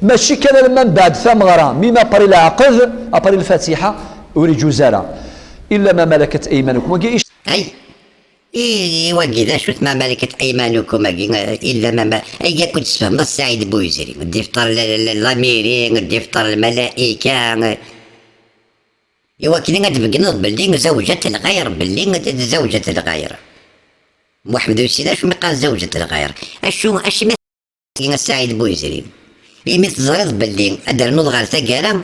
ماشي كان لما من بعد ثمغرة مما بري العقد أبري الفاتحة ولي جزارة إلا ما ملكت أيمانكم وكي إيه وكذا شوت ما ملكت أيمانكم إلا ما أي كنت تفهم السعيد بوزري الدفتر الأميري الدفتر الملائكة إوا كنا غتبقى بلي زوجة الغير بلي زوجة الغير محمد السيدة شو قال زوجة الغير اش مثل السعيد بوزري مثل زريض بلي أدر نضغر ثقالة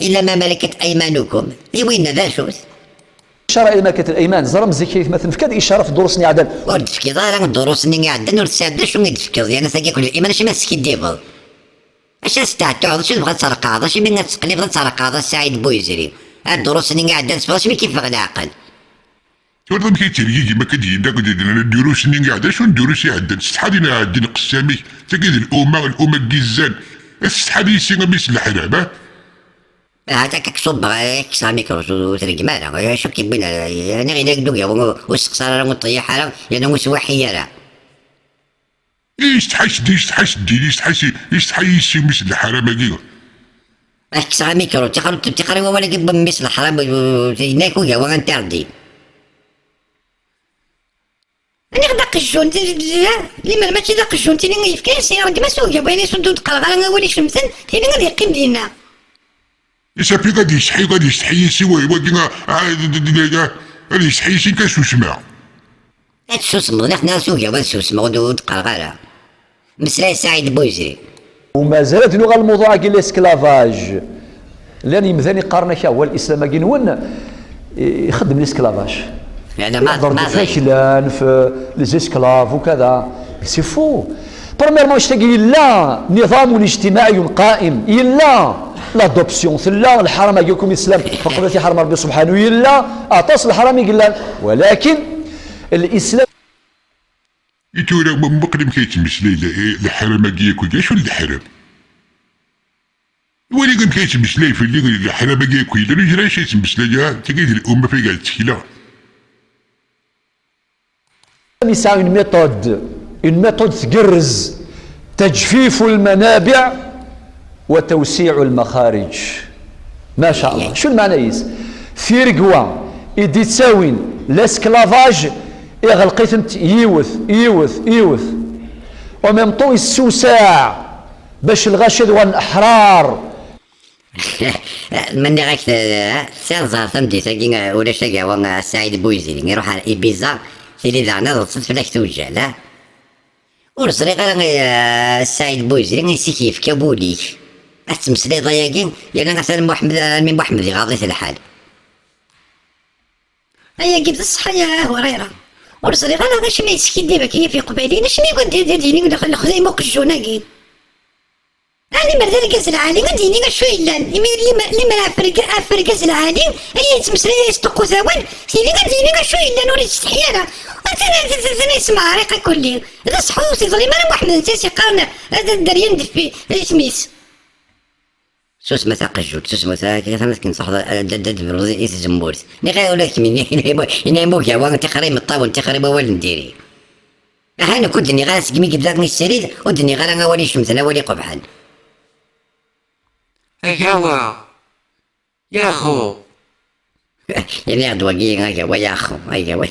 إلا ما ملكت أيمانكم وين ذا شوت إشارة إلى ملكة الأيمان زرم زي كيف مثلا فكاد إشارة في دروس عدن ورد في كذا دروس عدن ورد شو غير في كذا يعني ثقي كل الإيمان اش ماسك ديبل اش استعتعض شو تبغى تسرق هذا شو من تسقلي بغا تسرق هذا السعيد بوزري الدروس عدن سباش كيف العقل تورطم كيتيريجي ما كدي نديرو سنين قاعدة شو نديرو سي عدن استحادينا عدن قسامي تاكيد الأمة جيزان استحادي سينا ميس الحرابة هذاك كصب كسر ميكرو ترجمانا شو كيبين يعني غير دويا وسقسارا والطيحة يعني وسوحية لا يستحيش ميس الحرابة كيغا كسر ميكرو تقري ولا كيب ميس الحرام هناك ويا وان تردي أنا غداق الجون لما ماشي داق الجون تيني غيفكا سير كما سوقا بغينا يسدو دقال غالا ولي شمسن تيني غادي يقيم ديالنا يسافي غادي يستحي سوا ودينا غادي يستحي كاسو سمع هاد السوسمو حنا سوقا والسوسمو دقال غالا مسلا سعيد بوزري وما زالت لغة الموضوع كاين الاسكلافاج لان مثاني قارنا هو الاسلام كي نون يخدم الاسكلافاج يعني ما فاشلا في ليزيسكلاف وكذا سي فو بروميرمون اشتاقي لا نظام اجتماعي قائم الا لادوبسيون ثلا الحرام يقولكم الاسلام فقد حرم ربي سبحانه الا اعطاس الحرام يقول ولكن الاسلام يتورا مقدم كيتمس ليلى الحرام كياكل شو الحرام ولي قم كيتمس لي في اللي الحرام كياكل لا يجري شي يتمس ليا تقيد الامه في قال تكيلا يسعى une méthode تجرز تجفيف المنابع وتوسيع المخارج ما شاء الله شو المعنى يس في رقوة يدي تساوين لاسكلافاج يغلقيت انت يوث وميم طو السوساع باش الغاشد والاحرار من غاك سير ثمدي تاكي ولا شاكا وانا سعيد بويزي يروح على إيبيزا سيدي دعنا تصد فلاك توجه لا ورسلي غير سعيد بويزي يسيكيف كابوليك أتمسلي ضياقين لأن غسل محمد غاضي الحال هيا جبت الصحة يا هريرة ورسلي غير غاش ما يسكي ديما كي في قبالين شنو يقول ديني ودخل خذي موق الجوناكين أنا مرة كاس العالم ديني شوي لان لما أفرق كاس العالم هي تمسلي يستقو ثوان سيدي ديني شوي لان وليت تستحيانا أنا نسمع عريقة كلي هذا صحو سيظلي ما محمد نتاسي قارنا هذا دريان في سميس سوس مثاق الجود سوس مثاق كيف كنت صح دد بروزي إيس زمبورس نغير ولك مني يناموك يا وان تخريم الطاول تخريم أول نديري أنا كنت إني غاس كمي قبلاتني السريد ودني غالا ولي شمثنا ولي قبحان أيوا يا أخو يعني أدوقين أيوا يا أخو أيوا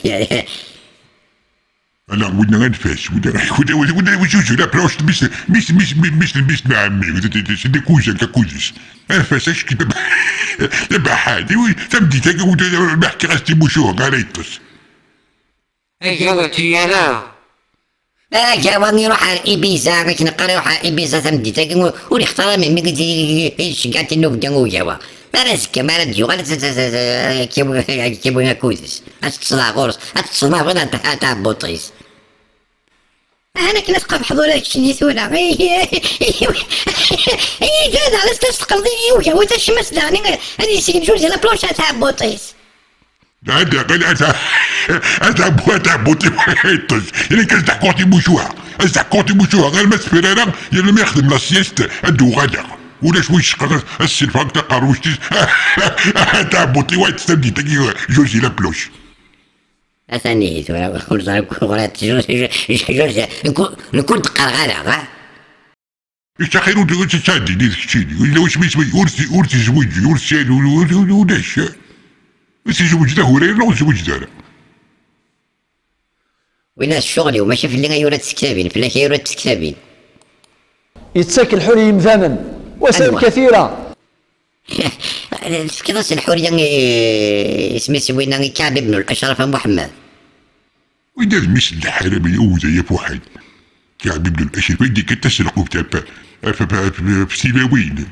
أنا ودنا غنفاس ودنا وجوجو لا بلاش مش مع عمي سيدي كوجا كوجيس أنفاس اش كي دابا حادي تمدي تاكا بحكي غاستي موشوها غاريتوس أيوا تيالا جاواني يروح على إيبيزا غيك نقرا يروح على إيبيزا تمدي تاكا ونختار من ميكي شقات النوبدا وجاوا مرزك مرد يغال كيبونا كوزس أتصلع غورس أتصلع غير تاع بوطيس أنا كنت قبح ذولاك شني ثولا جاد على استقلدي ويا تشمس داني هذه سيك جوج على بلوشة تاع بوطيس هذا قال أتا بوطي وحيطس يعني كان تحكوتي موشوها تحكوتي موشوها غير ما سفيرانا يعني ما يخدم لا سيست أدو غدا ولا شوي شقر السلفان تاع قروشتي تاع بوطي وايد تستمدي تاكي جوزي لا بلوش أثاني نكون قرغرة إيش خير وتشادي ديك الشيء ولا واش ور تزوج ور تسال ولاش تزوج ذا هريرة وتزوج ذا وين الشغل وماشي في اللي غيورات كتابين في اللي غيورات كتابين يتساك الحرية مثلا وسائل أيوة. كثيرة. كيفاش الحورية اسمي سوينا كعب بن الأشرف محمد. وإذا المثل الحرامي أوزا يا فوحد كعب بن الأشرف يديك تسرق وتابع في سلاوين.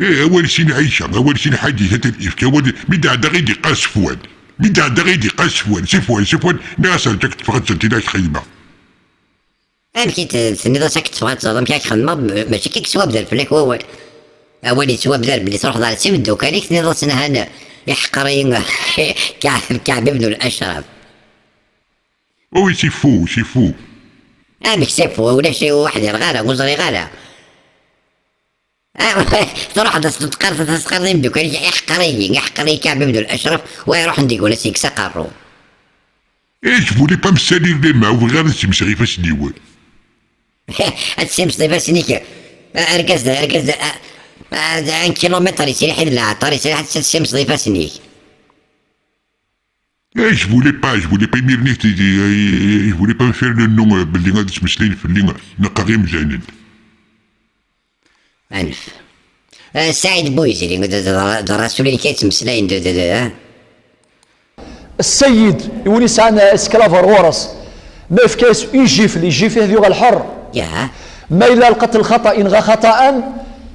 أول سنة عيشة أول سنة حادثة الإفك أول بدأ دغيدي قاسفوان بدأ دغيدي قاسفوان سفوان ناصر تكتب فقط سنتيناش خيمة. أنا كي تسني ساكت تفغات ظلم كيك خدمة ماشي كيك سواب دار فلاك هو أولي سواب دار بلي تروح دار سيم الدوكانيك تني سنة هنا يحقرين كعب بن الأشرف. وي سيفو مش سيفو ولا شي واحد غالا وزري غالا تروح تسقرين دوكانيك يحقرين كعب بن الأشرف ويروح نديك ولا سيك سقرو. ايش فولي با مسالي لما وغير نسمسغي فاس ديوان. السيمس ديفاسنيك اركز 1 كيلومتر يسير حيد العطار يسير حتى السيمس ديفاسنيك. ايش فولي با ميرنيك ايش فولي با نفير لنو باللي غادي تمسلين في اللي نقا غير مزانن. ألف سعيد بويزي دراسو لي كيتمسلاين السيد يونس عن اسكلافر ورث ما في كاس يجي فيه ذو الحر يا ما إلا القتل خطأ غا خطأ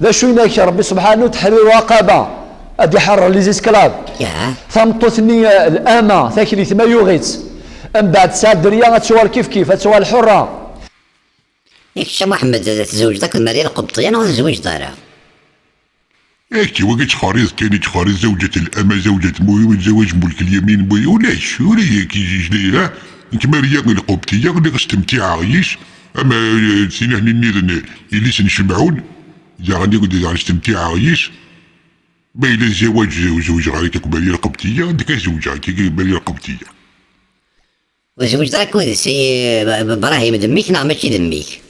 ذا شو يناك ربي سبحانه تحرير رقابة أدي حرر لي زيسكلاف يا ثمطثني الأمة ثاكلي ثما يوغيت من بعد ساد دريا تسوال كيف تسوال الحرة. ياك الشيخ محمد تزوج ذاك المريض القبطية أنا تزوج دارها. اكي وقت خاريط كانت خاريط زوجة الأمة زوجة موي زواج ملك اليمين موي ولاش ولا كيجي جنيها انت ماريا القبطية اللي غستمتع عيش اما سينا هني النيذن اللي سنشمعون اذا غادي غنستمتع عيش ما إلا الزواج زوج عليك ماريا القبطية عندك زوج عليك ماريا القبطية. وزوج دارك سي براهيم دميك نعم ماشي دميك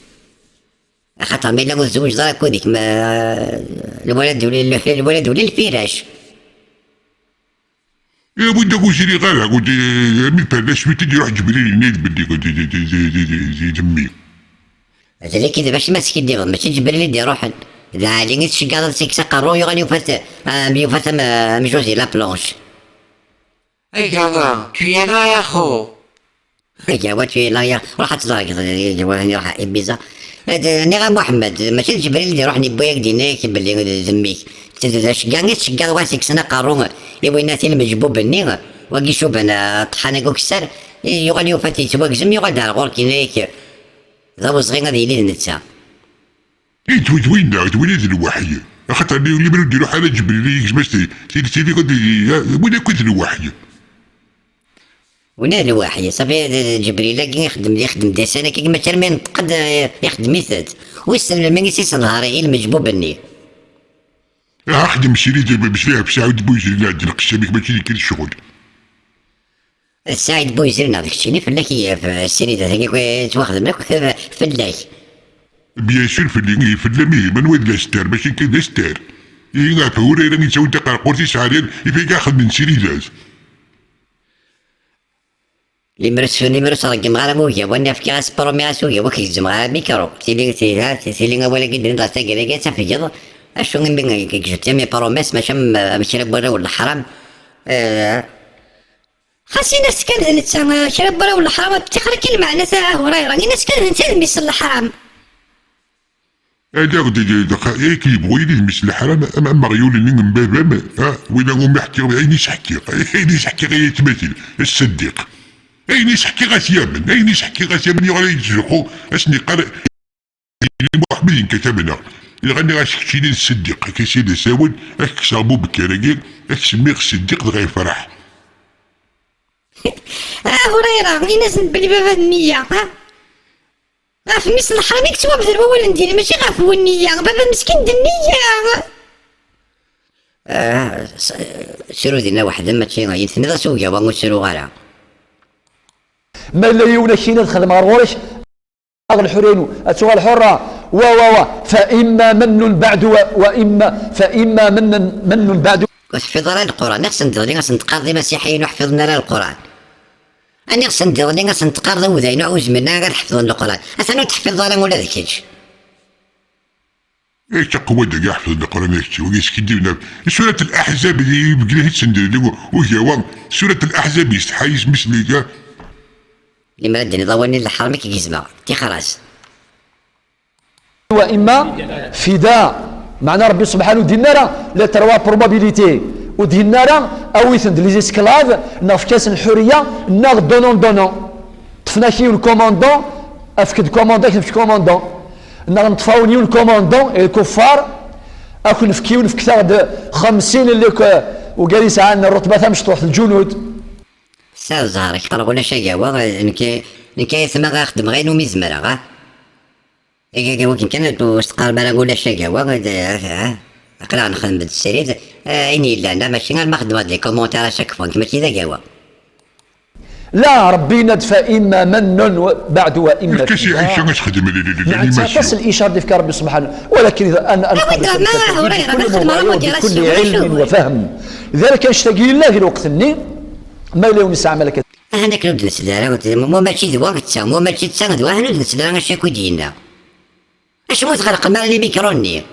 خاطر ما إلا زوج دارك وديك ما الولد ولا الفراش. يا ودك وسيري غير قلت مي بلاش متى يروح جبريل ينيد بدي قلت زي دمي. هذا كذا باش ماسك يدير ماشي جبريل يدي روحن إذا علي تشقى سيكسا قارو يغني يفات مجوزي لا بلونش. Hey gamin, tu es là يا خو. يا واتي لا يا راح تزارك جواني راح إبيزا. نغا محمد ماشي جبريل اللي روح نبويك دينيك باللي ذميك تشقى واسك سنة قارون يويناتي المجبوب النيغ وقي شوف انا طحانا كوكسر يغال يوفاتي توقزم يغال دار غورك نيك ضو صغير غادي يلي نتسا. انت وين ذي الوحية خاطر اللي بنو ديرو حالة جبريل يكسبس سيدي غادي وين كنت الوحية. وين الواحد صافي جبريل يخدم دسانة كي ما ترمين قد يخدم ميثود ويستلم من يسيس نهاري المجبوب الني. اخدم سيري باش ليها بساعة بويزي لا عندنا قشامك ماشي كاين الشغل. السعيد بويزي هذاك الشيء فلاكي في السيري هذاك تواخذ منك فلاك. بيان سور في اللمي من وين لا ستار ماشي كاين لا ستار. إيه فوري راني نساوي دقا قرتي سعرين يفيك اخذ من سيري لاز. لي مرس رقم على مويا وانا في كاس برومي اسويا وكي زمغا ميكرو تيلي ولا كي درنا تاكي صافي جد اشو نبي كي جميع بروميس ماشي برا ولا حرام. خاصي ناس كان نتا شرب برا ولا حرام تقرا كلمه على ساعه هريره ناس كان نتا ميس الحرام. هذا غادي كيبغوا يلمس الحرام اما غيولي لي من باب وين هم يحكي اين يحكي غير يتمثل الصديق اين يحكي غاسيامن يغادي يتزقو اسني قرا محمد كتبنا غادي غاشكشي لي الصديق كيسير ساول اكسابو بكراكير اكسميغ الصديق غير فرح. هريره غير ناس بلي باب النيه في مثل الحرام يكتبوا بذا الأول نديري ماشي غاف هو النية بابا مسكين د النية. سيرو دينا واحد ماشي غيثني ذا سوقيا بغا نسيرو غالا. ما لا يولا شي ندخل مع غورش الحرين اتوغا الحرة فإما من بعد فإما من بعد. وتحفظ لنا القرآن، خصنا ندير خصنا نتقاضي مسيحيين وحفظنا لنا القرآن. أنا خصنا ندير خصنا نتقاضي وذاين عوز منا غير حفظنا القرآن، أصلا تحفظ لنا ولا ذاك الشيء. ايش تقوى دا يحفظ القرآن ايش ويش كدينا سورة الأحزاب اللي بقينا هتسندر وهي سورة الأحزاب يستحيز مثل لما ردني ضواني لحرمك كيزما تي خلاص. وإما فداء معنى ربي سبحانه دينا لا تروا بروبابيليتي ودينا او يثند لي زيسكلاف ناف كاس الحريه ناغ دونون تفناكيو الكوماندون افكد كوماندون كيف كوماندون ناغ نطفاونيو الكوماندون الكفار اكو نفكيو نفكتا 50 اللي وجالس عندنا الرتبه ثم تروح الجنود سال زهر يقربونا شقاوة نكاية ثما غاخدم غير وميزمرة غا وكن كانت تقارب انا نقول شقاوة اقرا نخدم بالسرير عيني لا انا ماشي غير نخدم هاد لي كومونتير شاك فوا ماشي ذا قاوة لا ربي ندفى اما من بعد واما كاش يعيش غاش خدم يعني تصل الاشاره ديال ربي سبحانه ولكن اذا انا بكل علم وفهم لذلك نشتاقي لله في الوقت الني ما لو نسعى ملكة هذاك نود نسدار مو ماشي ذو وقت مو ماشي تساند واه نود نسدار شاكو دينا اش مو تغرق مال لي ميكروني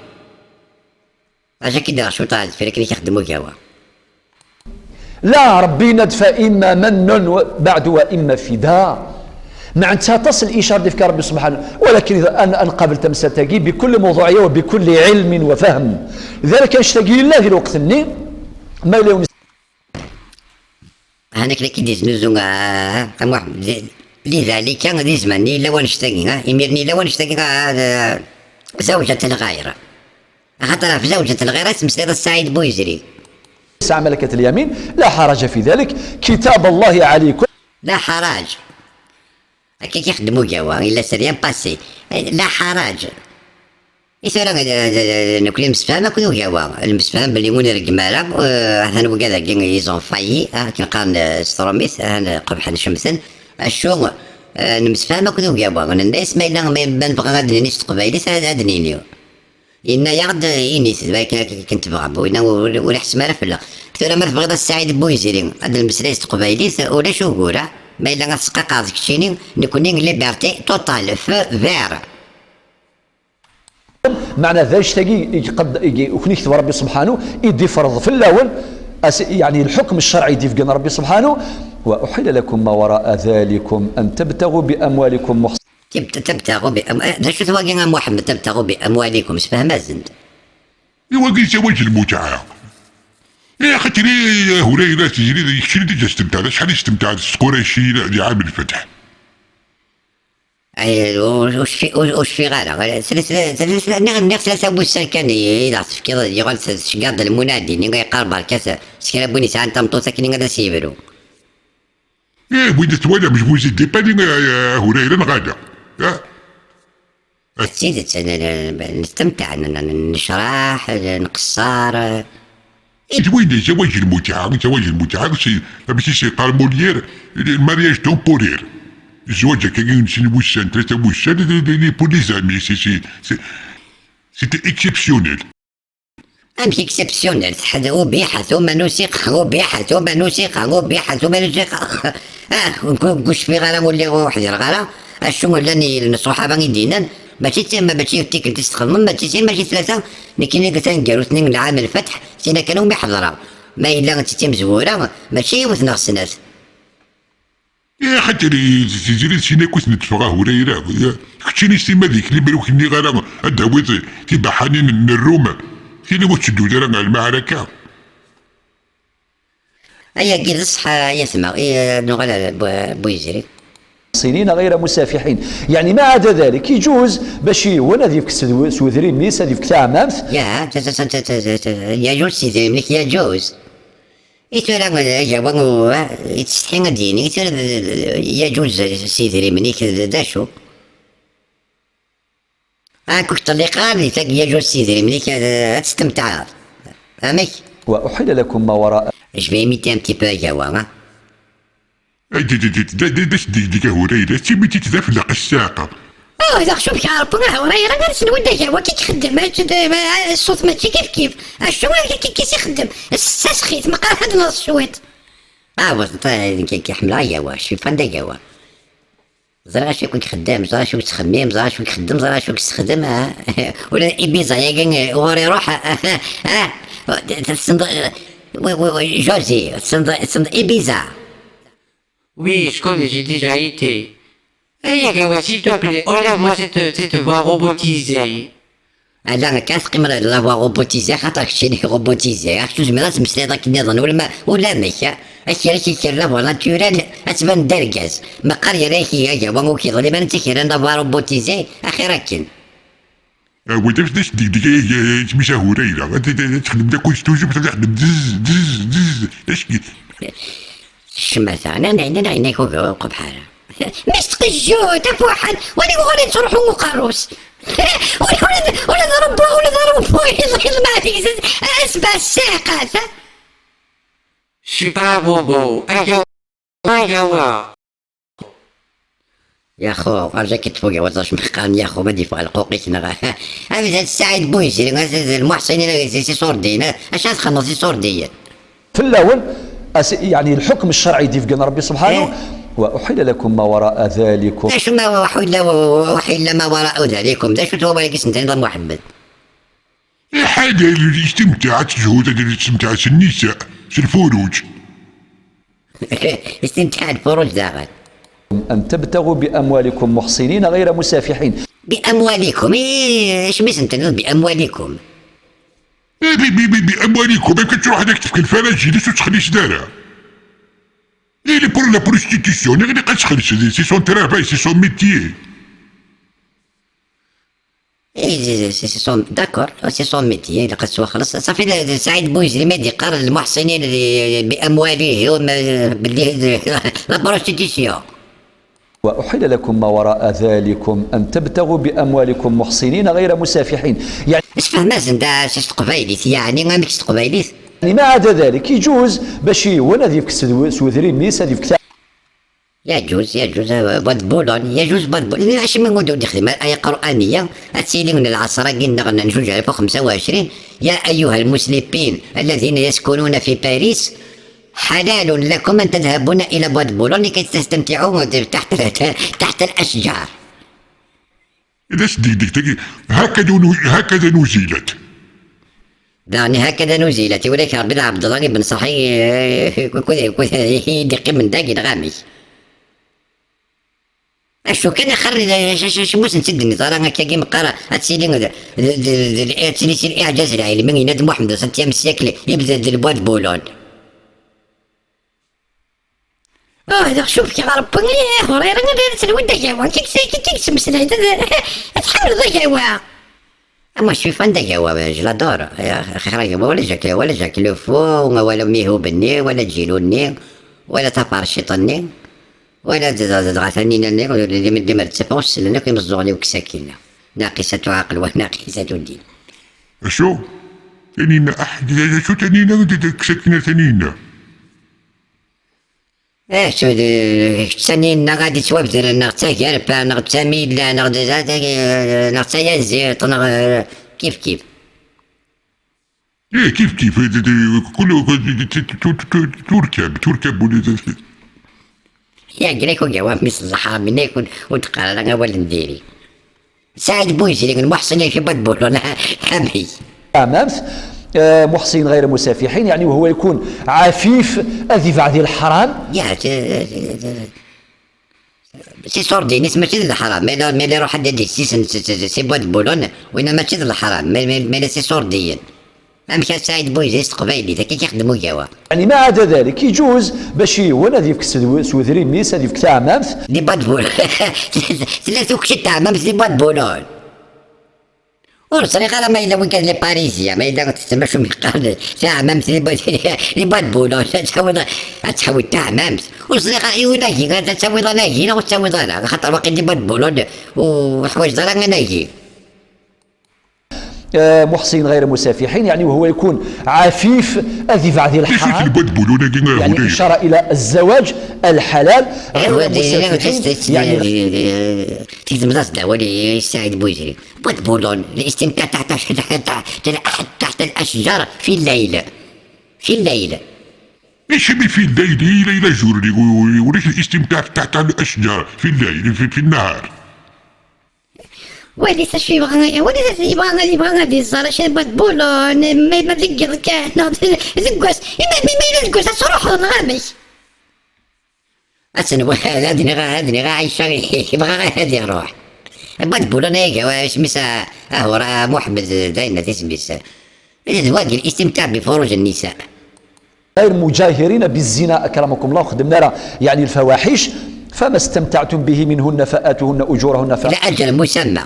اجا كي شو طالع في لكن يخدموا كاوا لا ربي ندفى اما من بعد واما فداء مع انت تصل الاشاره ديال ربي سبحانه ولكن اذا انا قابل تمساتكي بكل موضوعيه وبكل علم وفهم لذلك نشتاقي لله في الوقت الني ما لو هانك كي ديز نزو واحد لذلك غادي زماني لا ونشتاقي يميرني لا ونشتاقي زوجة الغيرة خاطر في زوجة الغيرة اسم سيد السعيد بويزري ساعة ملكة اليمين لا حرج في ذلك كتاب الله عليكم لا حرج كي يخدموا جوا الا سريان باسي لا حرج يسرى نكون مسفهم كل جوا المسفهم باللي مون القمالة هذا هو كذا يزون فاي كنقارن ستروميث هذا قبح الشمسن الشغل نمسفهم كل جوا الناس ما الا ما نبغى غادي نيس قبايلي هذا نينيو إن يغد إنيس كنت بغا ولا حس ما فلا كثر ما تبغي السعيد بويزيري هذا المسلاس قبايلي ولا شو قوله ما إلا غتسقى هذاك الشيء نكون ليبرتي توتال فير معنى ذا يشتاقي قد وكنيكتب ربي سبحانه يدي فرض في الاول يعني الحكم الشرعي يدي في ربي سبحانه واحل لكم ما وراء ذلكم ان تبتغوا باموالكم تبتغوا باموالكم شو تواقي محمد تبتغوا باموالكم اسمها زند يواقي زواج المتعة يا اخي تري هريرة تجري يكشري ديجا استمتع شحال استمتع قريشي لعام الفتح اي وش في غيره ثلاثة بوسان كان يضعف كذا يقول شقاد المنادي نيغا يقارب الكاس سكرا بوني ساعة تمطوسا كي نيغا سيبرو ايه وين توالا مش بوزي ديباني يا هريرة غادا سيدت نستمتع نشرح نقصار وين زواج المتعة باش يقال موليير المارياج تومبورير الزواج كاين سي بوسان 3 بوسان لي بور لي زامي سيتي اكسبسيونيل مش اكسبسيونيل حدا بيحث وما نسيق وبيحث وما نسيق وبيحث وما نسيق كوش في غرام ولا واحد الغرام الشغل اللي الصحابه يدينا ماشي تما ماشي تيك تستخدم ماشي ثلاثه لكن كنقالوا اثنين لعام الفتح سينا كانوا يحضروا ما الا تتم زوره ماشي وثنا السنات يا حتى تجري سينا كنت نتفقه هريرة كنتيني سيما ذيك اللي بروكني غير الدعوات تبع حنين الروما سينا وتشدو دارا على المعركة أيا كي تصحى يسمع نغلى بويزري سنين غير مسافحين يعني ما عدا ذلك يجوز باش وانا ديك سوذري ميس هذيك تاع مامث يجوز سيدي منك يجوز يتولى جواب يتستحي ديني يجوز سيدي منك داشو كنت طليقة اللي يجوز سيدي منك تستمتع فهمك وأحل لكم ما وراء Je vais imiter un petit peu Ayawa. ديك هريرة تيمتي تدافع الساقة هذا شوف يا ربي هوريرا غير نودا هو كي تخدم الصوت ماشي كيف اشنو كي يخدم الساسخيت ما قال هاد نص شويت وسط كيحمل يا واش في فندا يا وا زرا شو كنت خدام زرا شو تخمم زرا شو تخدم زرا شو تستخدم ولا إبيزا يا وري روح جوزي إبيزا. Oui, je connais, j'ai déjà été. Hey, Yagawa, s'il te plaît, enlève-moi cette voix robotisée. لا كنثقي لا فوا روبوتيزي خاطر شي روبوتيزي شنو زعما تمثل هذاك النظام ولا ماشي اشي كير لا فوا ناتورال تبان دركاز ما قال راكي يا وانو كيظلم انت كير لا فوا روبوتيزي اخي راكن وانت باش ديك سميتها هريره تخدم داك واش توجب تخدم دز اش الشماسة انا عينيك بحال مش تقجو تفوحل ولي غوري تروحو مقروس ولا ضربو يلا ما فيك اسبع الساقات. Je suis pas un bobo. Yagawa. يا خو ارجعك تفوق وزاش مخان يا خو ما ديفع القوقيت نغا هذا السعيد بويسي المحسنين سي صوردين اش تخلص سي صوردين في الأول يعني الحكم الشرعي ديف ربي سبحانه وأحل لكم ما وراء ذلكم. اش ما وحل ما وراء ذلكم ده شو هو باقي نظام محمد الحاجه اللي استمتعت جهودها اللي استمتعت النساء في الفروج استمتاع الفروج داغل أن تبتغوا بأموالكم محصنين غير مسافحين. بأموالكم ايش بس انت بأموالكم باموالكم ما كتروح هذاك تفك الفراج اللي تخليش دارها اللي بور لا بروستيتيسيون اللي كتخليش سي سون ترافاي سي سون ميتيي سي سون داكور سي سون ميتي اللي قد خلص صافي سعيد بويزري قال المحسنين باموالهم باللي لا بروستيتيسيون. وأحل لكم ما وراء ذلكم أن تبتغوا بأموالكم محصنين غير مسافحين. يعني اش فهماش انت اش تقبايليت يعني ما ماكش تقبايليت يعني ما عدا ذلك يجوز باش يولد ديك سوذري ميس هذيك يجوز باد بولون يجوز باد بولون علاش ما نقولوا نخدم آية قرآنية أتسيلي من العصر قلنا نجوج على 25 يا أيها المسلمين الذين يسكنون في باريس حلال لكم أن تذهبون إلى باد بولون لكي تستمتعوا تحت الأشجار. لاش ديك هكذا نزلت يعني هكذا نزلت ولكن ربي عبد الله بن صحي يدق من داقي الغامي اشو كان خرج موس نسد النظام هكا كيما قرا هاتسيلي الاعجاز العلمي ينادي محمد سنتيام السيكل يبدا البواد بولون هذا شوف كيف ربي هوريرا نود داكا كي تسمسنا تحمل داكا اما شوف فان داكا جلادور خرج ولا جاك لو فو ولا ميهو بني ولا جيلوني ولا تفارشيطني ولا دغاثني اللي ما تسفوش لنا كيمزوا لي وكساكينا ناقصة عقل وناقصة دين. شو؟ تانينا شو تانينا كساكينا تانينا؟ شو تانينا غادي توابدر نغتا كاربا نغتا ميلا نغتا يزيط كيف كيف كله تركب ولا يا قريكو جواب مثل الصحراء مني يكون وتقال انا ولا نديري سعد بويسي المحسن في بدبول انا حمي أمامث محسن غير مسافحين يعني وهو يكون عفيف أذي بعد الحرام. يا سي صوردين ماشي الحرام مي يروح حد سي بواد بولون وين ماشي الحرام مي سي صوردين مشى سعيد بويزيس قبايلي ذاك كيخدموا جوا يعني ما عدا ذلك يجوز باش يولد ديك سوذري ميس هذيك تاع مامث دي باد بول ثلاثة كشي تاع مامث دي باد بولون ورسلي ما إلا وين كان لي باريزيا ما إلا تسمى شو مقال تاع مامث لي باد بولون تحاول تاع مامث ورسلي وناجي تسوي ضناجي وتسوي ضنا خاطر واقي دي باد بولون وحوايج ضنا ناجي. محسنين غير مسافحين، يعني وهو يكون عفيف أذي بعض ليش الحرام، البدبولونه كيما يعني هنا إشارة إلى الزواج الحلال غير مسافحين. يعني تيزمزاز دولي السعيد بوزري بودبولون الاستمتاع تحت الأشجار في الليل في الليل. ايش بي في الليل الى جورني وليش الاستمتاع تحت الاشجار في الليل في النهار. وليس شي يبغى دي الزهرة شي بودبولون ما يذكر كان زقوس ما يلقوس أصروح غامش أصلا هادني غا عايشة يبغى هادي يروح بودبولون هيك واش مسا راه محمد داينا تسميس الزواج الاستمتاع بفروج النساء غير مجاهرين بالزنا أكرمكم الله، خدمنا لها يعني الفواحش، فما استمتعتم به منهن فآتوهن أجورهن إلى أجل مسمى.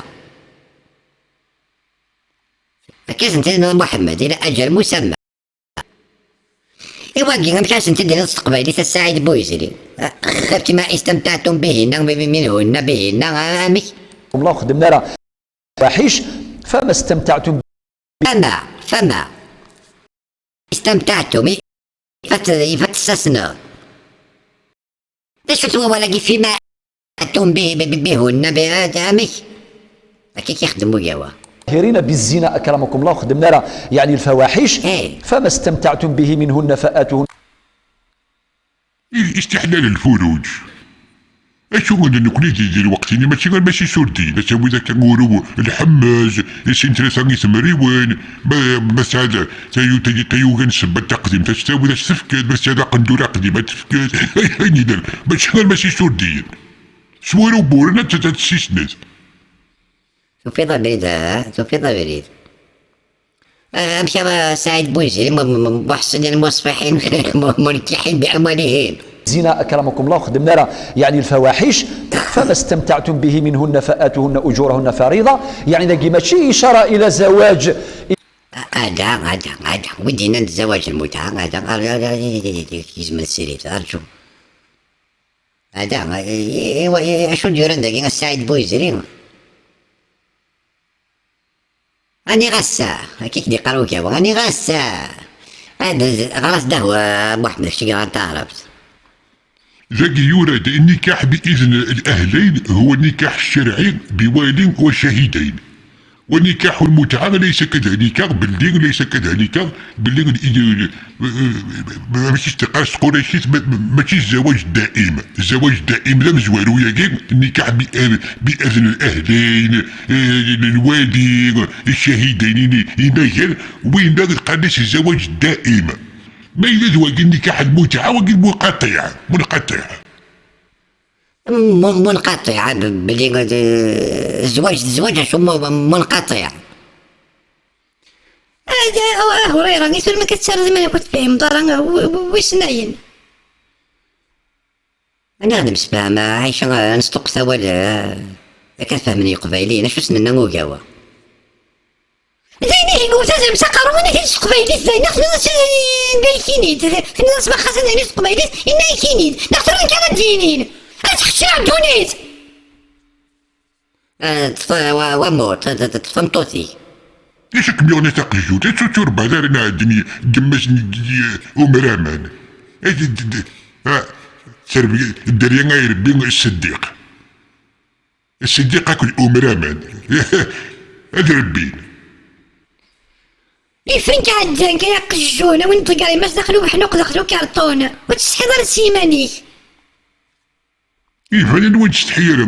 كيف انت محمد إلى أجل مسمى يواقي مشاش انت دير استقبالي السعيد بويزري خفت ما استمتعتم منهن بهن عامي الله، خدمنا لها فواحش فما استمتعتم فما استمتعتم فتستثنى ليش فتوى ولاقي فيما استمتعتم بهن بعامي كيف يخدموا يوا مجاهرين بالزنا أكرمكم الله، خدمنا لها يعني الفواحش فما استمتعتم به منهن فآتوهن. استحلال الفروج اشو نقولي ديال وقتين ماشي شردي بس هو ذاك نقولوا الحماز السنتريسان يسمى ريوان بس هذا تيو كنسب التقديم تستوي ذا سفكات بس هذا قندور قديمة تفكات هاني دار باش ماشي شرديين سوالو بورنا تتسيسنات شوفي ضميري أمشي سعيد بوزري محسن المصفحين منكحين بأموالهم. زنا أكرمكم الله، خدمنا لها يعني الفواحش فما استمتعتم به منهن فآتوهن أجورهن فريضة، يعني ذاك ماشي إشارة إلى زواج هذا ودينا الزواج المتعة هذا يزمن السرير أرجو هذا شو ندير عندك السعيد بوزري راني غسا كيف دي قالوا كيف راني غسا هذا غرس دهوة محمد شي تعرفت ذاك يورد النكاح بإذن الأهلين هو النكاح الشرعي بوالي وشهيدين، ونكاح المتعة ليس كذلك ليس كذلك ماشي استقراص قريشي ماشي الزواج دائم، الزواج دائم لا مزوالو ياكي النكاح بإذن الأهلين الوالي الشهيدين يناير وين قالش الزواج دائم ما يزواج النكاح المتعة منقطع منقطع بلي الزواج شو منقطع هذا هريرة يسول ما كتسال زي ما كنت فاهم دارا واش ناين انا غادي نسمع عايشة نصدق سوال كتفهمني قبايلين اش نتمنى نوقاوا زيني قلت لازم سقروا وانا كنت قبايلين زين خلينا نقايكينيد خلينا نسمع خاصنا نعيش قبايلين إنا كينيد نختاروا كان دينين تخشى عبدونيت وموت تفهمتوتي ليش كميوني تقجو تسوتور بادارنا عندني جمسني أمرامان سربي الدريا غير بين الصديق أكل أمرامان أدربين يفرنك عندك يا قجونا وين تلقى ما دخلوا حنوق دخلوا كارطون وتستحضر سيماني فانا وين تستحير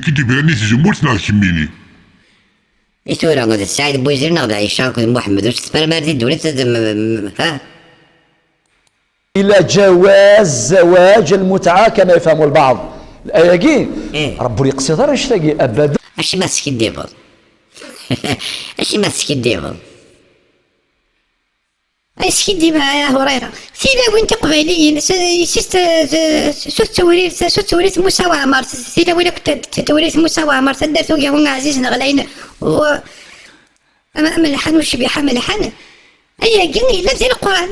كنت بغاني تزمور تنعرف ميني يتورا غادي السعيد بويزير نغدا عيشة محمد واش تفهم مردي الدولة ها إلى جواز زواج المتعة كما يفهم البعض الآية كي رب يقصد راش تلاقي أبدا اش ماسك الديفل اش ماسك الديفل اسكي ديما يا هريرة سيلا وين تقبلين سوت توريث موسى وعمر سيلا وين كنت توريث موسى وعمر تدرتو يا هون عزيز نغلاين و ملحن وشبيحة ملحن أي قلني لا زي القرآن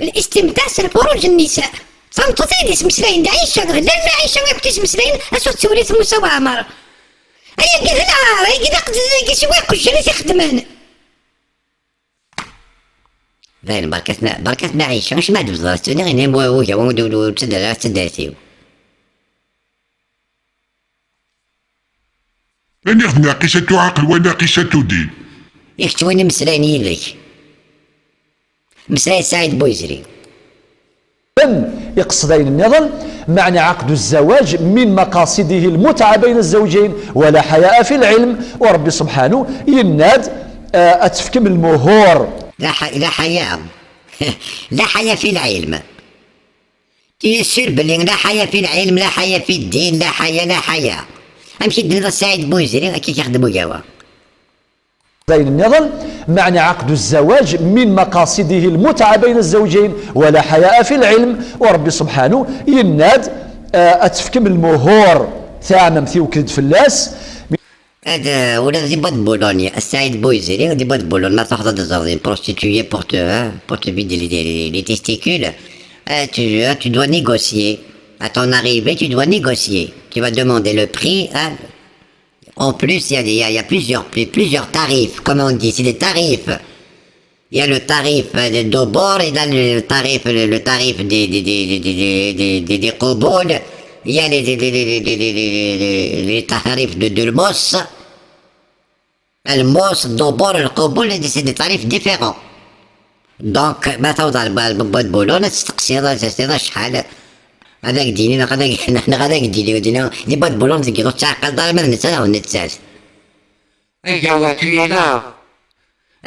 الاستمتاع بفروج النساء فهمتو تايدي سمسلاين دا عيشة غدا لا عيشة ما كنتيش مسلاين اسوت توريث موسى وعمر أيا قلت لا راهي كذا قد سواق كل شيء تخدمان. باين بركتنا عايشة واش ما دوز راسنا غير نيم وجا ودو تداتيو. أنا ناقصة عقل وناقصة دين. ياك تواني مسراني لك مسران سعيد بويزري. يقصدين النظام معنى عقد الزواج من مقاصده المتعة بين الزوجين ولا حياء في العلم، وربي سبحانه يناد أتفكم المهور لا حياء لا حياء في العلم. تيسير بلي لا حياء في العلم لا حياء في الدين لا حياء. أمشي دنيا سعيد بويزري كي يخدموا جوا. زين النظام معنى عقد الزواج من مقاصده المتعة بين الزوجين ولا حياء في العلم، وربي سبحانه يناد أتفكم المهور ثامم ثيوكد فلاس. هذا ولا دي باد بولونيا السعيد بويزري دي باد بولون ما تاخذ des prostituées pour te vider les testicules. Tu dois négocier. À ton arrivée, tu dois négocier. Tu vas demander le prix. En plus, il y a plusieurs tarifs, comme on dit, c'est des tarifs. Il y a le tarif de bord et là le tarif des kobold. Il y a les tarifs de l'mos. الموس الدبور القبول c'est des tarifs différents. Donc ما توضع الباد بولون تستقصي شحال هذاك ديني هذاك ديني دي باد بولون تقدر تعقل دار ما نتسال ونتسال. ايوا tu es là.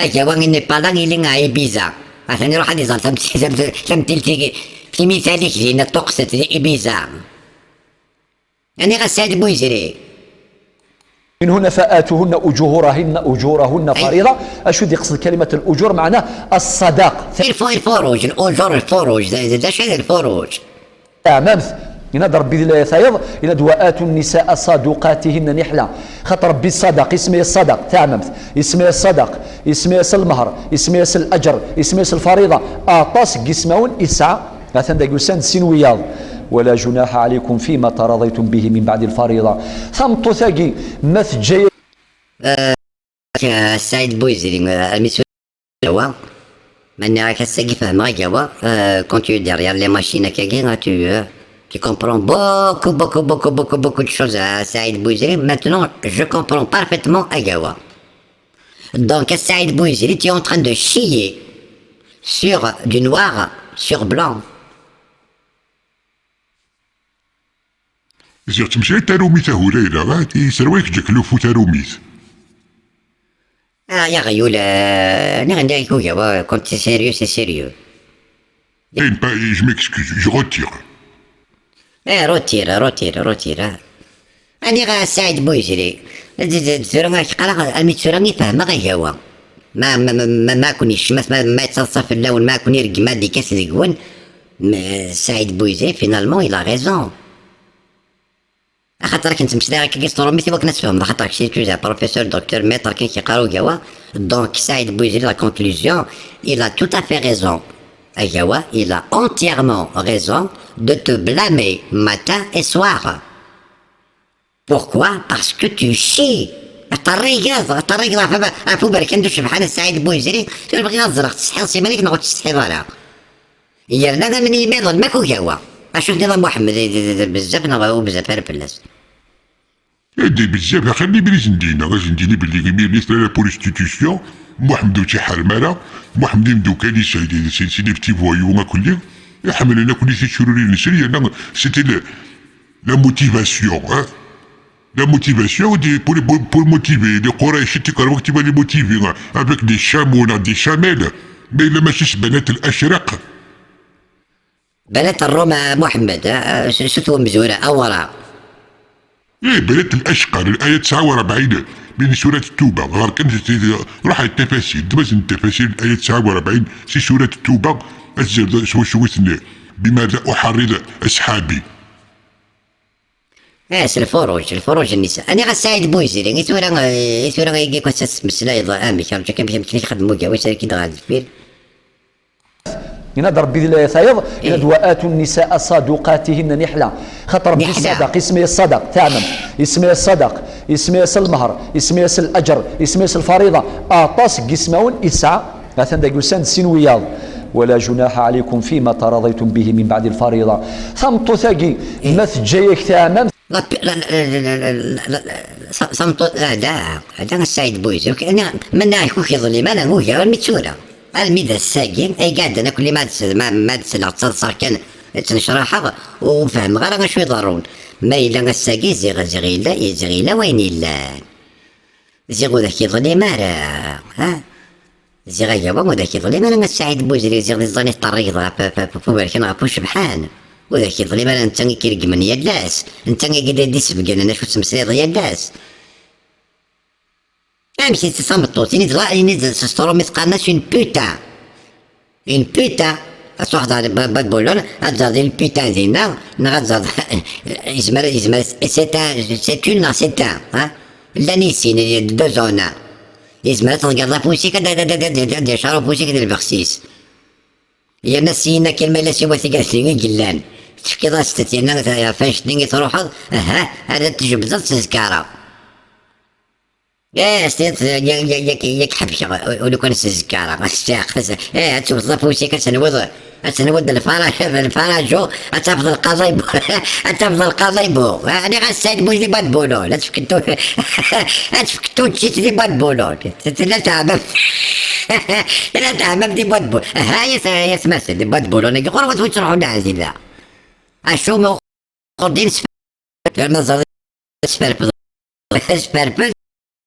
ايوا il n'est pas là il est à Ibiza. عشان يروح هذه زلطة تمثيل في مثالك لينا طقسة إبيزا. يعني غساد بويزري. من هنا فآتوهن أجورهن فريضة. أشو يقصد كلمة الأجور معناه الصداق. الفروج الفروج ذا شيء الفروج. تمام. ينادى ربي لا ثايض ينادى وآتوا النساء صدقاتهن نحلة. خاطر ربي الصدق اسمه الصدق تمام اسمه الصدق اسمه المهر اسمه الأجر اسمه الفريضة أطاس قسمون إسعى مثلا دا يسان سنوياض ولا جناح عليكم فيما تراضيتم به من بعد الفريضة ثم ثاقي مثل جاي. السعيد بويزري المسؤول هو من راك الساقي فهمها جوا quand tu es derrière les machines tu comprends beaucoup de choses à Saïd Bouizri. Maintenant, je comprends parfaitement Agawa. Donc, à Saïd Bouizri, tu es en train de chier sur du noir sur blanc. إذا تمشي تاروميت هوليلة غادي يسرويك جكلوفو تاروميت. يا غيول أنا عندي كوكا كنت سيريو سيريو. إيه با je m'excuse, je retire. روتيرا أنا غا سعيد بويزري تسورا قرا المتسورا فهمها غير هو ما كونيش ما يتصرف في اللون ما كوني رقما دي كاس ديكون سعيد بويزري فينالمون إلا غيزون خاطر كنت مشي داير كيسطرو ميتي وك نتفهم خاطر شي توجا بروفيسور دكتور ميتر كي كيقراو كوا دونك سعيد بويزري لا كونكلوزيون il a tout à fait raison. Ayawa, il a entièrement raison de te blâmer matin et soir. Pourquoi? Parce que tu chies. الطريق عفوا برك ندوش بحال السعيد بويزري تبغي نزرق تستحيل سي مالك نقعد تستحيل ولا يا لا من يميض ماكو هو اشوف نظام محمد بزاف نبغيو بزاف بلاص يدي بزاف خلي بلي زندينا غازنديني بلي غيمير ليس لا بوليستيتيسيون محمد تي حرمانا محمد مدوكا لي سي دي بتي فويو ما كلي يحمل لنا كل شيء شروري نسري انا سيتي لا موتيفاسيون La motivation pour motiver les Quraysh تقرأوا كتبوا les motiver avec des chameaux des chamelles mais لما شيش بنات الأشرق بنات الروم محمد شتو مزورة أورا إيه بنات الأشقر الآية 49 من سورة التوبة غير كان راح التفاسير دابا التفاسير الآية 49 في سورة التوبة شويتني بماذا أحرض أصحابي الفروج النساء انا غساعد بويزري يثورا غيجي كوساس مسلا يضا كان كيمشي يخدموا كاع واش كي غادي الفيل ينادى ربي لا يثايض ينادى وآتوا النساء صدقاتهن نحلة خاطر ربي الصدق اسمه الصدق تمام اسمه الصدق يسميس المهر، يسميس الاجر، يسميس الفريضه، اطاس قسمون يسعى مثلا دا يسان سينوياض. ولا جناح عليكم فيما تراضيتم به من بعد الفريضه. ثمطو ثاقي ما تجايك ثامن صمتو هذا السعيد بويزو من يكون كيظلم انا هو غير ميتسوره الميدا الساقين اي قاعد انا كل ما تسلع تصدصر كان تنشرحها وفهم غير شو يضرون ما الا الساقي زغيلا وين الا زيغو ذاك يظلم ها زيغا بابا ذاك يظلم انا السعيد بوزري زيغ الظني الطريضه فبالك نعرفو شبحان وذاك يظلم انا انت كيرق من يداس انت قاعد دي سبقنا انا شو تمسيض يداس امشي تصمتو تيني تغايني تسترو مثقالناش اون بوتا واحد على باد بولون غتزاد اون بوتا دينا غتزاد يزمر سيتا ها لا نيسين دو زونا يزمر تلقى لا بوسيكا دا شارو بوسيكا ديال البخسيس يا نسينا كلمه لا سوى ثقافي قلان تفكي ضاستي انا فاش تنقي تروح هذا تجبد تذكره استيت ياك حبشه ولو كان السكارة استيقظ تشوف ضفوسي كتنوض الفراجو تفضل القضيبو يعني غساد بوزي باد بولو لا تفكتو تشيت دي باد بولو لا تعمم دي باد بولو هاي يتمثل دي باد بولو نقول قربت وتروحوا لعزيزة اشو مو قردين نظر سبربل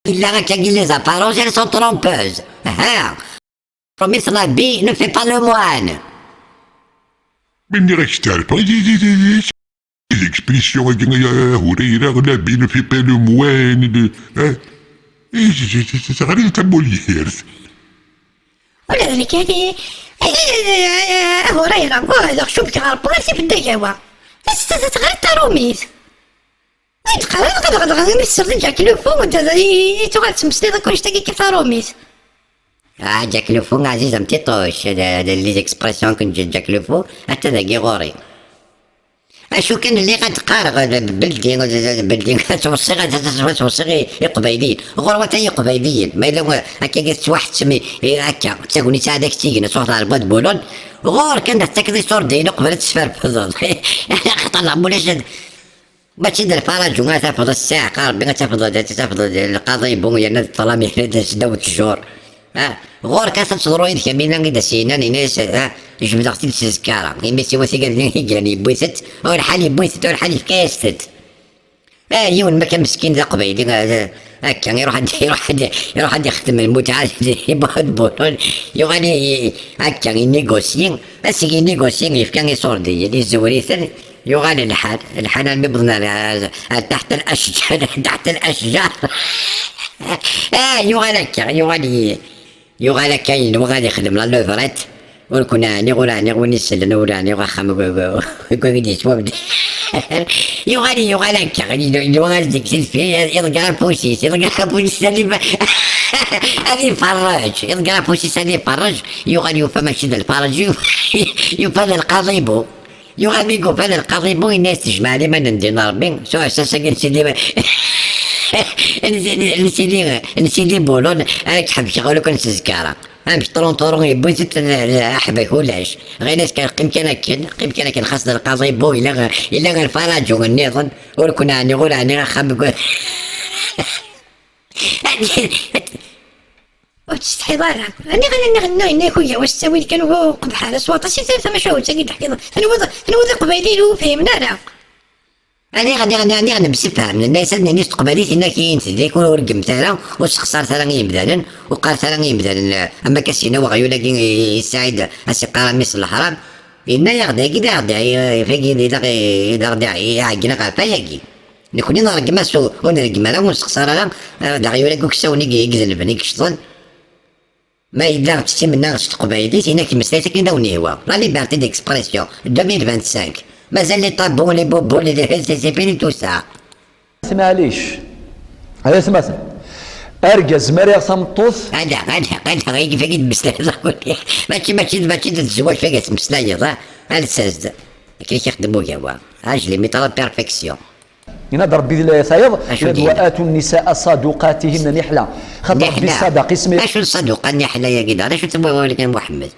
إلا غاكا كي لي زابارونج elles sont trompeuses. مثل l'habit ne fait pas le moine. مني راك تعرف ليكسبريسيون هوريرة لابي نو في با لو موان غير تمولير ولذلك هذه هريرة وهذا شوف غرب غير في الدقاوة غير تروميز غادي نسرد جاك لو فون تغاد تمسلي داك واش تاكي كيف روميس جاك لو فون عزيز متيطوش هذا لي زيكسبرسيون كنت جاك لو فون حتى ذاكي غوري اشو كان اللي غتقارغ بلدي توصي قبيليين غروة تاهي قبيليين ما الا هكا قالت واحد تسمي هكا تاكوني تاع داك تيكنا صوت على الباد بولون غور كان تاكدي صور دينو قبل تسفر بزاف طلع مولاش باش تدير فرج وما تفضل الساعة قارب تفضل القضية بويا ناد الطلامي داوت الشهور غور كاسة تصدروا يدك بينا غيدا سينا نينيس يجبد اختي تسكارة يمسي وثيقة يعني بويثت والحالي بويثت والحالي فكاستت يون ما كان مسكين ذا قبيلي هكا يروح يخدم المتعة يبغض بولون يغني هكا ينيغوسيين بس ينيغوسيين يفكان يصور دي الزوريثن يغني الحال مبضنا تحت الأشجار يغني كاين وغادي يخدم لا لوفريت ولكنا نقول نسل نوراني وخم يقول سواب يغني ديك فيه يلقى بوسيس اللي هذه فرج يلقى بوسيس اللي فرج يغني يفهم شد الفرج يفهم القضيبو يغني يقول هذا القضيبو الناس تجمع لي ما ندير ربي سو اساسا نسيدي بولون راك حب شغل كان تذكره مش طرون يبوزت احبك ولاش غير ناس قيم كان خاص القضيبو الا غير الفرج والنظام ولكنا نقول انا خاب وتستحي ضارك أنا غنى خويا واش تسوي كانوا قبح على صوت سي ثلاثة مشاوي تاكي تحكي أنا وذا قبيلي وفهمنا لا أنا بسفهم الناس الناس قبيليت هنا كاين سيدي يكونوا رقم ثلا وتخسر ثلا يبدالا وقال ثلا يبدالا أما كاسينا وغيو لكن يساعد السقارة مثل الحرام إنا يغدا كدا يغدا فاكي إذا غدا يعقنا غافا ياكي نكوني نرقم سو ونرقم لا ونسخسر لا دا غيو لك كساوني يقزلبني كشطن ما إلا تسي منا غشت قبيليت هنا كمسلاتك نداوني هو لا ليبرتي ديكسبريسيون 2025 مازال لي طابون لي بوبون لي سي بيني تو سا معليش هذا ثمثل ارجز مريض ثمطوث هذا غير فاكي تمسلاي ماشي تتزوج فاكي تمسلاي هذا سازد كي يخدمو هو راجلي مي طلب بيرفكسيون ينظر ربي لا يثايض أشو دينا؟ وآتوا النساء صدقاتهن نحلة خاطر ربي نحلة. الصدق اسمه اشو الصدوق النحلة يا قدر اشو تبغى لك يا محمد؟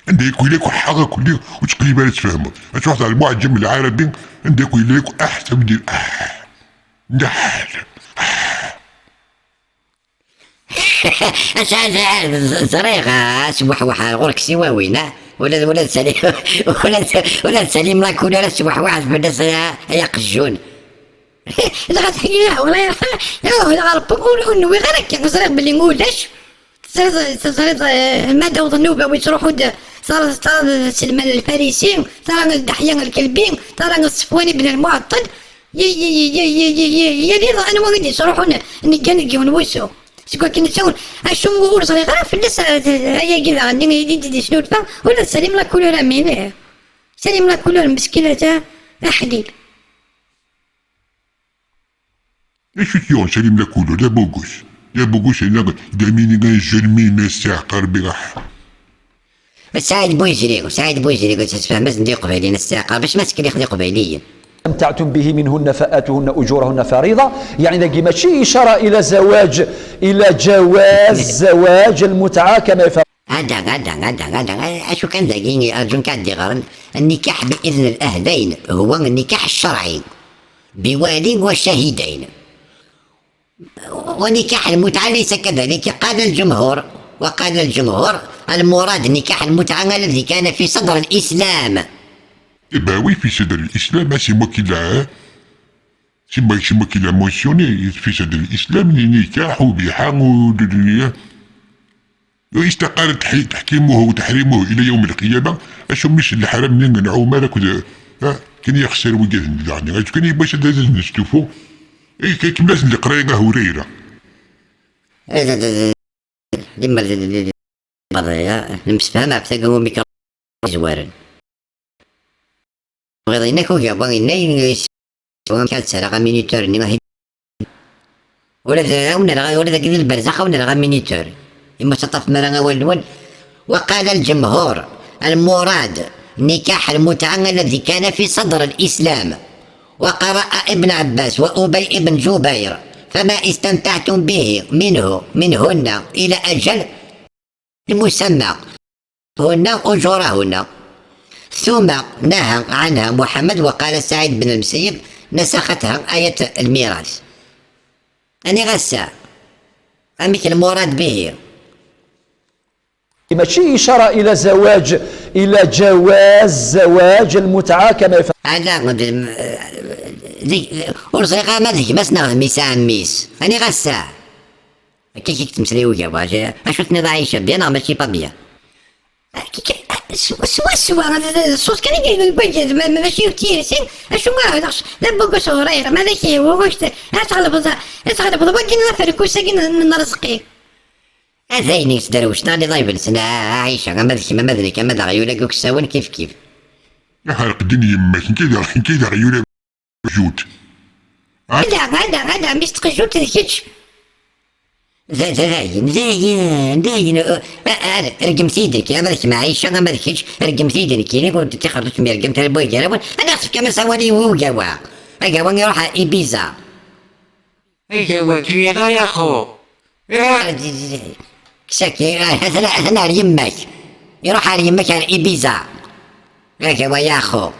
عندك يقول لك حاجه كلها وتقريبا تفهمها تروح على المعجم العربي عندك يقول لك احسن ديال نحل زريغة سبوح وحا غورك سواوينا ولا سليم ولا سليم لا كون ولا سبوح واحد في الناس يا قجون. إذا غتحكي والله يا رب نقولوا إنه غيرك كيصير باللي نقولش صارت المادة وظنوبة ويتروحوا صار سلمان الفارسي صار الدحيان الكلبي صار الصفواني بن المعطل يا رضا أنا ما قد يصروحوا نجي ونوسو شكون كي نسول اشو نقول صغيرة في الناس هيا كذا عندي شنو تفهم ولا سليم لا كولور امين سليم لا كولور مسكينة تاع حليل ايش يون سليم لكولو لا بوغوش انا داميني غنجرمي ناس قربي راح سعيد بويجري قلت تفهم بس ندير قبيلين الساقه باش ما تكلي خلي قبيليه. استمتعتم به منهن فآتوهن أجورهن فريضة، يعني ذاك ماشي إشارة إلى زواج، إلى جواز زواج المتعة كما يفعل. هذا اشو كان ذاكيني ارجون كان غرن النكاح باذن الاهلين هو النكاح الشرعي بوالي وشهيدين، ونكاح المتعة ليس كذلك. وقال الجمهور المراد نكاح المتعة الذي كان في صدر الإسلام. باوي في صدر الإسلام سي ما كي موسيوني في صدر الإسلام نكاح وبيحة ودنيا واستقر تحكيمه وتحريمه إلى يوم القيامة. أشو مش الحرام نمنعو مالك كان يخسر وجه يعني كان يبغى لازم نشوفو كيف الناس اللي قراينا هوريرة لما برا المسفهمة بتلقوا ميكرو زوارن وغيرينك وجابوا لنا كانت سرقة مينيتور ولا ذاك البرزخة ولا لغا مينيتور إما شطف مرة أول. وقال الجمهور المراد نكاح المتعة الذي كان في صدر الإسلام. وقرأ ابن عباس وأبي بن جبير فما استمتعتم به منهن إلى أجل المسمى هن أجورهن. ثم نهى عنها محمد وقال سعيد بن المسيب نسختها آية الميراث. أني غسا أمك المراد به ماشي إشارة إلى زواج، إلى جواز زواج المتعة كما يفعل. هذا ورزقها ما ذيك بس نغ ميس أني غسا كي تمسليو جا أشوفني ضعيشة بينا ماشي بابيا سوا الصوت كان يقول ماشي كتير سين اشو ما هذاش لا بقى صغير ما ذاك هو واش تغلب باقي نفرك وساكن نرزقي هذين يصدروش نادي ضايب لسنا عايشة ما ذيك ما ذيك ما دغيولك وكساون كيف يحرق الدنيا يماك كده غيولا جود هذا مش تقجوت ذيكش زين رقم سيدك يا مالك معيشة ما مالكش رقم سيدك كي نقول تخرج من رقم تربوي جربون أنا أخسف كما سوالي هو جوا يروح إيبيزا ايوا كبيرة يا خو ساكي أنا يمك يروح على يمك على إيبيزا جوا يا خو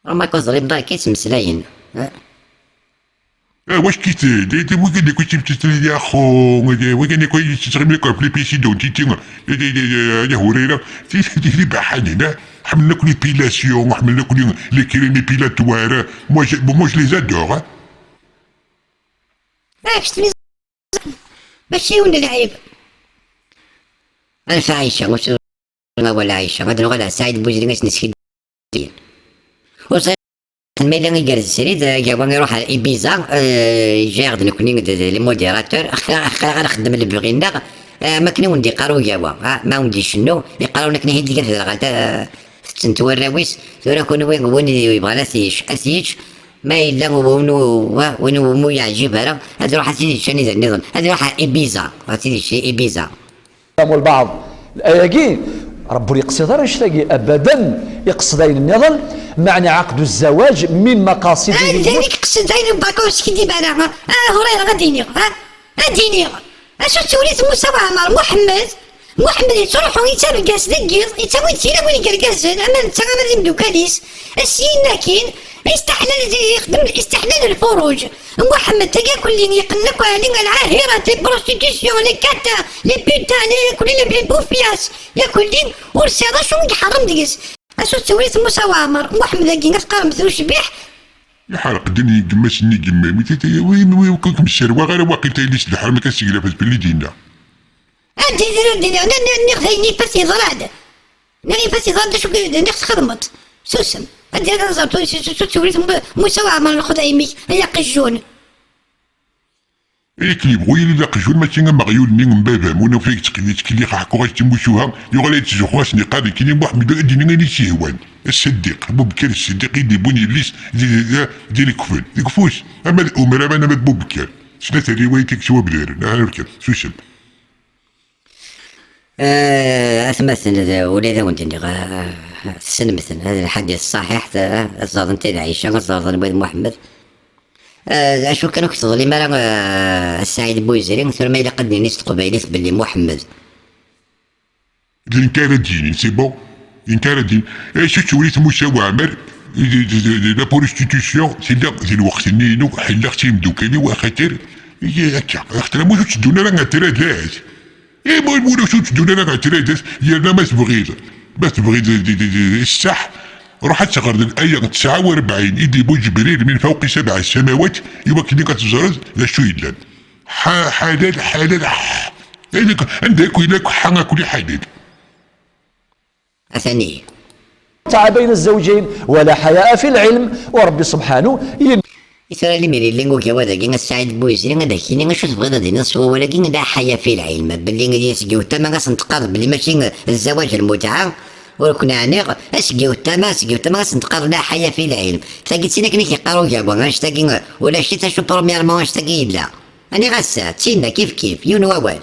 رما كوزري بضاك اسم سلاين واش كيت دي ممكن يكون تشتري يا خو وكان يكون تشتري لك بلي بيسي دون تيتي يا هوريرة تيجي بحالنا حملنا كل بيلاسيون حملنا كل لي كريم بيلاتوار موش لي زادور ماشي ولا العيب أنا عايشة وش ولا عايشة غدا ولا سعيد بوجري نسكي وصل الميلان يجلس السريد جابوني يروح على إيبيزا يجاغد نكوني لي موديراتور نخدم اللي بغينا ما كنا وندي قارو جاوا ما وندي شنو يقراو لك نهيد لك الغدا تنتوراويس ثورا كون وين يبغى اسيش ما إلا ونو مو يعجبها هذا روح اسيدي شنو نظن هذا روح إيبيزا اسيدي شي إيبيزا البعض الآية رب يقصد رشتاقي ابدا يقصد النضال معنى عقد الزواج من مقاصده ذلك قصد داير باكوس كي ديما انا هريره غاديني غاديني اشو توليت موسى وعمر محمد يتروحوا يتسابق كاس دقيق يتساوي تيلا وين كركازن اما انت غادي مدوكاليس السينا كاين استحلال الفروج محمد تلقى كل يقلك على العاهرة لي بروستيتيسيون لي كاتا لي بوتان لي كل لي بوفياس يا كلين ورسالة شو حرام ديس اشو تسويت موسى وعمر محمد كي نسقر مثل شبيح يحرق الدنيا قماسني قمامي وين كنكم السروة غير واقيتا اللي سلحة ما كنسيقلا فاس باللي دينا انا نخذيني فاسي ضراد ناني فاسي ضراد شو نخس خدمت سوسم أنت هذا نظرت شو تسوي موسى وعمر الخدايمي هي قجون إيه كلي بغوي إلا قجون ماشي مغيول نين بابا مونا فيك تكلي حكو غاش تموشوها يغالي يتزوخوا سني قادي كيني واحد دينا غير سيهوان الصديق بو بكر الصديق يدي بوني ليس ديال الكفن يكفوش أما الأمراء أنا بو بكر ثلاثة روايتك شوا بلير نعرفك سوسم مثلا وليدا وندني السن مثلا هذا الحديث الصحيح الزاضن تاع عائشة الزاضن بن محمد اشو كانوا كتظل لي مالا السعيد بويزري ثم ما قد نيست قبيلات باللي محمد الانكار الديني سي بون انكار الدين شو توليت موسى وعمر لا بروستيتيسيون سي لا ذي الوقت نينو حلا ختي مدوكالي وخاطر هي هكا اختنا مو تشدونا راه اعتراضات ايه مو شو تشدونا راه اعتراضات يا ما تبغي بس تبغي الصح روح تشغل الآية 49 إيدي بو جبريل من فوق 7 السماوات يوكلني كتزرز لا شو إلا حلال عندك ويلاك حنا كل حلال أثني بين الزوجين ولا حياء في العلم ورب سبحانه يسرى لي ميري اللي نقول كوادا كي السعيد بويزري غادا كيني شو تبغي غادي نصفو ولكن لا حياة في العلم باللي غادي يسقيو تما غاس نتقارب بلي ماشي الزواج المتعة ولكن يعني اسقيو تما غاس نتقارب لا حياة في العلم تلاقي سينا كني كيقراو كابا غاش تاكي ولا شتي تشوف برومييرمون واش تاكي لا راني غاسا تسينا كيف يون ووال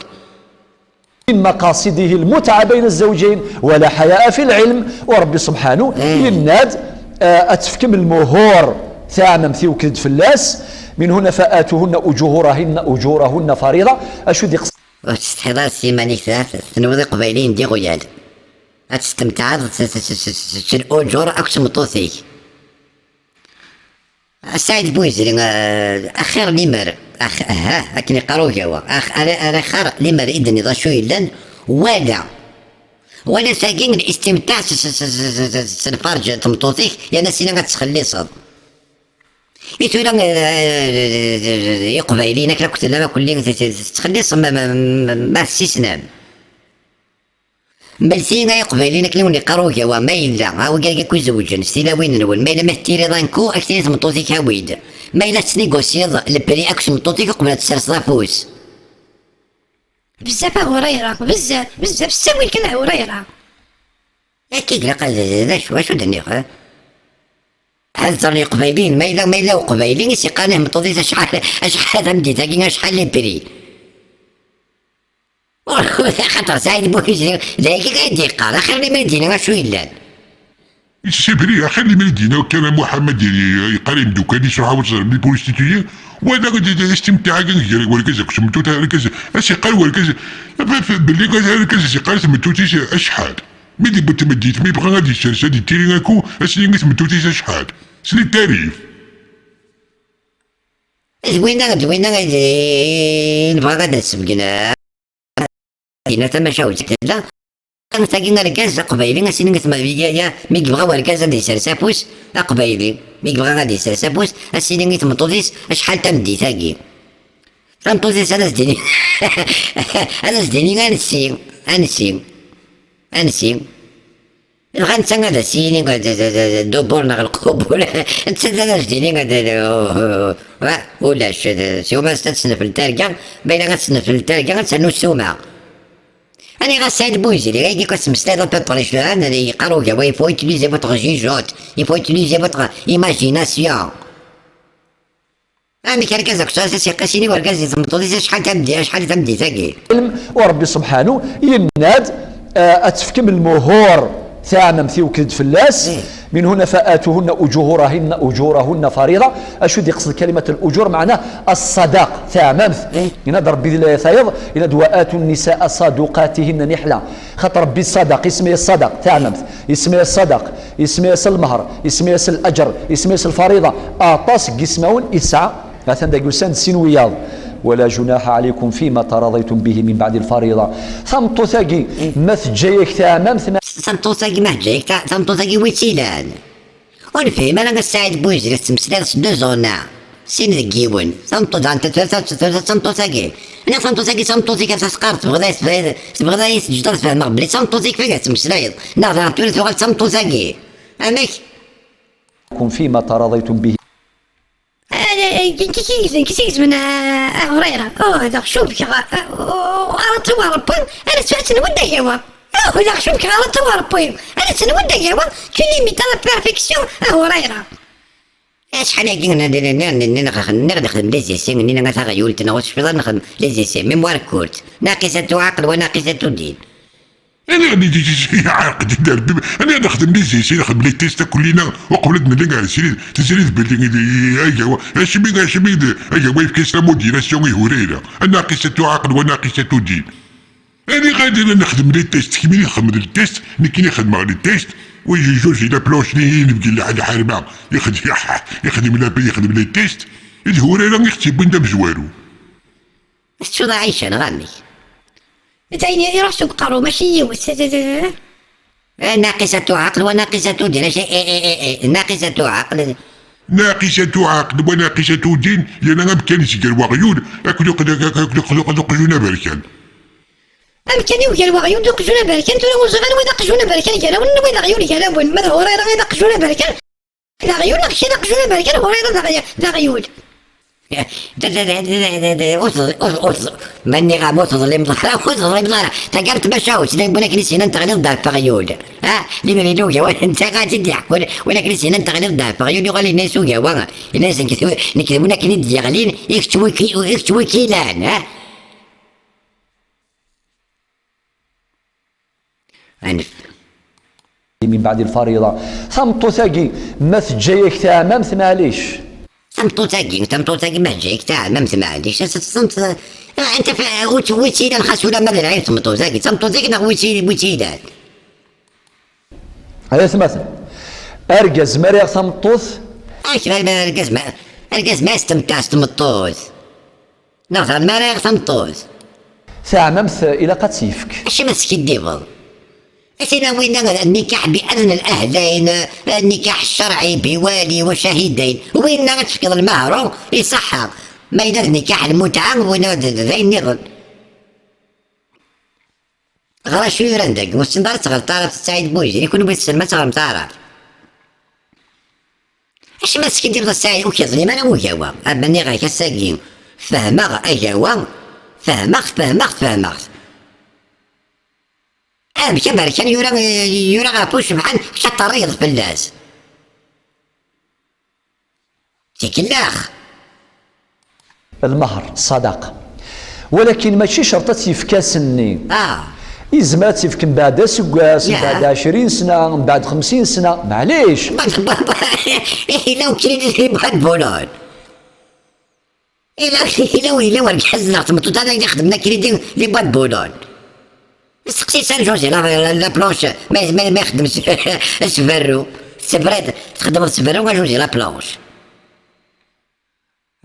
من مقاصده المتعة بين الزوجين ولا حياء في العلم ورب سبحانه يناد أتفكم المهور ثامم ثيو كد فلاس من هنا فآتوهن أجورهن فريضة أشو دي واستحضار السيماني ثلاثة تنوضي قبيلين دي غيال أتستمتع الأجور أكسم طوثيك السعيد بويزري أخير لمر أكني قارو جوا أنا خير لمر إذن إذا شو إلا ولا ساقين الاستمتاع سنفرج تمطوطيك يا ناس اللي غتخلي صد يتولا يقبيلين كلا كنت لما كل تخلي صد ما استسلام بلسينا يقبيلين كلا ولي قارو جوا ما يلا هاو قال كو زوجن ستيلا وين نول ما إلا مهتيري ضانكو أكتيري تمطوطيك هاويد ما إلا تسنيغوسيض البري أكس مطوطيك قبل تسرس فوس بزاف هريرة بزاف سوي كنا هريرة كي قال شو دني حذرني قبيلين ما إلا قبيلين يسيقانه مطوطيك أشحال مديتا كينا شحال لي بري خاطر سعيد بوكيزري ذاك قاعد يقال خلي ما يدينا شو إلا السبري خلي من الدين وكان محمد يقارن دوكا اللي يشرحوا وصل بالبوليستيتيه وهذا قد استمتع كان ولكذا سمتو هكذا اش قال ولكذا باللي قال هكذا سي قال سمتو اشحال ملي بنت مديت مي بغا غادي يشرس هادي تيريناكو اسني سمتو اشحال سني التاريخ زوينه نبغى غادا نسبقنا دينا تما شاوت لا كان تاقينا الكاز قبيلين سنين كتما يا مي بغاو الكاز غادي يسرس فوس قبيلين مي بغا غادي يسرس فوس السنين تمطوطيس اشحال تمدي تاقي تمطوطيس انا زديني انا زديني انسي غنتا هذا سيني دوبورنا القبول انت انا زديني ولا سي ما تسنف الترقه بين غتسنف الترقه غتسنو السومه أنا غسال بوزري غادي كتمسلا بو بري أنا يقراو كوا يفو يوتيليزي فوتغ جيجوت يفو يوتيليزي فوتغ إيماجيناسيون أنا كركز أكثر سيقاسيني وركز يتمطوطي شحال تمدي تاكي ورب سبحانه يناد أتفكم المهور ثامم ثي وكد فلاس من هنا فآتوهن أجورهن فريضة. أشو دي قصد كلمة الأجور؟ معناه الصداق ثاممث. ينادى ربي ذي ثايض إلى وآتوا النساء صدقاتهن نحلة. خاطر ربي الصدق اسمه الصدق ثاممث، اسمه الصدق، اسمه المهر، اسمه الأجر، اسمه الفريضة. أطاس قسمون إسعى مثلا دا يقول سنوياض. ولا جناح عليكم فيما تراضيتم به من بعد الفريضة. ثمطو ثاقي مث جايك ثامم ثمطو ثاقي ما جايك ثمطو ثاقي ويتيلان ونفهم أنا السعيد بوزري تمسلال سدوزونا سين ذكيون ثمطو ثمطو ثاقي أنا ثمطو ثاقي تسقارت تبغى يسجدر في المغبلي ثمطو ثاقي فيها تمسلايض نهضر تولد وغال ثمطو ثاقي أمك فيما تراضيتم به. كيس من هريرة. ذاك شوف غلط وربي أنا سمعت نودا يوا. ذاك شوف غلط وربي أنا سنودا يوا كل ميتا بيرفكسيون هريرة. شحال هاكي نخدم ليزيسيم ني نغيول تناوش في نخدم ليزيسيم ميموار كورت ناقصة عقل وناقصة دين. انا غادي عاقد انا نخدم لي زي نخدم لي تيست كلنا وقبل من اللي تسريد باللي ايوا اش بيغ ايوا كيس لا موديراسيون هوريرا ناقصة عقل وناقصة دين. انا غادي نخدم لي تيست كيما نخدم لي تيست كي نخدم على التيست ويجي جوج لا بلوش لي نبقي له على حربه يخدم لي تيست الهوريرا يختي بنت مزوارو. شو عايشة انا غني تايني يروح سوق قارو ماشي ناقصة عقل وناقصة دين. ناقصة عقل وناقصة دين. لأن أنا بكاني سيقال وغيون قدوقجونا بركان. أمكاني وقال وغيون دوقجونا بركان تونا وزغان ويدقجونا بركان كان ونوي غيون كان بون ماذا هوريرا يدقجونا بركان غيون نقشي دقجونا بركان هوريرا غيون. ماني غامو تظلم ظهرا تقرت مشاوش وانا كنيسي انت غير ضعف فغيول اللي ما يلوجا وانت غادي تضحك وانا كنيسي انت غير ضعف فغيول يقول لي الناس ويا الناس نكذبونا كني ديالين يكتبوا كيلان من بعد الفريضة. ثمطو ثاقي مث جايك ثامم معليش ثمطو ثاقي ما جايك ثامم معليش انت ويتيلان خاص ولا ما غير ثمطو ثاقي ويتيلان هذا مثلا ارجز مريغ ثمطوث ارجز ما استمتع ثمطوث نظر مريغ ثمطوث ثاممث الى قد سيفك اش مسكي الديفل أسينا وين النكاح بأذن الأهلين النكاح الشرعي بوالي وشهيدين وين غتفقد المهر يصحى ما إذا النكاح المتعة وين ذي النظر غير شوي رندق والسندار تغل طارت السعيد بويجي يكونوا بيتسلم تغل مطارات اش مسكين دير السعيد وكيظلم انا وياوا أبني غير كساقين فهمغ أيوا فهمغت بكبر كان يورا غابوش بحال شط ريض في اللاز تيكلاخ المهر صدقة ولكن ماشي شرط تيفكا سني يزما تيفك من بعد سكاس من بعد 20 سنة من بعد 50 سنة معليش إلا وكاين بغات بولون إلا وركزنا تمطوط هذا اللي خدمنا كريدي اللي بغات بولون سقسي سان جوزي لا بلونش ما يخدمش السفرو السفرات تخدم السفرو وجوزي لا بلونش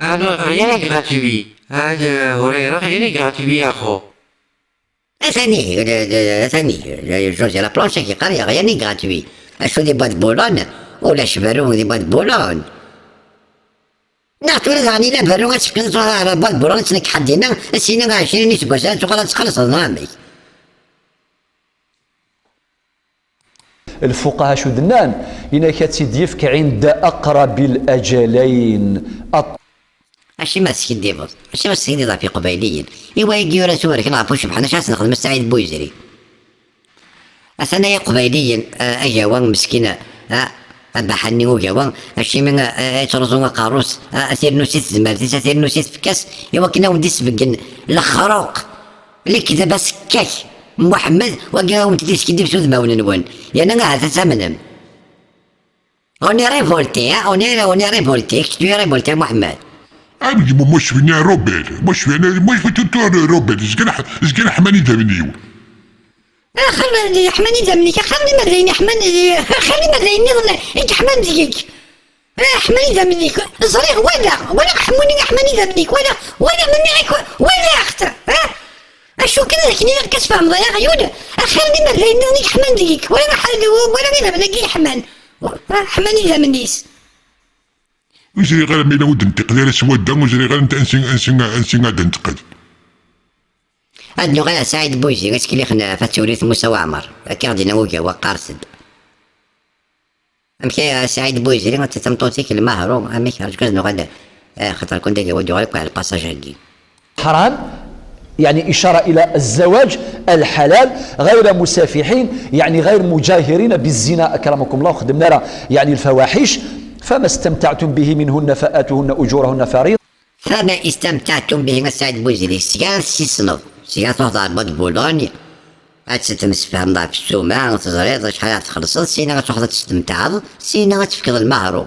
rien n'est gratuit. هوريرا rien n'est gratuit أخو. ثاني جوزي لا بلونش كي قال rien n'est gratuit. أشو دي باد بولون ولا سفرو دي باد بولون نعطي راني لا برو غتفكر باد بولون تنك حدينا السنين 20 يسكوسات تقول تخلص نامي الفقهاء شو دنان إنا كتديفك عند أقرب الأجلين أشي ما سكي ديفوز أشي ما سكي ديفوز في قبيليين إيوا يجي ولا سوري كنا عبوش بحنا شاس نخدم السعيد بويزري أسانا يا قبيليين أجاوان مسكينة بحني وجاوان أشي من يترزون قاروس أثير نسيت زمارتي أثير نسيت بكاس إيوا كنا ودي سبقن الخروق اللي كذا بس كاش محمد وقاوم تتسكدي بسوذ ماون نون يعني انا هذا ثمنهم اوني ريفولتي اوني ريفولتي كتبي ريفولتي محمد أبدي مش فيني روبل مش في تنتور روبل إزكنا حماني دمنيو خلي حماني دمني خلي مديني حماني خلي مديني ظل انت حمان ديك حماني دمنيك صريح ولا حموني حماني دمنيك ولا منعك ولا اخت اشو كذا كني كسفه مضيع عيونه خلي مديني حمان ديك ولا حد ولا غير بنقي حمان حماني دمنيس وزري غير ميلا ود نتقدر اسمو الدم وزري غير انت انسين غاد نتقد هاد غير سعيد بويزي غاسكي لي خنا فاتوريث موسى وعمر كاردينا وكا وقارسد امشي سعيد بويزي اللي تتمطوتيك المهرو اميك رجل غدا خاطر كنت ودي غير على الباساج هكي حرام يعني إشارة إلى الزواج الحلال غير مسافحين يعني غير مجاهرين بالزنا أكرمكم الله خدمنا يعني الفواحش فما استمتعتم به منهن فآتوهن أجورهن فريضة فما استمتعتم به سعيد بويزي سيار سيصنف سيار تهضر بود بولونيا تمس فهم ضعف السومة وتزريض شحال تخلصت سينا غتوحضر تستمتع سينا غتفكر المهرو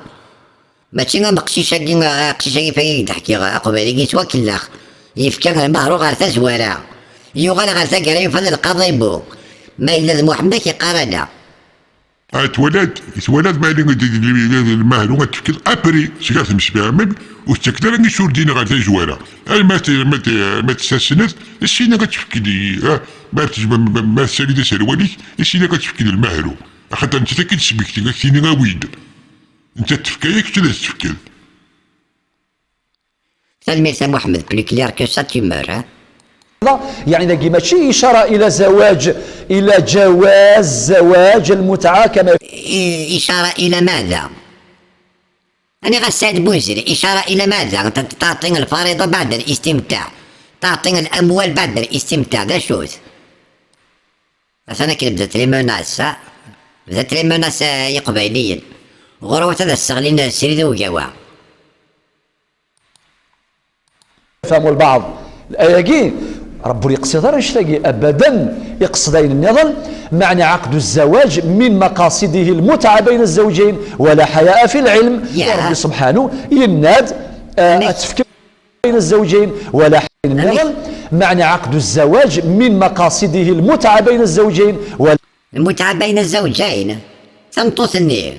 ماشي غا مقشيشة قشيشة كيف تحكي قبالي كي توكلاخ يفكر المهرو غير تزوارا يوغال غير تقريب فهذا القضيبو ما إلا محمد كيقارنا اتولد ما المهرو غتفكر ابري سيغا تمس بعمل وتكتر راني شور دينا غير تزوارا ما تستسند السينا غتفكر ما سالي سالواليك السينا غتفكر المهرو خاطر انت كتسبكتي السينا غاويد انت تفكايك تلا تفكر الميرسا محمد بلو كلير كو سا تيمور يعني نجي ماشي إشارة إلى جواز زواج المتعة كما إشارة إلى ماذا؟ أنا غساد بوزري إشارة إلى ماذا؟ تعطيني الفريضة بعد الاستمتاع تعطيني الأموال بعد الاستمتاع ذا شوز أنا كي بدات لي مناس قبيليا غروة هذا الصغلين سريد وجوا فهموا البعض الآية رب يقصد رشتاقي أبدا يقصدين النظام معنى عقد الزواج من مقاصده المتعة بين الزوجين ولا حياء في العلم ورب سبحانه يناد التفكير بين الزوجين ولا حياء النظام معنى عقد الزواج من مقاصده المتعة بين الزوجين ولا المتعة بين الزوجين تنطوط النير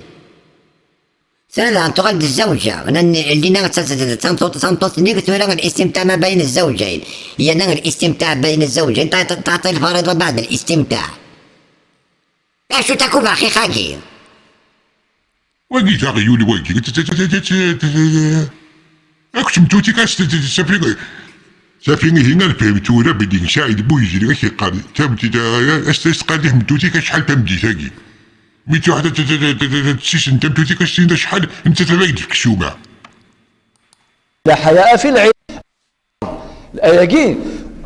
سنة تغلد الزوجة اللي نغت تنطوط النير تولغ الاستمتاع ما بين الزوجين هي نغ الاستمتاع بين الزوجين تعطي الفريضة بعد الاستمتاع شو تكون أخي خاكي واقي تغيولي واقي اكش متوتي كاس سافيني هنا فهمتونا بدي سعيد بويزي غير قال تمتي استقاليه متوتي كشحال تمدي ثاقي ميتو حتى تسيس انت متوتي كشحال شحال انت تبايد في كشومه لا حياء في العلم الآية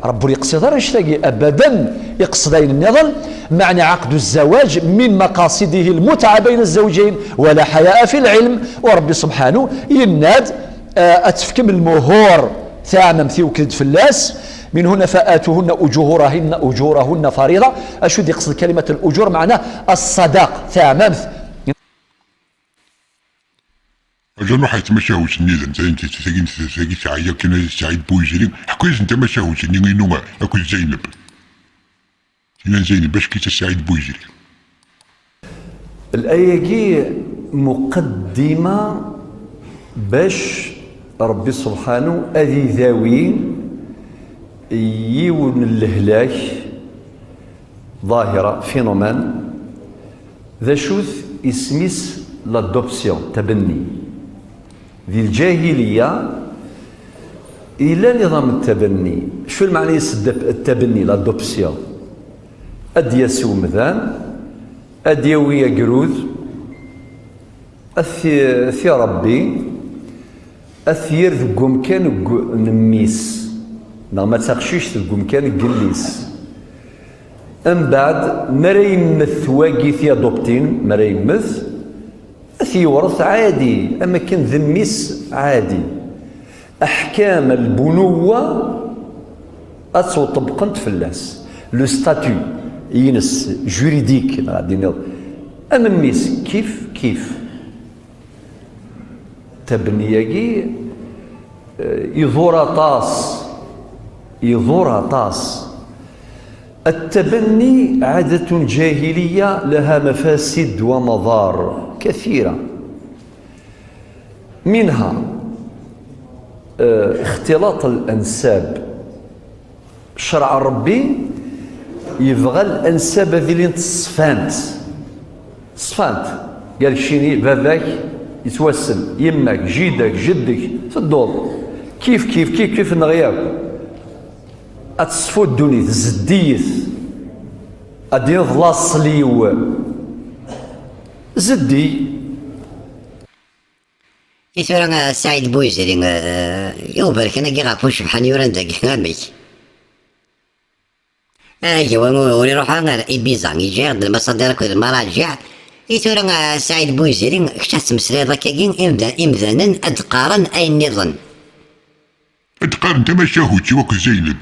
رب يقصد رشتاقي أبدا يقصدين النظام معنى عقد الزواج من مقاصده المتعة بين الزوجين ولا حياء في العلم ورب سبحانه يناد أتفكم المهور ثامم ثيوكد فلاس من هنا فآتوهن أجورهن فريضة أشد يقصد كلمة الأجور معناه الصداق ثامم أجل حيث ما شاهوش النيزان انت تساقي سعيا كنا سعيد بويزرين حكويز انت ما شاهوش النيزان أكو زينب هنا زينب باش كي سعيد بويزرين الآية مقدمة باش ربي سبحانه أذي ذاوي يون الهلاك ظاهرة فينومان ذا شوث اسميس لادوبسيون تبني ذي الجاهلية إلى نظام التبني شو المعنى التبني لادوبسيون أدياسو مذان أديوية قروذ أثي ربي أثير ذو مكان نميس ما تخشيش ذو مكان قليس أم بعد مريمث واقي ثيا دوبتين مريمث أثي ورث عادي أما كان ذميس عادي أحكام البنوة أتسو طبقنت في اللاس لو ستاتيو ينس جوريديك غادي نض أمميس كيف تبنياكي يضور طاس التبني عادة جاهلية لها مفاسد ومضار كثيرة، منها اختلاط الأنساب. شرع ربي يبغى الأنساب ذي تصفانت قال شيني باباك يتوسل، يمك جيدك جدك تدور كيف نغياب أتصفو الدنيا زديت أدي ضلاص ليو زدي. يثورا سعيد بويزري يوبرك انا كي غافو شبحان يوران داك غاميك ايوا ولي روح انا ايبيزا يجي عند المصادر كل المراجع. يثورا سعيد بويزري كشات مسري ضكاكين امذانا ادقارا اي النظام اتقارن انت ما شاهوتي وك زينب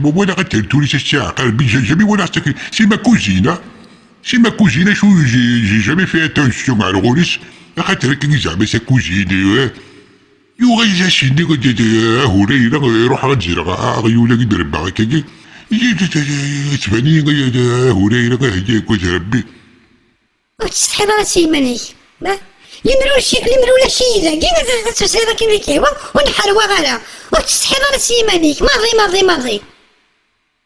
بابا انا قتل تونس الساعه قال بي جامي ولا سي ما كوزينه شو جي جامي فيها اتونسيون مع الغوريس خاطر كي زعما سا كوزينه يو غيزا شيني هورينا يروح غنزير غيولا كي دربا كي تباني هورينا هياك وتربي وتستحي راسي مانيك لمرو لا شي ذا كي تسير كي كيوا ونحروا غالا وتستحي راسي مانيك ماضي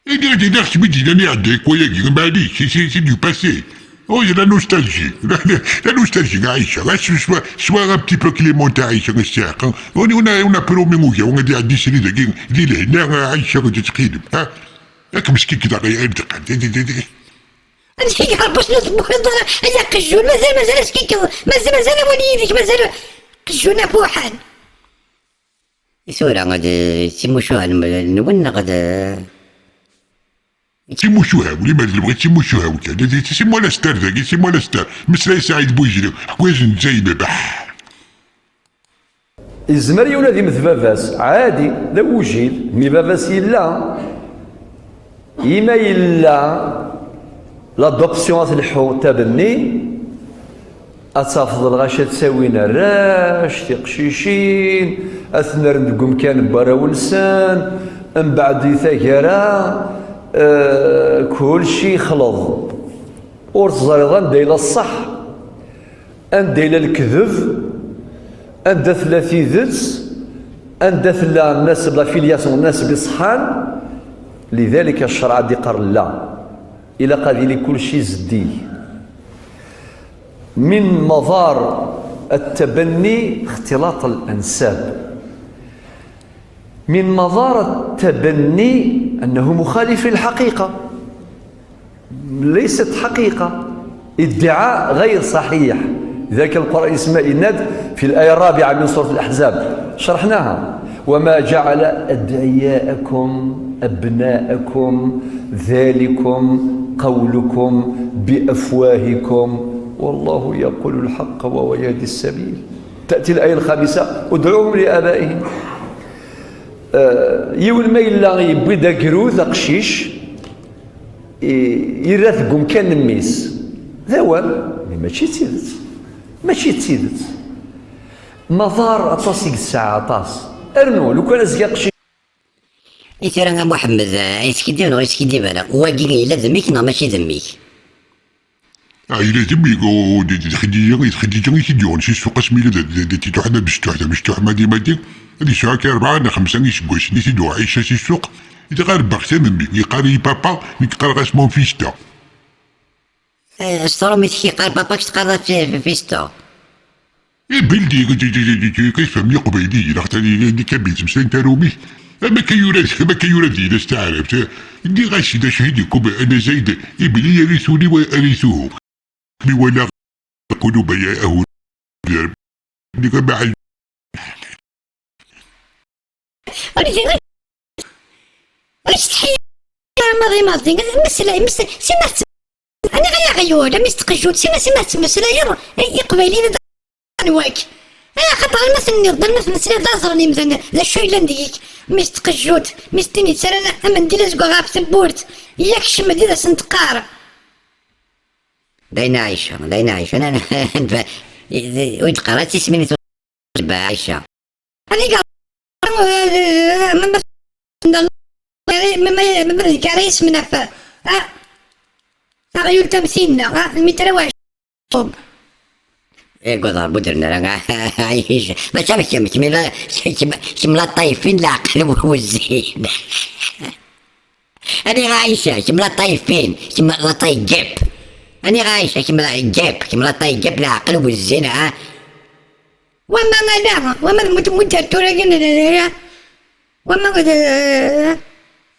إذا ناخذ بدينا عندك وياك معليش سي دو باسي. Oui, la nostalgie. La nostalgie, Aïcha. Soit un petit peu Clément Aïcha, on a peu au même moment, on a dit à 10 ans, il est Aïcha, on a dit comme ce qui est derrière, انت باش نطبخ هذا قجون مازال سكيكو مازال وليدك مازال قجون بوحان. يثورا غادي تيموشوها نون غادا تيموشوها ولي ما بغيت تيموشوها وكذا سي موا لا ستار ذاك سي موا لا ستار مسلاي سعيد بويجري حوايج نجايبه بح الزمر يولد مثل باباس عادي لا وجيل مي باباس يلا إما يلا لادوبسيون تلحو تبني أتفضل غاشا تساوينا راش تقشيشين أثنر ندقم كان برا ولسان من بعد ثاقرا كل شي خلط ورتزريضان دايلا الصح أن دايلا الكذب أن داثلا ثيذت أن داثلا الناس بلا فيلياسون الناس بصحان. لذلك الشرع دي قر لا إلى قاذي كل شيء زدي. من مضار التبني اختلاط الأنساب. من مضار التبني أنه مخالف للحقيقة، ليست حقيقة، ادعاء غير صحيح. ذاك القرآن اسمه إناد في الآية الرابعة من سورة الأحزاب شرحناها: وما جعل أدعياءكم أبناءكم ذلكم قولكم بأفواهكم والله يقول الحق وهو يهدي السبيل. تأتي الآية الخامسة: ادعوهم لآبائهم. يول ما إلا يبغي دا كروث قشيش يراثقهم كان نميس ذوال ماشي تسيدت مضار أطاسيك الساعة أطاس أرنو لو كان زكا قشيش. يثير محمد يسكدي ولا يسكدي بلا واقي إلا ذميك نا ماشي ذميك. إلا ذميك خديجة يسديون شي سوق سميلة تحنا باش تحنا ديما هذه ساعة 4 ولا 5 يسقوش نسيدو عايشة سي السوق إذا غير بغتا ممي يقاري بابا يقاري غاسمون فيستا. اشتروا ميتكي قال باباك تقارى في فيستا. بلدي كيفهمني قبيلي لاختي اللي كبيت مسلم تارومي ما كيورا دينا استعرفت اللي غاشي دا شهيدكم انا زايد ابني يرثوني وارثوه ولا كونوا بياءه اللي مع واش تحيا ماضي مسلا سمعت انا غير غيوله مستقجوت سمعت مسلا يقبلين نواك خاطر مثلا يقدر مثلا سنة تاصرني مثلا لا شوية نديك مش تقجوت مش تني تسرنا اما ندير زقا غاب تبورت ياك شم دير سنتقار داينا عايشة انا وين قرات اسمي عايشة انا قال ما كاريس من فا غيول تمثيلنا المترواش ايه قدر بدرنا انا عايش ما تعرفش شملا طايفين العقل والزين انا عايشة شملا طايفين شملا طاي جيب انا عايشة شملا جيب شملا طاي جيب العقل والزين وما متى وما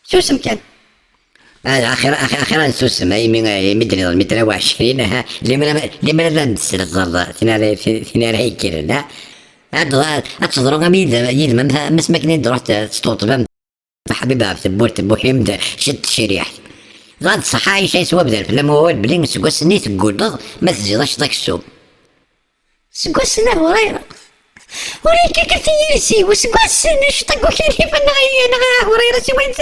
شو اسم كان اخيرا سوسم اي من مدري 120 لما لا نسل الزرد ثنا هيكل لا اتصدروا غميد ما مسمك ند رحت تستوط بام حبيبها في بورت بوحيم شد شريح غاد صحاي شي سوا بدل لما هو البلين سكوس ني تقول ما تزيدش داك السوق سكوسنا هريرة وليك كثير سي وسكوس نشطق وكيف انا هريرة سي وين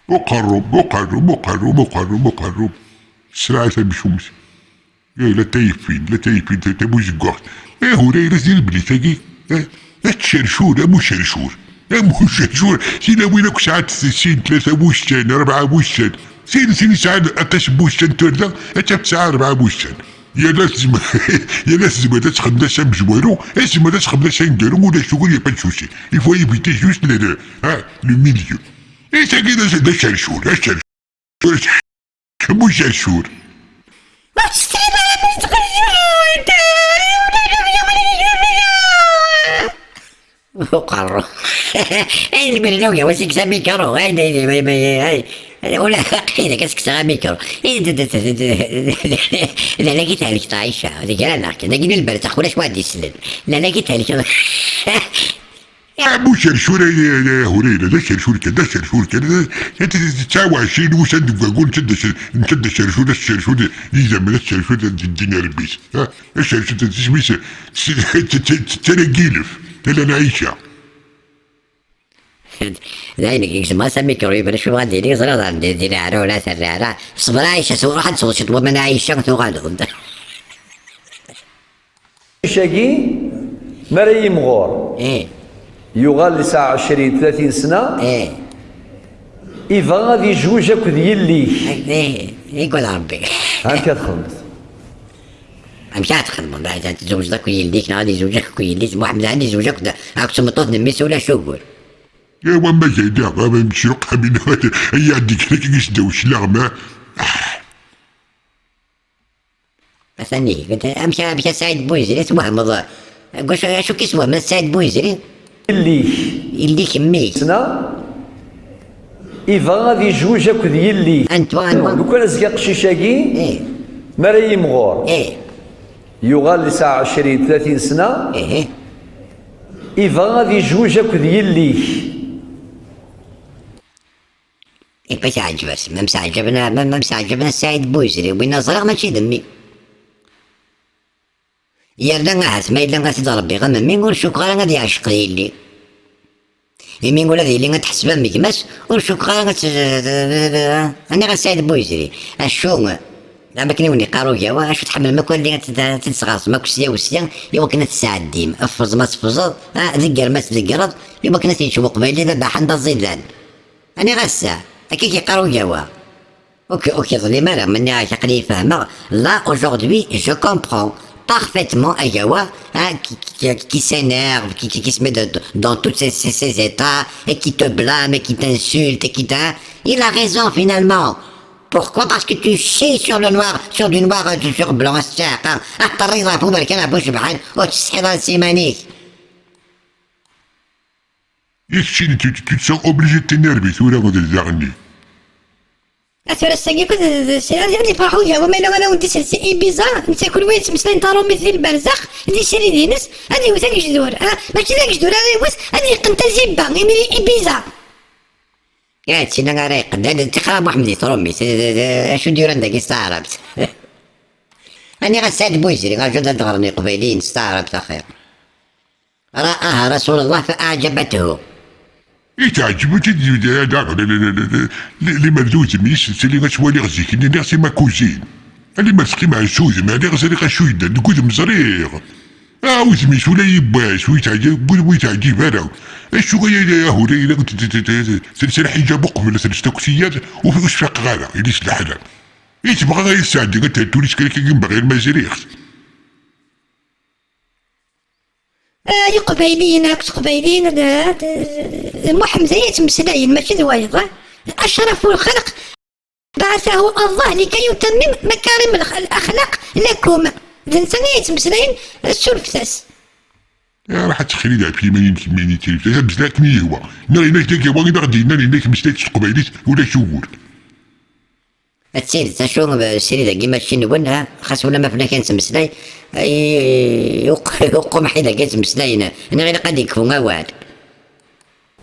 مقرب سرعة بشمس لا تايفين تبو زقاق هوري رزيل بلي تاقي تشرشور مو شرشور سينا وينك ساعات سين 3 بوشتان 4 بوشتان سين ساعات اتاش بوشتان تردا اتاك ساعة 4 بوشتان يا لازم لا تخدم شام جوارو لازم لا تخدم شام كارو ولا شغل يا با سوسي il faut éviter juste le milieu ايش كده ده شرشور مو شرشور وقرر البرنامج وسك سامي كارو هاي ولا حين كسك سامي كارو لا لقيتها لك طايشه هذيك انا نجيب البرتخ ولا شوادي السلم لا لقيتها لك مو شرشور يا هورينا ده شرشور كده 29 وسند اقول نشد الشرشور يزمن الشرشور الدنيا ربيس الشرشور تسميس تنقيلف لا نعيشها زينك ما سميك قريب انا شو غادي لي زرار عندي نعرو ولا سرارة صبر عايشة سو راح تصوت ومن عايشة وغادو شاقي مريم مغور ايه يغال لساعة 20 سنة ايه إيفا غادي يجوج أكد يلي ايه يقول ربي هاكا تخلص مش هتخدم بعد تزوج ذاك ويلديك غادي يزوجك ويلديك واحد عندي يزوجك ده هاك سمطوط نميس ولا شغل يا وما زيدا ما مشروق من هي عندك لك يسدوش لغمة استني قلت امشي سعيد بويزري اسمه مضى قلت شو كيسوه من سعيد بويزري اللي كمي سنة إيفا غادي يجوج أكد يلي انتوان لو كان زكا قشيشاكي ايه مريم مغور ايه يغال لساعة 20 سنة ايه إيفا غادي يجوج أكد يلي إيه باش عجبس ما مسعجبنا ما مسعجبنا السعيد بويزري وين صغير ماشي دمي يا لنغاس ما يلنغاس ربي غنى مين نقول شكرا غادي يعشق لي مين نقول هذه اللي غتحسبها مكماس وشكرا انا غسعيد بويزري الشو زعما كنوني قارو جوا اش تحمل ما كون اللي تتسغاص ما كسيا وسيا يوا كنا تساعد ديما افرز ما تفرز ذكر ما تذكرت يوا كنا تنشوف قبيله دابا حند الزيدان انا غسا هكا كيقارو جوا اوكي ظليمه راه مني عقلي فاهمه لا اجوردي جو كومبرون parfaitement à Yawa, hein, qui s'énerve, qui se met dans tous ces états, et qui te blâme, et qui t'insulte, et qui t'a... Il a raison finalement. Pourquoi? Parce que tu chies sur le noir, sur du noir, sur blanc, hein. الطريقة فوق كان بوش بحال وتسحر سيمانيك. يكشي tu te sens obligé de t'énerver ثورة غادي تزعلني. أثر الساقي كنت يعني فرحويا وما لو أنا ودي سلسي إيبيزا نتا كل وين تمسلين طارو مثل البرزخ اللي شري دينس هادي وثاك جدور ماشي ذاك جدور هذا وس هادي قنتا زيبا يميلي إيبيزا يا تسينا غاريق انت خراب واحد يطرمي شو دير عندك استعربت أنا غسال بوزري غاجود أدغرني قبيلين استعرب تخير رآها رسول الله فأعجبته. تعجبك اللي مردوز ميس سلي غسوالي غزيك اللي نغسي ما كوزين اللي مسقي مع السوز ما اللي غسالي غشويدا نقول مزريغ وزميس ولا يباس ويتعجب انا الشو يا هوري سلسل حجاب قبل سلسل وفي وش فاق غالا اللي سلحنا تبغى غير السعد قلت تونس كيك ينبغي المزريغ قبيلين محمد يتمسلاين ماشي ذوايض أشرف الخلق بعثه الله لكي يتمم مكارم الأخلاق لكم الإنسان يتمسلاين السلفتاس راح تخلي في ماني تلفزيون بزلاك مي هو ناري ناش داك واغي غادي ناري ناك مسلاك قبيليت ولا شغل السيد تشوف السيد كيما شي نبنها خاص ولا ما فينا كنتمسلاي يقوم حيدا كنتمسلاينا انا غير قد يكفو ما واعد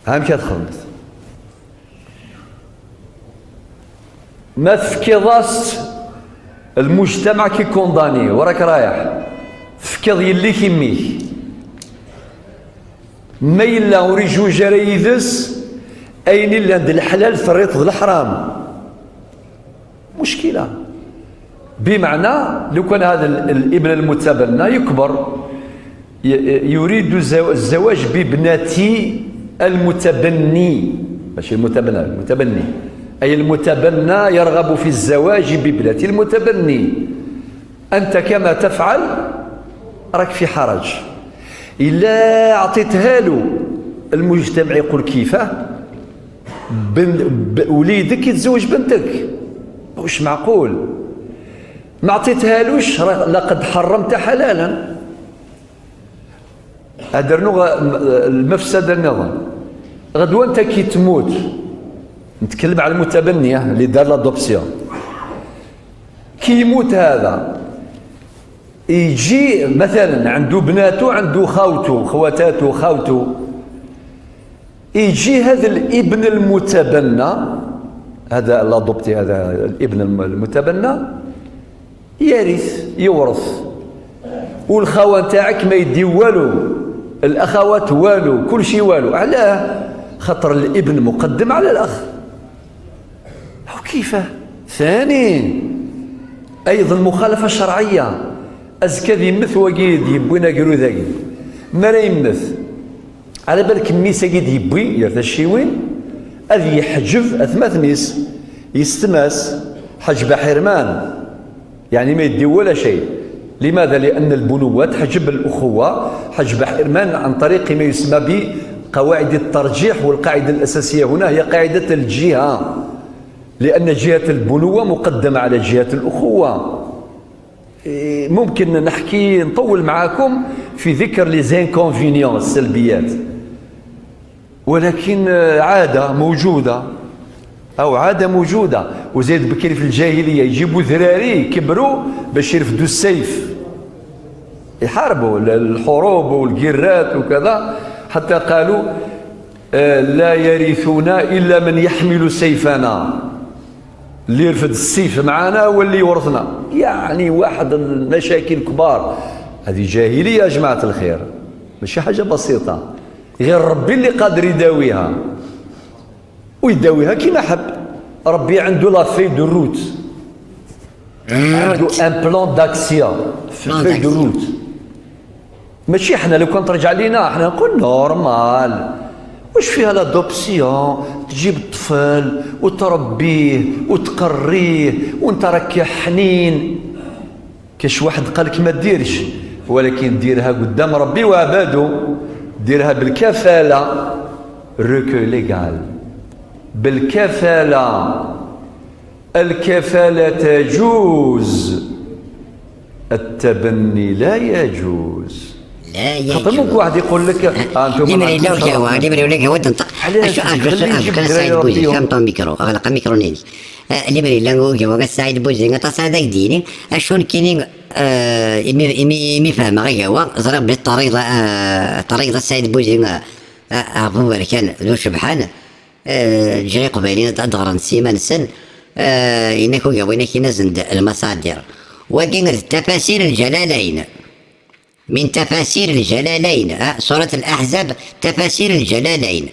هاهم كتخلص ما تفكيضاس المجتمع كي كونداني وراك رايح تفكيض يلي كيميك ما إلا وريجو جرايدس أين إلا عند الحلال فريط الحرام مشكلة بمعنى لو كان هذا الابن المتبنى يكبر يريد الزواج بابنة المتبني ماشي المتبني أي المتبنى يرغب في الزواج بابنة المتبني أنت كما تفعل راك في حرج إلا أعطيتها له المجتمع يقول كيفاه وليدك يتزوج بنتك واش معقول ما عطيتهالوش لقد حرمت حلالا هدرنو المفسدة النظام غدوة انت كي تموت نتكلم على المتبنية اللي دار لادوبسيون كي يموت هذا يجي مثلا عنده بناته عنده خواتاته خاوته يجي هذا الابن المتبنى هذا لادوبتي هذا الابن المتبنى يورث والخوان تاعك ما يدي والو الاخوات والو كل شيء والو علاه خاطر الابن مقدم على الاخ كيفاه ثاني ايضا مخالفه شرعيه ازكى ذي مث وقيد يبوينا قالوا ذاك ما لا يمث على بالك ميس قيد يبوي يرث الشيوين أذي يحجب أثمات ميس يستماس حجب حرمان يعني ما يدي ولا شيء لماذا؟ لأن البنوة تحجب الأخوة حجب حرمان عن طريق ما يسمى بقواعد الترجيح والقاعدة الأساسية هنا هي قاعدة الجهة لأن جهة البنوة مقدمة على جهة الأخوة ممكن نحكي نطول معاكم في ذكر لي زانكونفينيون السلبيات ولكن عادة موجودة أو عادة موجودة وزيد بكري في الجاهلية يجيبوا ذراري كبروا باش يرفدوا السيف يحاربوا الحروب والقرات وكذا حتى قالوا لا يرثنا إلا من يحمل سيفنا اللي يرفد السيف معنا هو اللي يورثنا يعني واحد المشاكل كبار هذه جاهلية يا جماعة الخير ماشي حاجة بسيطة غير ربي اللي قادر يداويها ويداويها كيما حب ربي عنده لا في دو روت عنده ان بلان داكسيون في دو روت ماشي حنا لو كان ترجع لينا حنا نقول نورمال واش فيها لادوبسيون تجيب الطفل وتربيه وتقريه وانت راك حنين كاش واحد قالك ما ديرش ولكن ديرها قدام ربي وعبادو ديرها بالكفالة ريكو ليغال بالكفالة الكفالة تجوز التبني لا يجوز لا يجوز خاطر ممكن واحد يقول لك انتم ديما لو جاوا ديما لو لك ود نطق كان سعيد بوزي كان ميكرو اغلق ميكرو نيل ديما لو جاوا سعيد بوزي نتا صادق ديني اشون كاينين يمي فاهم غير هو ضرب طريقة السيد بوزي أبو كان ذو سبحانه جري قبيلين أدغر سيمان سن إنكو جوينك ينزل المصادر وكين التفاسير الجلالين، من تفاسير الجلالين سورة الأحزاب تفاسير الجلالين.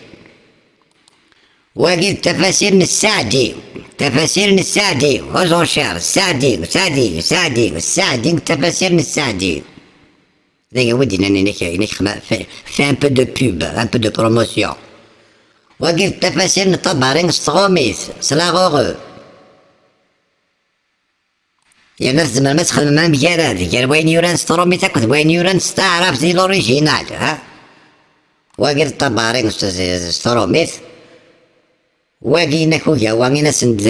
وكين تفاسير السعدي، تفاسير السعدي وزور شعر السعدي السعدي تفاسير السعدي. ذاك ودي انك في ان بو دو بوب، ان بو دو بروموسيون. وكين تفاسير الطبرين ستغوميث سلاغوغو. يا ناس زعما ما تخدم مع مجالات، قال وين يوران سترومي تاكل وين يوران ستعرف زي لوريجينال وقال الطبارين ستروميث واقينا خويا واقينا سند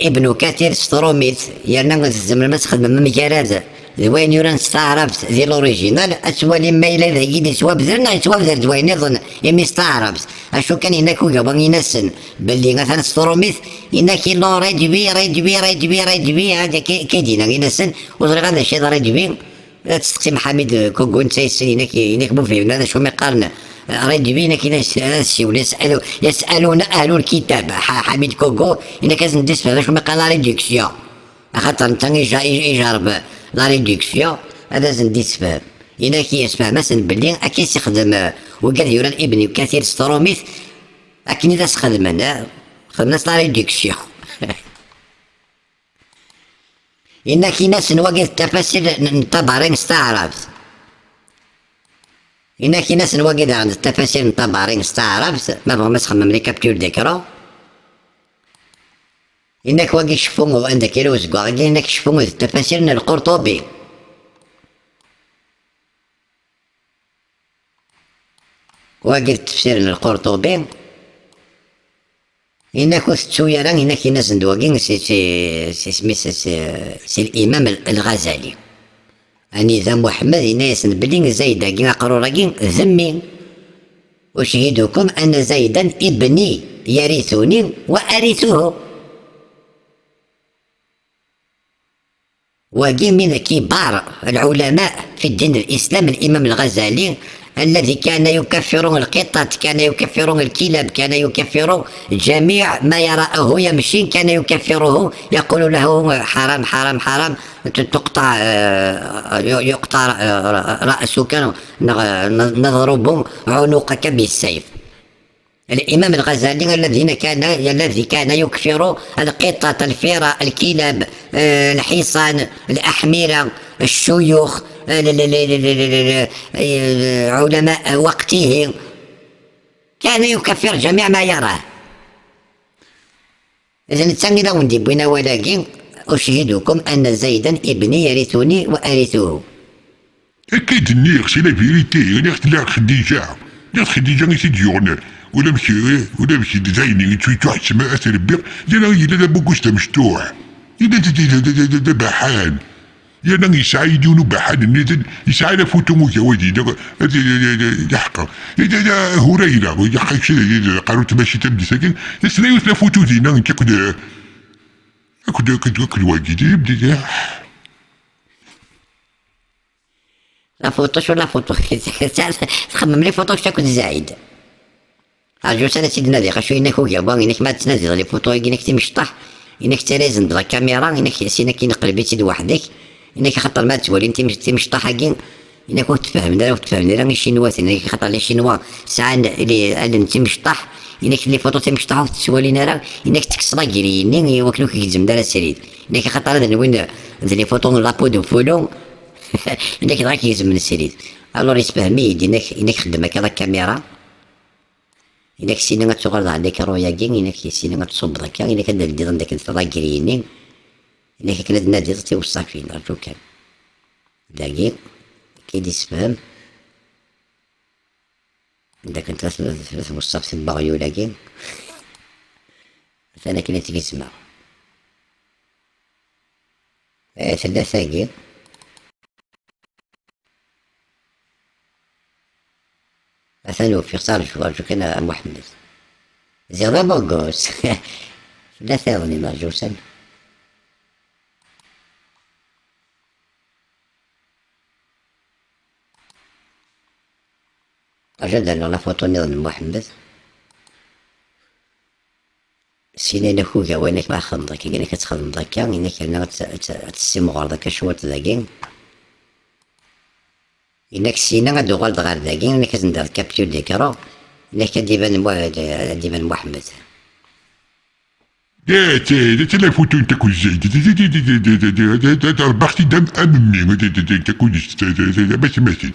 ابن كثير ستروميث يا ناس زعما ما تخدم مع مجالات وين يوران ستعرف زي لوريجينال اسوالي ما الا ذاكي سوا بذرنا سوا بذرت وين يظن يمي ستعرف اشو كان هناك خويا واقينا سن باللي مثلا ستروميث إنك لو رجبي هذا كيدينا غينا سن وزري غادا شي رجبي تستقسم حميد كوكو انت إنك مو فاهم هذا شو ما قالنا رجبي إنك يسألون أهل الكتاب حميد كوكو إنك لازم تسمع هذا شو ما قال لا ريدكسيون خاطر انت يجرب لا ريدكسيون هذا لازم تسمع إنك يسمع مثلا باللي أكيد يستخدم وقال يوران ابن كثير ستروميث أكيد إذا خدمنا خدمنا لا ريدكسيون إنك ناس نواقف التفاسير الطبرين استعرفت إنك ناس نواقف عند التفاسير الطبرين استعرفت ما بغا مسخم مملكة بكير ديكرو إنك واقف شفونغ عندك يلوز قاعد إنك شفونغ التفاسير القرطبي واقف تفسير القرطبي إنك تسويا راه إنك ناس ندواقين سي الإمام الغزالي أني ذا محمد إناس بلين زايدا كيما قروراكين ذمي أشهدكم أن زيدا ابني يرثني وأرثه وكي من كبار العلماء في الدين الإسلام الإمام الغزالي الذي كان يكفر القطط كان يكفر الكلاب كان يكفر جميع ما يراه يمشي كان يكفره يقول له حرام حرام حرام تقطع يقطع رأسك نضرب عنقك بالسيف. الإمام الغزالي الذي كان يكفر القطط الفيرة الكلاب الحصان الأحمرة الشيوخ علماء وقته كان يكفر جميع ما يراه. إذن الثاني لا وندي بنا ولكن أشهدكم أن زيدا ابني يرثني وأرثه. أكيد نيغ لا فيريتي نيغ لا خديجة غير ديورنا ولا مشي ديزايني تويتو تسمى أثر بيق يلا بوكوش مشتوح يلا بحال يلا يسعيدون بحال النزل يسعى فوتو مجاودي يحقا هريرة يحقا قالوا تمشي تبدي ساكن يسلا فوتو زينا كد واجد يبدا لا فوتوش ولا فوتو تخمم لي فوتوش تاكل زايد أرجو سنة سيدنا ذي خشو إنك هو يابا إنك ما تنزل لي فوتو إنك تمشطح إنك تلازم دغا كاميرا إنك ياسينك ينقل بيتي وحدك إنك خاطر ما تولي أنت تمشطح كين إنك تفهمنا راه الشينوات إنك خاطر لي الشينوا ساعة اللي تمشطح إنك لي فوتو تمشطح وتسولينا راه إنك تكسر كيري إني وكلوك يجزم دار السريد إنك خاطر هذا وين لي فوتو لابو دو فولو إنك دغا كيجزم من السريد ألور يسفهمي إنك خدم هكا كاميرا إنك سينا تغرض عليك روياكين إنك سينا تصب هكا إنك دي عندك الفراكريني إنك كنا نادي توصل فين أرجو كان داكي كي تفهم إذا كنت توصل في الباغيو لاكين فأنا كنا تيجي تسمع ثلاثة كي مثلا في صار شو كان محمد زيادة بوغوس لا ثاني مرجوسا أجد أن لا فوتو نظام محمد سينا انا خويا وينك ما خدم ذاك انا كتخدم ذاك انك انا تسيمغ ذاك شويه ذاك انك سينا غادو غالد غير ذاك انا كتندير كابتور ديكرو انك ديبان محمد لا لا فوتو تاكل زيد ربحتي دم امي تاكل باش ماشي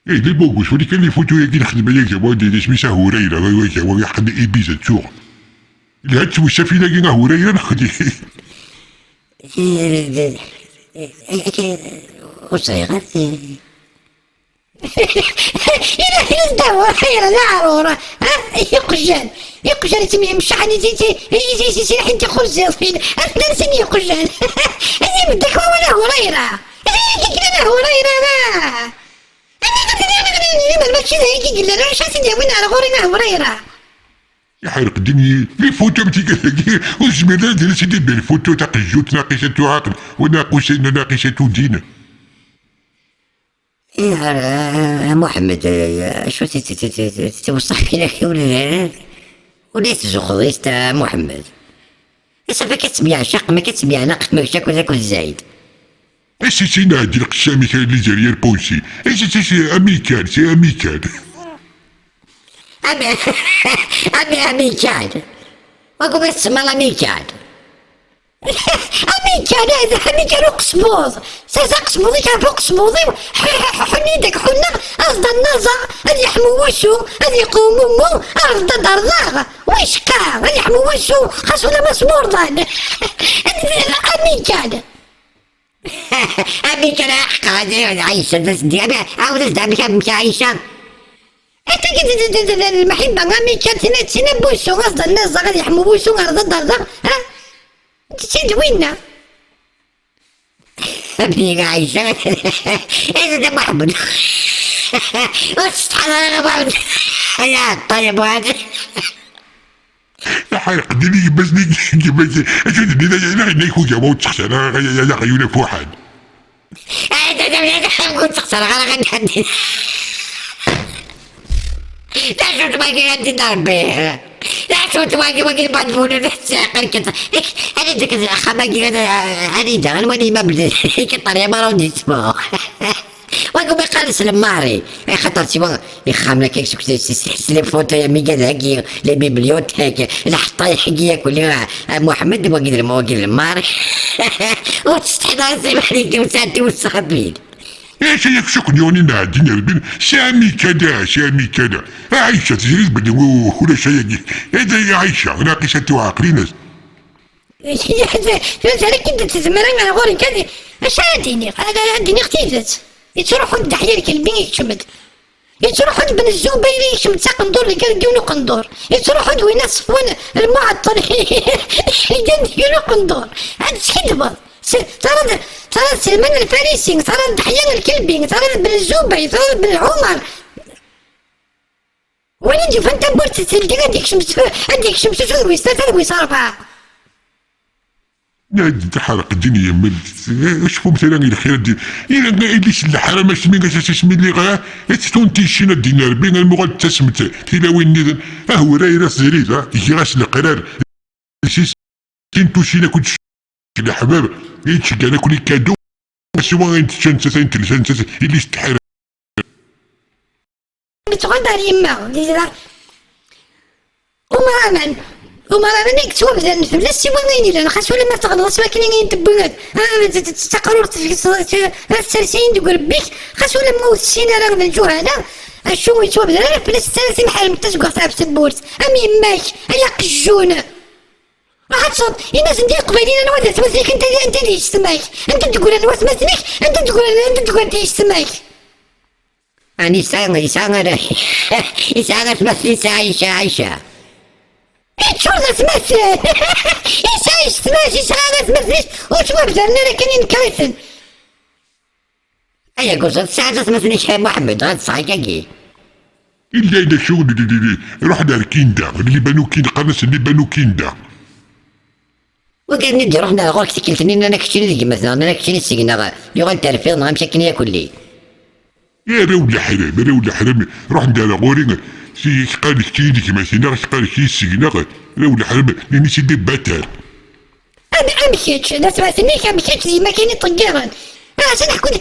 ايه لي بوغوش ولي كان لي فوتو ياكي نخدم هذاك جواد سميتها هريره هو يحد ايبيزا تسوق اللي هاد تسوي السفينه كي هريره نخدي وصايغ إلا الدواء خير العرورة ها يقجان تمي مشحن يجي حين خزي فين أثناء سن يقجان هذه بدك ولا هريرة كيكنا هريرة لا أنا ماشي هيك قلنا لا شاسين وين على غورينا هريرة يحرق الدنيا لي فوتو متيكا وزميلا ديال سيدي بالفوتو تاقجو تناقشتو عقل وناقشتو دينا محمد شو توصف لك ولا تزخضيس تا محمد صافي كتسمع شق ما كتسمع ناقص ما كتاكل زايد سي نادي القسامي كان اللي جاري البونسي سي اميكان سي اميكان اميكان وقوم تسمى الاميكان أميكان قصموض ساسا قصموضي كان فوق قصموضي حنيدك حنا أصدى النظر هذي يحموشو هذي يقومو أرضى درضاغ ويشقا هذي يحموشو خاصو لما سمورضان اميكان حقا هذه عايشة بس دي عاود ازداد مش عايشة انت كنت المحبة أميكان تنا بوشو أصدى النظر هذي يحموشو أرضى درضاغ ها تسيد وينا ابني عايشة اذا ده محمد استحضر بعض يا طيب هذا حرق ديني بس اشد دينا نيكو جابو تخسر يا غيونا فوحان كنت تخسر غير لا شو تبغي انت ضربي لا شو تبغي بعد نحساقر كذا انا ديك الخماقي انا دا الماني ما بدي كطريقه ما راودي تسمعوا وقوم يقلص الماري خاطر تيما يخامنا كيك سلي فوتو يا ميكا هاكي لي بيبليوت هاك الحطاي حقيا كل محمد وقيد الماري وتستحضر زي ما عليك وسانتي والصحابين ايش هيك شكنيوني نادين البن سامي كذا عايشة تجريد بدي ولا شيء هذا يا عايشة ناقشة عقلين هذا كنت تتمرن على غوري كذا اش عندي عندي اختيزت يتروحوا الدحية الكلبين يشمد يتروحوا بن الزبيري يشمد ساق ندور لكان ديونو قندور يتروحوا وين صفوان المعطل يديونو قندور هذا شكدبر ترى سلمان الفارسي ترى الدحيان الكلبي ترى بن الزبيري ترى بن العمر وين يجي فانت بورت تلقى عندك شمس تروي تروي صرفها نادي تحرق الدنيا مل شوفوا مثلا الخير دي إلا ليش الحرام اسمي اسمي اللي غا تونتي شينا الدينار بين المغال تسمت تلاوي النظام هو راي زريد يجي غاس القرار سيس كنتو شينا كنت الحباب يتشق انا كل كادو سوا انت شنسة انت لسنسة اللي استحرق بتغدر يما وما نكتب بذن فلسي وين لان خاص ولا ما تغلط ما كاين يدبونات تقرر السلسين تقول بيك خاص ولا موت سينا راه الجهله شو يتوب ذا فلس السلسين حال تسقط تاع السبورت امي ماك يا قجونه راح تصد الناس ندير قبيلين انا ولا تمثلك انت اللي يسمعك انت تقول انا واسمثلك انت تقول انت يسمعك أنا يساغر تمثل عايشة شو تمثل يساغر تمثل وشو بزرنا لكن كويسن أيا قصة ساعة تمثل محمد غاد صحيح إلا إذا شغل روح دار كيندا اللي بانو كيندا قرنس اللي بانو كيندا وقال ندي رحنا غورك تكلتني انا كشري لي مثلا انا كشري سيغنا يغال ترفيض غنمشي كنيا كلي يا راول حرام روح ندير غوري سي شقالك تيديك مثلا شقالك تيسقنا ولا حرب لاني سيدي باتر. انا امشيتش انا سمعتني امشيتش ديما كاين طياران. سنحكون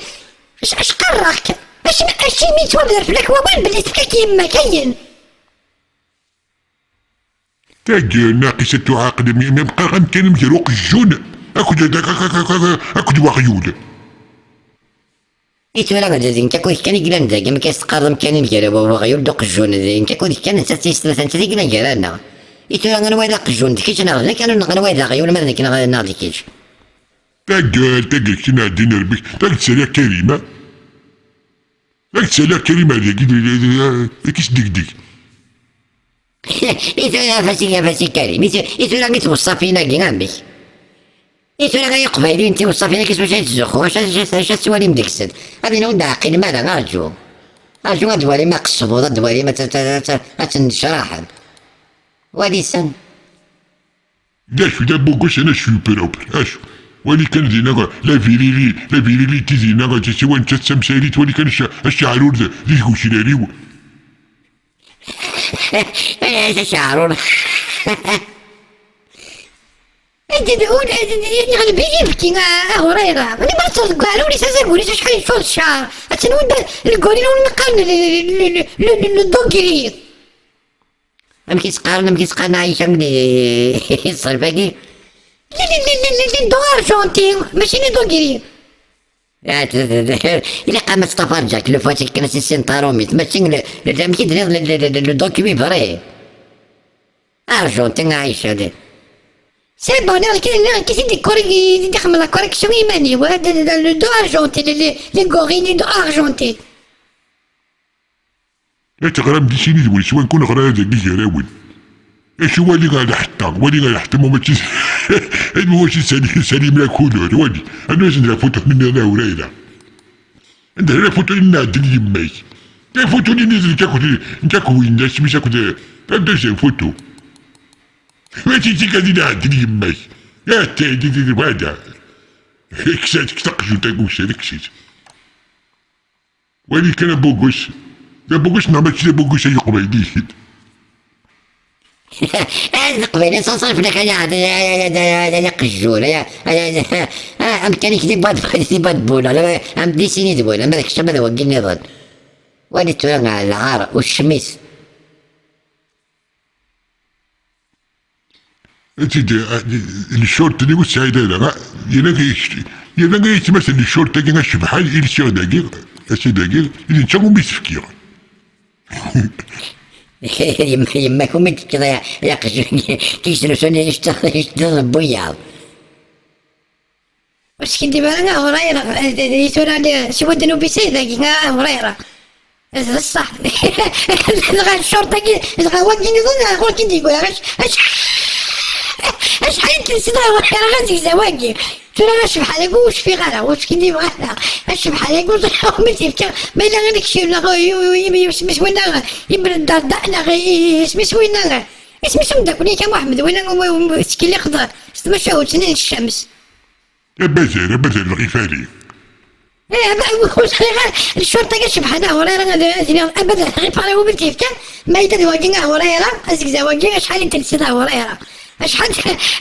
اش قررك اش مين توابدر فيك وبال بلي تفكك يما كاين. تاجي ناقصة عقد ما بقى غنكلم مجروق الجون اكد وغيول. إيتو لا غادي انت كون كان يقلان داك ما كيستقرم كان يجرب وغيول دوق الجون انت كون كان انت تيستلف انت تيقلان جرانا. إيتو لا غنوايدا الجون ديكيش انا كانوا غنوايدا غيول ما كان غناض ديكيش. تاجي كنا عندنا ربي تاجي تسالي كريمة تاجي تسالي كريمة كيش ديك ديك. إيتو لا فاسي كريم إيتو لا غيتوصى فينا كي بك. إيتو لا غيقبايلين انت وصى فينا كيفاش تزخو واش توالي مديك السد غادي نعود عاقل مالا غارجو دوالي ما قصبو دوالي ما تنشراحن وليسن. داش دا بوكوش انا شو بروبر اشو ولي كان دينا لا فيريلي تيزينا سوا انت تسمساليت ولي كان الشعرور ذا يقوشي لاليو. شعرور انت تقول غلبي يبكي هريرة انا ما تصدقوا لي سازقوا لي شحال يشوف الشعر اتنود الكورين ونقارن للدوكيري. ما كيتقارن عايشة ملي الصرفاكي دو ارجنتين ماشي لي دوكيري. إلا قامت تفرجك لو فاتك كانت السنتاروميت ماشي لو دوكيمي فري أرجنتين عايشة دي. سي بون انا كي كوري دخل لا كوريكسيون ايماني وهذا دو ارجنتين لي غورين دو ارجنتين. تغرم دي سيني دول سوا نكون غرا هذا اللي جراول اش هو اللي غادا حتى ما تشي واش سليم لا كولور ولي انا ندير فوتو من انا وريلا ندير فوتو لنا عند يماي كاين فوتو اللي نزل تاكل وين داش مش تاكل تدير فوتو ماشي تي قاعدين عند يماي يا تي هذا كساتك تقجو تاكوش هذاك الشيء ولي كان بوغوش نعمل بوغوش يقبل قبيله صنصرف لك انا قجول ام كان يكذب باد بولا ام ديسيني دبولا ما داك الشيء هذا وقلني ظن وادي تولى على العار والشميس. الشورت اللي والسعيدة لا يلا يتمثل الشورت كي غنشبح إلى شي دقيق اللي نتشامو بيسفكير. يما كون كذا يا قجول كيسلسوني يشتغل بويا. واش كندير انا هريرة تورا سوا دنو بيسيدا كي هريرة الصح غير الشرطة كي واقفين يظن هو كي يقول اش حيت السيدة هريرة غادي زواقي ترى اش بحال هكا واش في غيرها واش كندير غيرها اش بحال هكا ما الا غير داكشي ولا سميت وين يبرد دارنا غير سميت وين اسمي داك ولي كان محمد وين سكين لي خضر تمشاو تنين الشمس. بزر الغفاري. الشرطة كتشبح هنا هريرة ابدا غير بحال هو بنتي فتا ما يدير واقينا هريرة ازك زواقي شحال انت نسيتها هريرة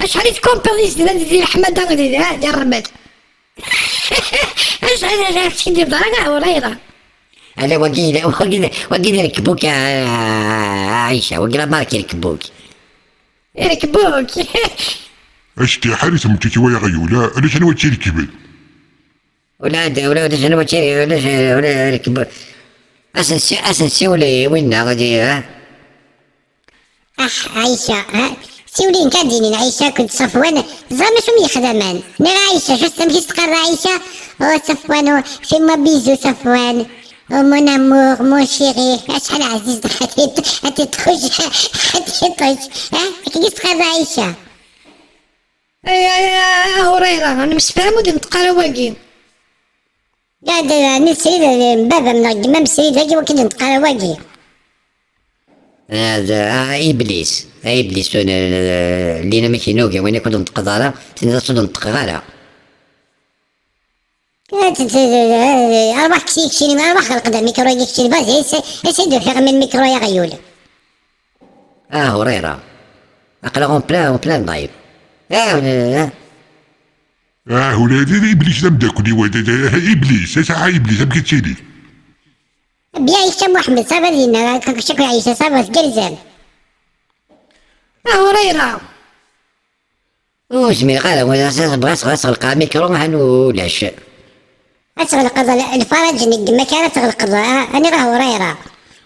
شحال تكومبيريس ديال احمد ديال الرماد شحال كندير دارنا هريرة. انا وقيل ركبوك عايشة وقيل مارك يركبوك اشتي حارس متيتي ويا غيولا علاش انا وتي ركبت ولا شنو ولا ركبوا اسنسي ولا وين غادي عايشة سيولين كادينين عايشة كنت صفوان زعما شنو يخدمان نرى عايشة شو سميت تقرا عايشة صفوان في ما بيزو صفوان مون امور مون شيري شحال عزيز حتى تخرج كيف تقرا عايشة هريرة انا مسفهم ودي نتقرا واقي قاعد نسري بابا من الجمام مسري ذاك وكنت نتقرا واقي هذا ابليس اللي انا ماشي نوقع وين كنت نتقدر تنزل نتقرا ارواح كشي ما ارواح القدام ميكرو يكشي باز يسيدو في من الميكرو يا غيول هريرة أقرأ اون بلان ضايف. ولا ولادي ابليس لم داكلي ابليس ساعة ابليس ما كتشيلي. بيا عيشة محمد صافا لينا شكون عيشة صافا تقرزان. هريرة وسمي قال بغا تغلق الميكرو ولاش. أتغلق الفرج ما كانت تغلق أنا راه هريرة.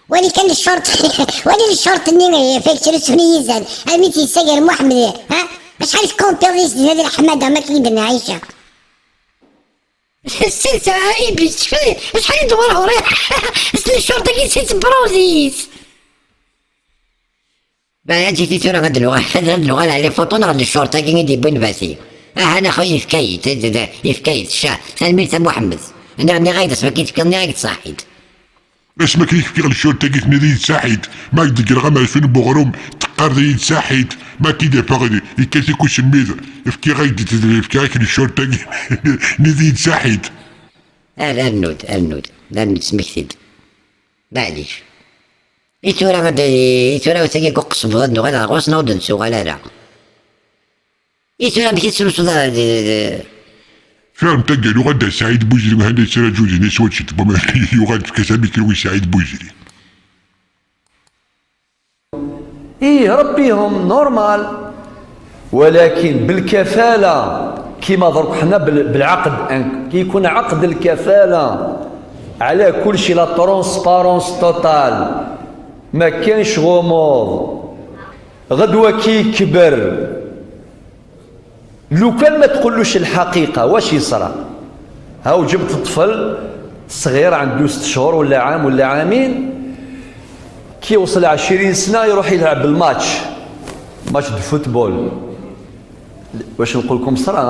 ولي كان الشرط ولي الشرط اني فيك ترسوني يزال المي تيساير محمد شحال كومبيريس ديال الحماده ما كيبان عايشه. السلسة إبليس شحال يدور هريرة الشرطة كيسيت بروزيس. ما جيتي ترى غاد اللغة على فوطون غاد الشرطة كي يديبون باسي. أنا خويا يفكايت الشاه سلميت محمد أنا غايد اسمع كيتفكرني غايد صحيت. اسمع كيف الشرطة كيف نادي يتساحيت ما يدير غا فين بغروم تقار يتساحيت ما كيدا باغي يكاسي كل شميد فكي غايد فكي الشرطة نادي يتساحيت. النود سمكتيد معليش. إيتورا وتاكي قصب غادو غادا غوص نوض نسوق على لا. إيتورا بكي تسلسو فهم تلقى غدا سعيد بوجري وهذا سرا جوجي نسوات شي تبا يغاد في كسابي كروي سعيد بوجري. إيه ربيهم نورمال، ولكن بالكفالة كيما درك حنا بالعقد كي يكون عقد الكفالة على كل شيء لا ترونسبارونس توتال ما كانش غموض. غدوة كي يكبر لو كان ما تقولوش الحقيقة واش يصرى؟ هاو جبت طفل صغير عنده 6 شهور ولا عام ولا عامين كي يوصل 20 سنة يروح يلعب بالماتش دو فوتبول. واش نقول لكم صرا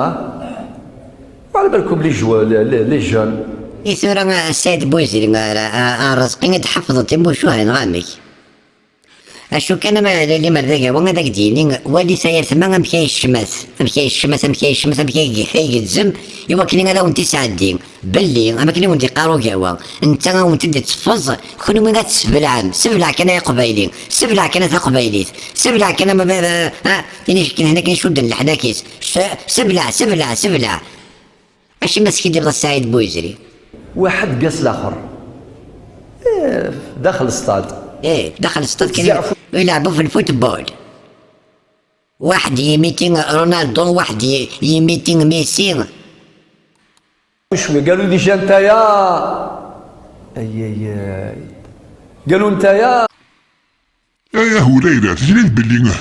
على بالكم لي جون. إيتورا السيد بوزيري الرزقين تحفظت يموشوها نغامي. أشو كان ما اللي مرذاقا وانا داك ديني والي ساير ثما مكاي الشمس مكاي يتزم يوكلين انا وانتي سعدين بلي اما كلي وانتي قارو كاوا انت وانتي تفز كل من سبلع كان قبايلي سبلع كان قبايليت سبلع كان ما هنا كنشد الحناكيس سبلع اش مسكين يبغى السعيد بويزري واحد قاس الاخر داخل الاستاد دخل الاستاد كان يلعبوا في الفوتبول. واحد يميتين رونالدو واحد يميتين ميسي. شويه قالوا لي جا نتايا اي قالوا نتايا يا هريرة تجري بلي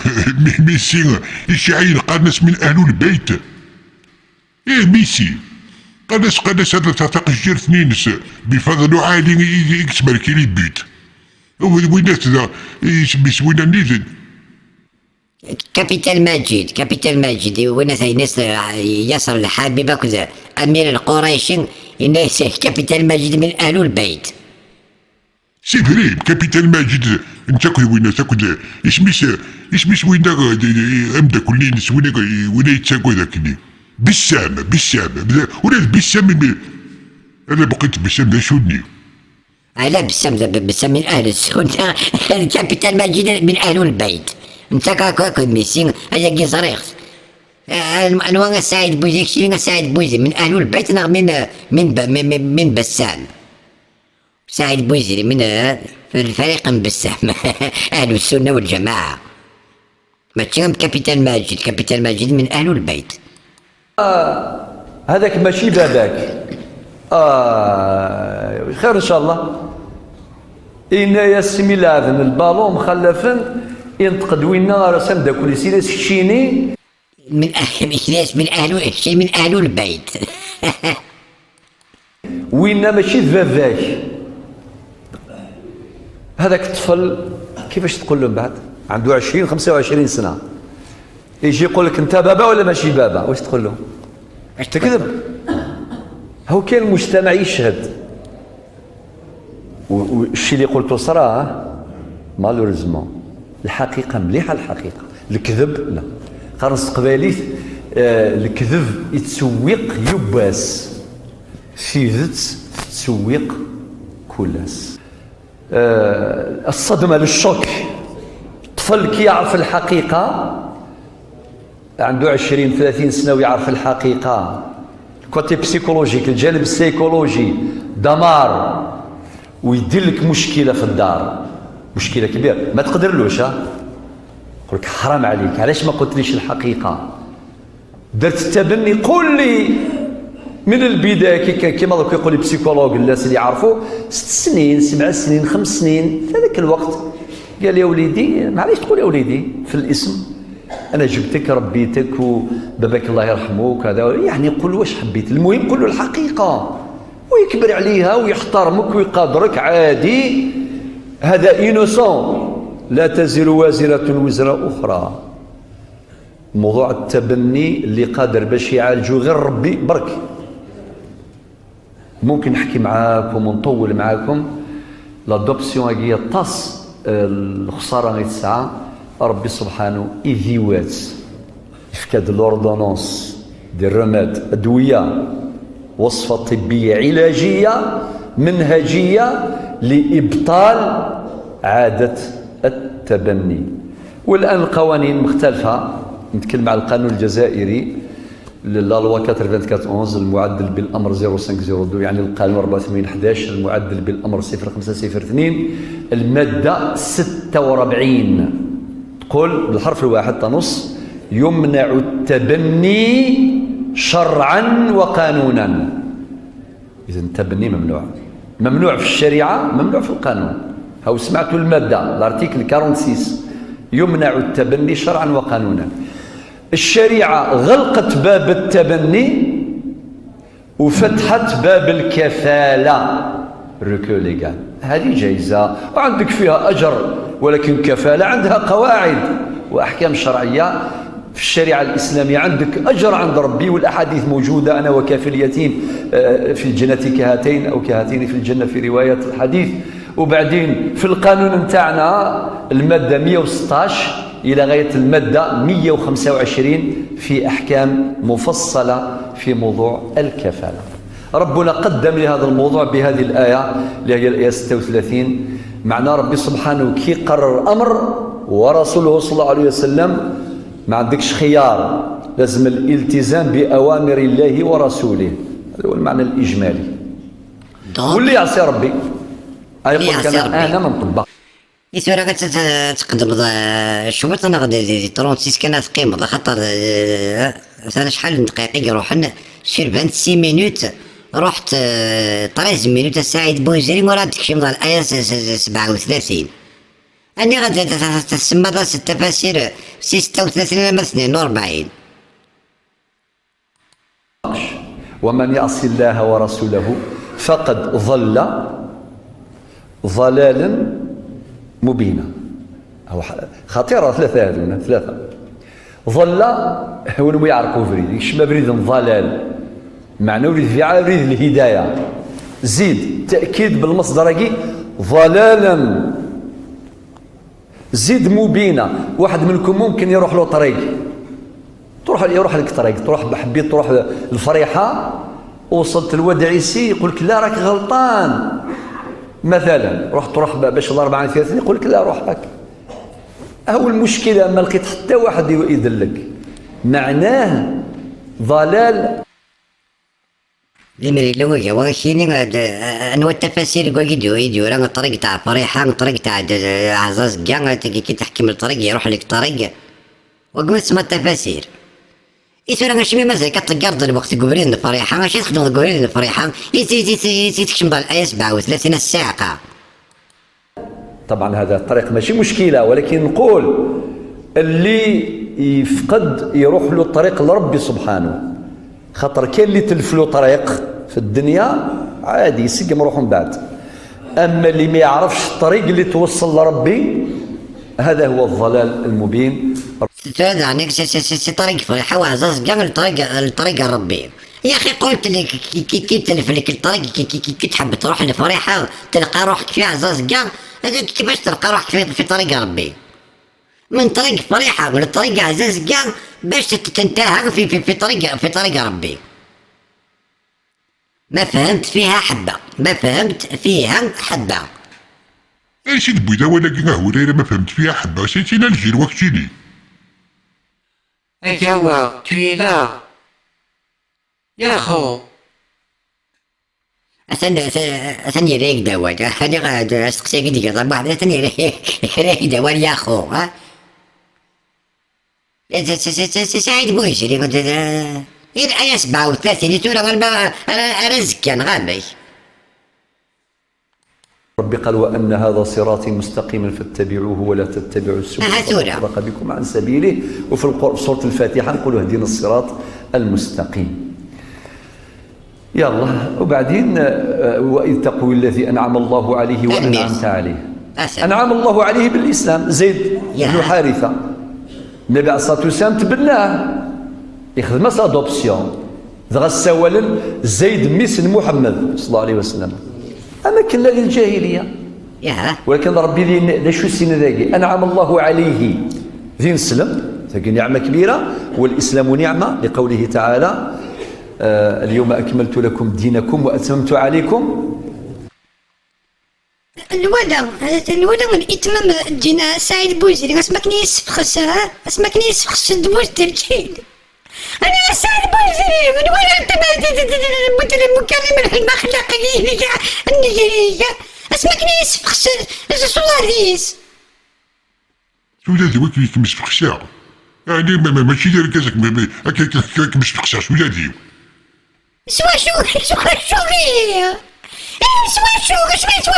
ميسي يشعين قناص من أهل البيت. ميسي قناص هذا تقشير اثنين بفضل عالي يكسب الكيلي بيت. وينات ذا يسمونا نيزن كابيتال ماجد وناس ناس ياسر الحبيبة كذا أمير القريش الناس كابيتال ماجد من أهل البيت. سي فري كابيتال ماجد انت وين تاكل اسميس وين امدا كلين وين يتساقوا ذاك بسام ولا بسام انا بقيت بسام ذا شوني على بسام من اهل السنه الكابيتال ماجد من اهل البيت. انت كاكو ميسين هيا كي صريخ انواع سعيد بوزي كشي سعيد بوزي من اهل البيت من بسام سعيد بوزي من الفريق من بسام اهل السنه والجماعه ماشي كابيتال ماجد من اهل البيت. هذاك ماشي باباك خير ان شاء الله. إن ياسمي لاعبن البالون مخلفن ينتقد وينا رسم دا كل سيناس كشيني من اهل البيت. وينا ماشي باباك. هذاك الطفل كيفاش تقول له بعد عنده 25 سنه يجي يقول لك انت بابا ولا ماشي بابا واش تقول له؟ تكذب. هو كان المجتمع يشهد والشيء اللي قلته صرا مالوريزمون الحقيقه مليحه. الحقيقه الكذب لا خرص قبالي الكذب يتسوق يباس سيدت تسوق كلاس. الصدمه للشوك طفل كي يعرف الحقيقة عنده 20 30 سنة ويعرف الحقيقة، كوتي بسيكولوجيك، الجانب السيكولوجي دمار، ويدير لك مشكلة في الدار، مشكلة كبيرة ما تقدرلوش، يقول لك حرام عليك علاش ما قلتليش الحقيقة، درت التبني قول لي من البداية. كيما دوك يقول لي بسيكولوج الناس اللي يعرفوا 6 سنين 7 سنين 5 سنين في هذاك الوقت قال لي يا وليدي معليش تقول يا وليدي في الاسم، انا جبتك ربيتك وباباك الله يرحمه وكذا، يعني قول واش حبيت، المهم قول له الحقيقة ويكبر عليها ويحترمك ويقدرك عادي، هذا إينوسون، لا تزر وازرة وزر أخرى. موضوع التبني اللي قادر باش يعالجو غير ربي برك. ممكن نحكي معاكم ونطول معاكم لادوبسيون هي طاس الخسارة غير الساعة، ربي سبحانه إذيوات يفكاد لوردونونس دي الرماد أدوية وصفة طبية علاجية منهجية لإبطال عادة التبني. والآن القوانين مختلفة، نتكلم على القانون الجزائري لا لوا 94/11 المعدل بالأمر 0502، يعني القانون 84/11 المعدل بالأمر 0502 المادة 46 تقول بالحرف الواحد تنص يمنع التبني شرعا وقانونا. إذا التبني ممنوع، ممنوع في الشريعة ممنوع في القانون. هاو سمعتوا المادة الارتيكل 46 يمنع التبني شرعا وقانونا. الشريعة غلقت باب التبني وفتحت باب الكفالة ريكو ليغال، هذه جائزة وعندك فيها أجر، ولكن كفالة عندها قواعد وأحكام شرعية في الشريعة الإسلامية، عندك أجر عند ربي، والأحاديث موجودة أنا وكافل اليتيم في الجنة كهاتين أو كهاتين في الجنة في رواية الحديث. وبعدين في القانون نتاعنا المادة 116 إلى غاية المادة 125 في أحكام مفصلة في موضوع الكفالة. ربنا قدم لهذا الموضوع بهذه الآية اللي هي الآية 36. معنى ربي سبحانه كي قرر أمر ورسوله صلى الله عليه وسلم ما عندكش خيار، لازم الالتزام بأوامر الله ورسوله، هذا هو المعنى الإجمالي. واللي يعصي ربي يقول لك أنا ما نطبق. يسورا تقدر شوط انا غادي 36 كانت قيمه خاطر انا شحال من دقيقه روحنا سير 26 مينوت رحت 13 مينوت السعيد بوزيري مراد تكشي من الايه 37. اني غادي تسمى راس التفاسير 36 لما 42. ومن يعص الله ورسوله فقد ضل ضلالا مبينة. خطيرة ثلاثة هذونا ثلاثة. ضل هو اللي يعرفوا فريد يشبه بريد ضلال معنى وريد في عارض الهداية، زيد تأكيد بالمصدر ضلالا، زيد مبينة. واحد منكم ممكن يروح له طريق، يروح لك طريق، تروح حبيت تروح الفريحة وصلت الودعيسي يقول لك لا راك غلطان مثلا، تروح باش الله 34 يقول لك لا روح لك. هو المشكلة ما لقيت حتى واحد يدلك، معناه ضلال. لمري لوجه وشيني انو التفاسير يدو راه الطريق تاع فريحة الطريق تاع عزاز كاع كي تحكم الطريق يروح لك طريق وقمت تسمى التفاسير. يسوي ماشي مازال كتقرض الوقت قبرين الفريحة ماشي تخدم قبرين الفريحة تكشم الآية 37 الساعة. طبعا هذا الطريق ماشي مشكلة، ولكن نقول اللي يفقد يروح له الطريق لربي سبحانه، خاطر كاين اللي تلف له طريق في الدنيا عادي يسقم روحه من بعد، اما اللي ما يعرفش الطريق اللي توصل لربي هذا هو الضلال المبين. هذا يعني سي طريق فريحة وعزاز كاع الطريق ربي. يا اخي قلت لك كي تلف لك الطريق كي تحب تروح لفريحة تلقى روحك في عزاز كاع، كيفاش تلقى روحك في طريق ربي؟ من طريق فريحة ولا طريق عزاز كاع باش تنتهى في طريق ربي. ما فهمت فيها حبة، ما فهمت فيها حبة. ايش البيضة ولا كي هوريرة ما فهمت فيها حبة سيتينا الجير وقتيني. أجاوا تويلا يا خو أثني ريك دوت هذا غاد أسقسي قديك طبعا أثني ريك دوت يا خو ها سعيد بويسري قلت أنا 37 تورا أنا زكان غامي ربي قال وأن هذا صراطي مستقيما فاتبعوه ولا تتبعوا السبل فتفرق بكم عن سبيله. وفي سورة الفاتحة نقول اهدنا الصراط المستقيم. يلا وبعدين وإذ تقوي الذي أنعم الله عليه وأنعمت عليه. أنعم الله عليه بالإسلام. زيد بن حارثة النبي عليه الصلاة والسلام تبناه يخدم أدوبسيون دغا سوالا زيد ميسن محمد صلى الله عليه وسلم. أما كنا للجاهلية ولكن ربي ذا شو السن ذاكي أنعم الله عليه ذي نسلم ذاكي نعمة كبيرة. والإسلام نعمة لقوله تعالى اليوم أكملت لكم دينكم وأتممت عليكم. الولا من إتمام الدين سعيد بوزيري اسمكني يسفخس اسمكني يسفخس دبوز تركيل. أنا سعيد بوزيري ولا أنت المكرم الأخلاقي النيجيرية اسمكني يسفخس سولاريس. شو ذا وكي يكمس في خشاع يعني ماشي داير كازاك هكاك مش في خشاع شو ذا سوا شو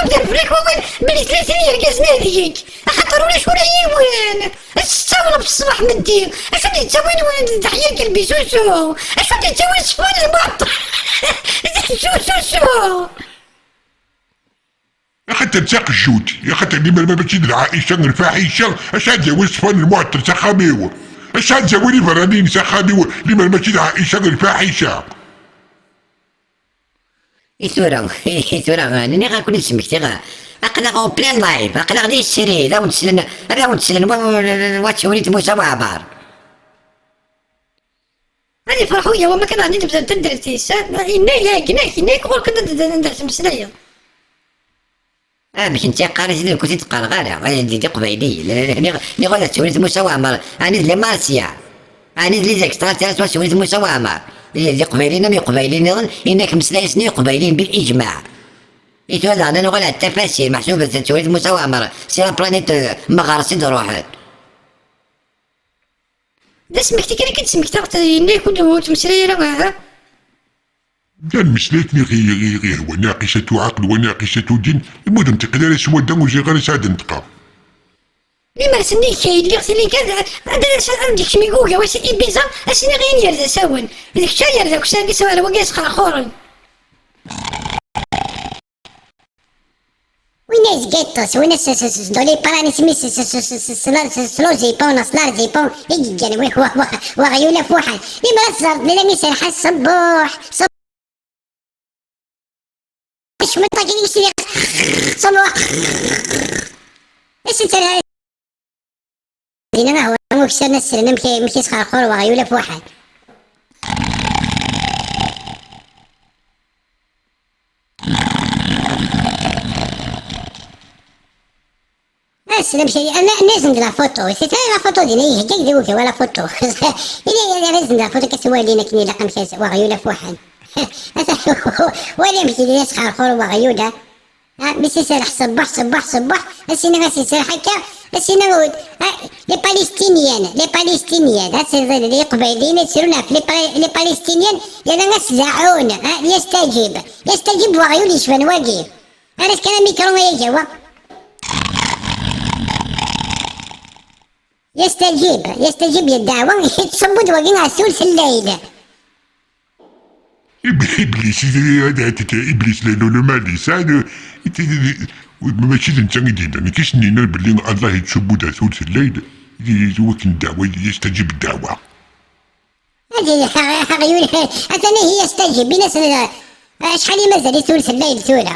بدل فريق ومن بلي 3 رقصنا ذيك خاطر ولا شو راهي وين الصوره بالصباح من الدين اش ودي تسوي وين تحيا كلبي سوسو اش ودي تسوي صفون المعطر سوسو يا حتى تساق الجود يا حتى لما ماشي العائشه الفاحشه اش هتزوي صفون المعطر سخاميو اش هتزوي لي فرانين سخاميو لما ماشي العائشه الفاحشه. إثورة أنا غنكون نسمك أقلق أو بلان لايف أقلق دي السري لا ونسلن واتشوريت موسى وعبار. هذه فرحوية وما كان عندي تبدا تدير تيسا إناك قول كنت ندرس مسلايا. باش انت قاري كنت تقال غير دي قبيلي اللي غادا تشوريت موسى وعمر أنا لي مارسيا أنا لي زيكسترا تاع تشوريت موسى وعمر اللي قبيلين يقبيلين إنك مسلايسني قبيلين بالإجماع. يتوالى أنا نقول التفاسير محسوبة تشويت مساومة سير بلانيت مغارسي روحت. دا سمحتي كان سمحت تاخت إني كنت تمسري راه كان مسليتني غير وناقشة عقل وناقشة دين المدن تقدر سوى الدم وزي غير سعد انتقام. لما سني كاين اللي غسلي كذا هذا عندك شميكوكا واش إبيزا أسني غير يرد ساون ذاك الشاي يرد وساقي سوال وقاس خاخورن. وناس جيتوس وناس دولي براني سميس سلو زيبون سلار زيبون يجي جانوي وغيولا فوحل لما صارت لنا ميسر حس صبوح اش مطاقي يشتري صبوح ايش انت دينا هو مكسر نسر مشي سخار خور وغيولا فوحل. السلام شيء انا لازم لا فوتو سيت لا فوتو ديني هكاك ديوك ولا فوتو الا لازم لا فوتو كسوى لينا كني لا قمشة وغيولا فوحل ولا مشي لي سخار خور وغيولا ماشي سرح صباح السينا غاسي سرح هكا السينا لي باليستينيان هاسي لي قبيلين يسيرونا في لي باليستينيان يلا ناس زعون يستجيب وغيولي شفان واقف انا كان ميكرو ما يجاوب يستجيب للدعوة يتصبد وقين عسول في الليل. إبليس هذا إبليس لأنه مالي سعد ماشي تنسان دينا كيش نينا بلي الله يتصبد عسول في الليل وكن الدعوة يستجيب الدعوة. هذه غيولي أثني هي يستجيب بناس شحال مازال يسول في الليل سولا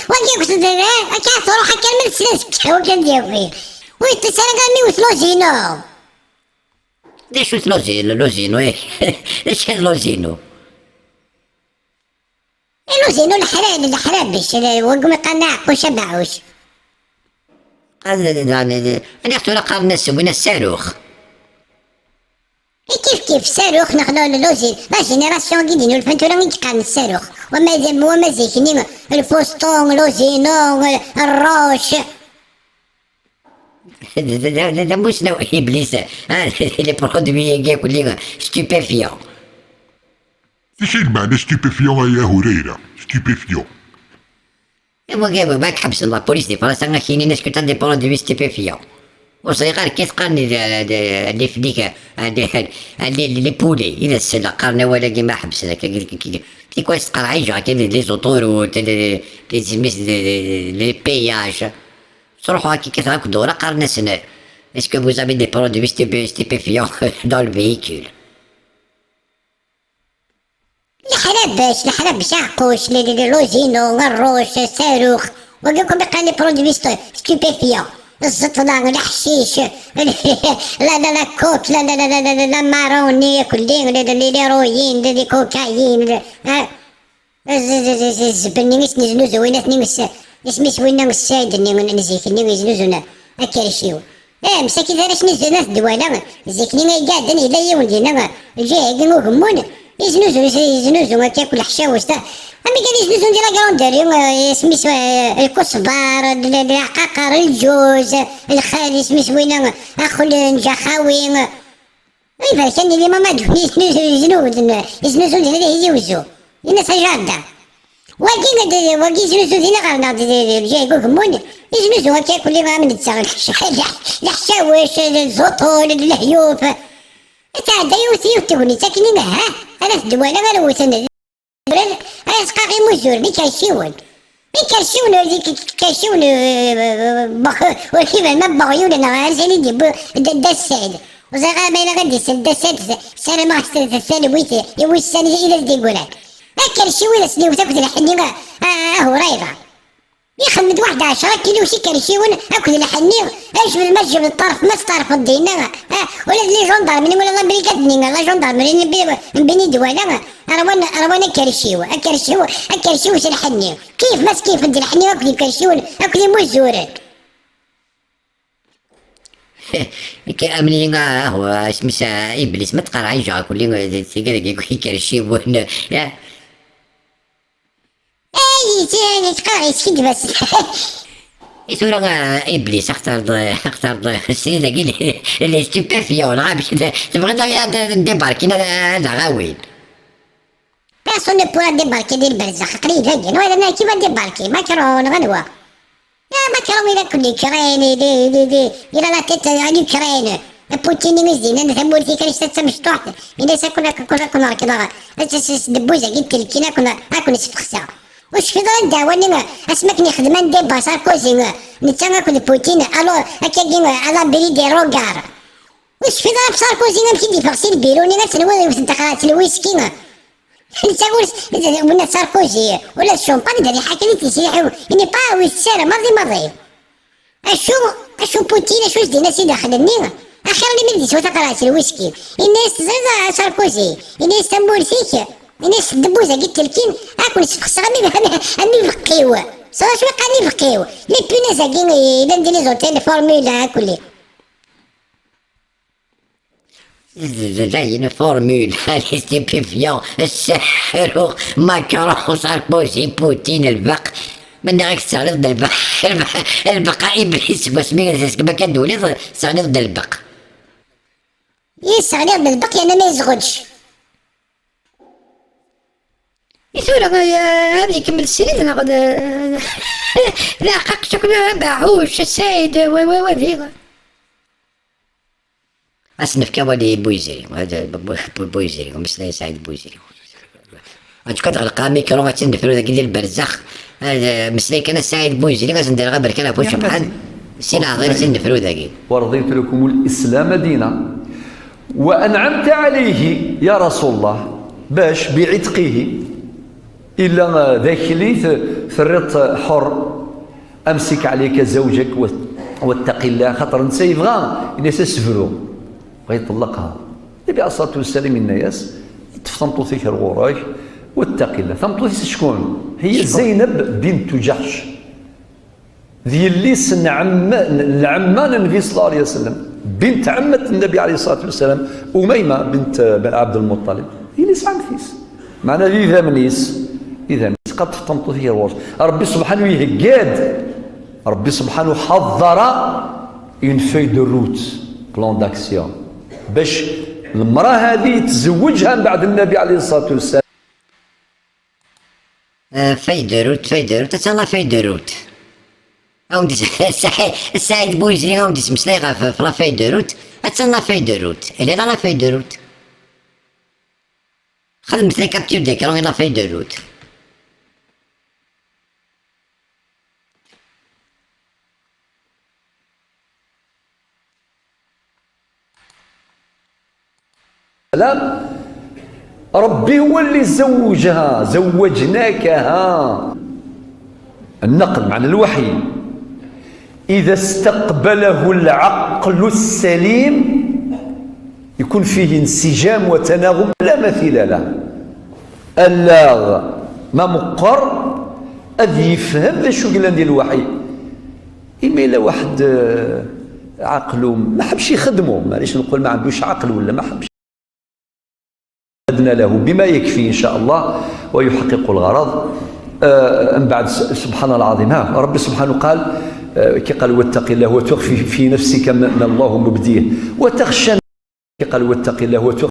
وكي قصد كاع روحك كان من السلاس وكان ديال فيه ويتصل قال مي لوزينو ليش لوزينو ايش كان لوزينو الحلال باش وقم قناع وشبعوش أنا أختو قارنا سوينا الصاروخ. كيف الصاروخ نخلو لوزين لا جينيراسيون كيدينو الفانتورا وين تقارن الصاروخ وما زيكني الفوستون لوزينو الروش. هذا مش نوع إبليس لي برودوي كاع كلي ستوبيفيون. ايش المعنى ستوبيفيون يا هريرة؟ ستوبيفيون إما باك حبس الله بوليس دي فرنسا كاينين ناس كنت دي برودوي ستوبيفيون. وصغير كيف قارني اللي فديك لي بولي إذا السلا قارنا ولا كيما حبسنا كي كويس تقرا عيجا كاين لي زوطوروت لي سميس لي بياج تروحوا هاكي كثرك دورة قارنا سنة. اسكو vous avez des produits stupéfiants dans le véhicule؟ الحلب شاقوش لوزينو الروش الصاروخ وقالكم بقى لي برودوي ستوبيفيون الزطلان الحشيش لا كوك لا ماروني كلين لي روين لي كوكايين الزبني نزنوزو وين اسمي سوينا السايد نزيكني ويزنوزونا اكرشيو مساكي دارش نزونا الدوالا زيكني قاعدين الي ولدينا جاي غمون يزنوزو كاكل حشاوش أمي كان يزنوزو ديال لاكروندير سميتو الكزبر العقاقر الجوز الخال سميتو وين أخلنجا خاوين إيفا كان اللي ماما يزنوزو ديال يزوزو الناس جادة واكي يزنوزو ديال غارنا جاي غمون يزنوزو كاكل لي من التساغل الحشاوش الزطول الهيوف تعدى يوتيوني ساكنين أنا في الدوالة غير وثنا أنا سقاقي مزور بكاشيون وكيف ما بغيون أنا غازالي ديبو داساد وزغا بين غادي داساد سلام الثانويت يوساني إلى ديقولك كرشيون سني وتاكد الحنيقة هريرة يخمد 11 كيلو شي كرشيون اكل الحنيق ايش بالمسجد الطرف ما طرف الدينا ولا لي جوندارمين ولا امريكا دنيا لا جوندارمين بني دوالا روانا كرشيو شي الحنيق كيف ماس كيف ندير الحنيق اكل كرشيون اكل مزور كامنين هو اسمه ابليس ما تقرا يجا كل كرشيون تقرا يسكت بس يسورا ابليس اختار السيدة اللي ستوبيفيون غابش تبغي ديباركينا هذا غاوين بيرسون نو بورا ديباركي ديال البرزخ قريب هكا ولا انا كيما ديباركي ماكرون غدوه يا ماكرون الى كل كرين الى لا تيت يوكرين بوتين مزيان انا ثمورتي كان شتا مشطوح الى كنا كذا دبوزه قلت لك كنا نسفخسا واش في ضرب دعواني اسمك خدمان ديبا ساركوزي نتا كل بوتين الو هكا كيما على بري دي روغار واش في ضرب ساركوزي نمشي دي فغسي البيروني نتسنوي وتنتقرات الويسكي نتا ولا ساركوزي ولا الشومبان داري حكايه تيسيحو اني با ويساله ماضي اشو بوتين اشو دينا سي داخلني اخر اللي ملي سوى تقرات الويسكي الناس زرزا ساركوزي الناس تنبورسيك الناس دبوزه قلت لكين اكل سفخسا اني بقيو صافي شويه قاني بقيو لي بيناز كاين ندير لي زوتيل فورمولا كلي زي الفورمول ستيبيفيون السحر ماكرون ساركوزي بوتين البق من غير استعرض البقاء ابليس بسمي كما كندولي استعرض البق يستعرض البق يعني ما يزغدش يثورا هذه كمل السنين انا غد لا قاقشك باعوش السيد وذيغا أصنف كوالي بويزري وهذا بويزري ومثل سعيد بويزري أنت كتر القامي كانوا غاتين دفرو ذاك ديال البرزخ هذا مثل كان سعيد بويزري غادي ندير غير بركان بوش بحال سين عظيم سين دفرو ذاك ورضيت لكم الإسلام دينا وأنعمت عليه يا رسول الله باش بعتقه إلا ذاك اللي فرط حر أمسك عليك زوجك واتق الله خاطر نتا يبغى الناس يسفرو ويطلقها النبي عليه الصلاة والسلام الناس تفطمطو فيك الغراك واتق الله ثمطو شكون هي زينب بنت جحش ذي الليس العمان النبي صلى الله عليه وسلم، بنت عمة النبي عليه الصلاة والسلام أميمة بنت عبد المطلب، هي اللي عم فيس معنا ذي ذا منيس إذا قد تطمطو هي الورش. ربي سبحانه يهقاد، ربي سبحانه حضر اون فوي دو روت بلان داكسيون باش المرأة هذه تزوجها من بعد النبي عليه الصلاة والسلام. فيدروت تسالى فيدروت او السعيد بوزري او ديس مسلايغا في لا فيدروت تسالى فيدروت اللي لا فيدروت خدمت لي كابتيو ديك راه لا فيدروت. ربي هو اللي زوجها، زوجناكها. النقل معنى الوحي إذا استقبله العقل السليم يكون فيه انسجام وتناغم لا مثيل له. اللاغ ما مقر أذ يفهم ذا شو قلنا ديال الوحي. إما إلا واحد عقله ما حبش يخدمه، معليش نقول ما عندوش عقل ولا ما حبش له بما يكفي إن شاء الله ويحقق الغرض. من بعد سبحان العظيم ربي سبحانه قال كي قال واتق الله وتخفي في نفسك ما الله مبديه وتخشى، قال واتق الله وتخفي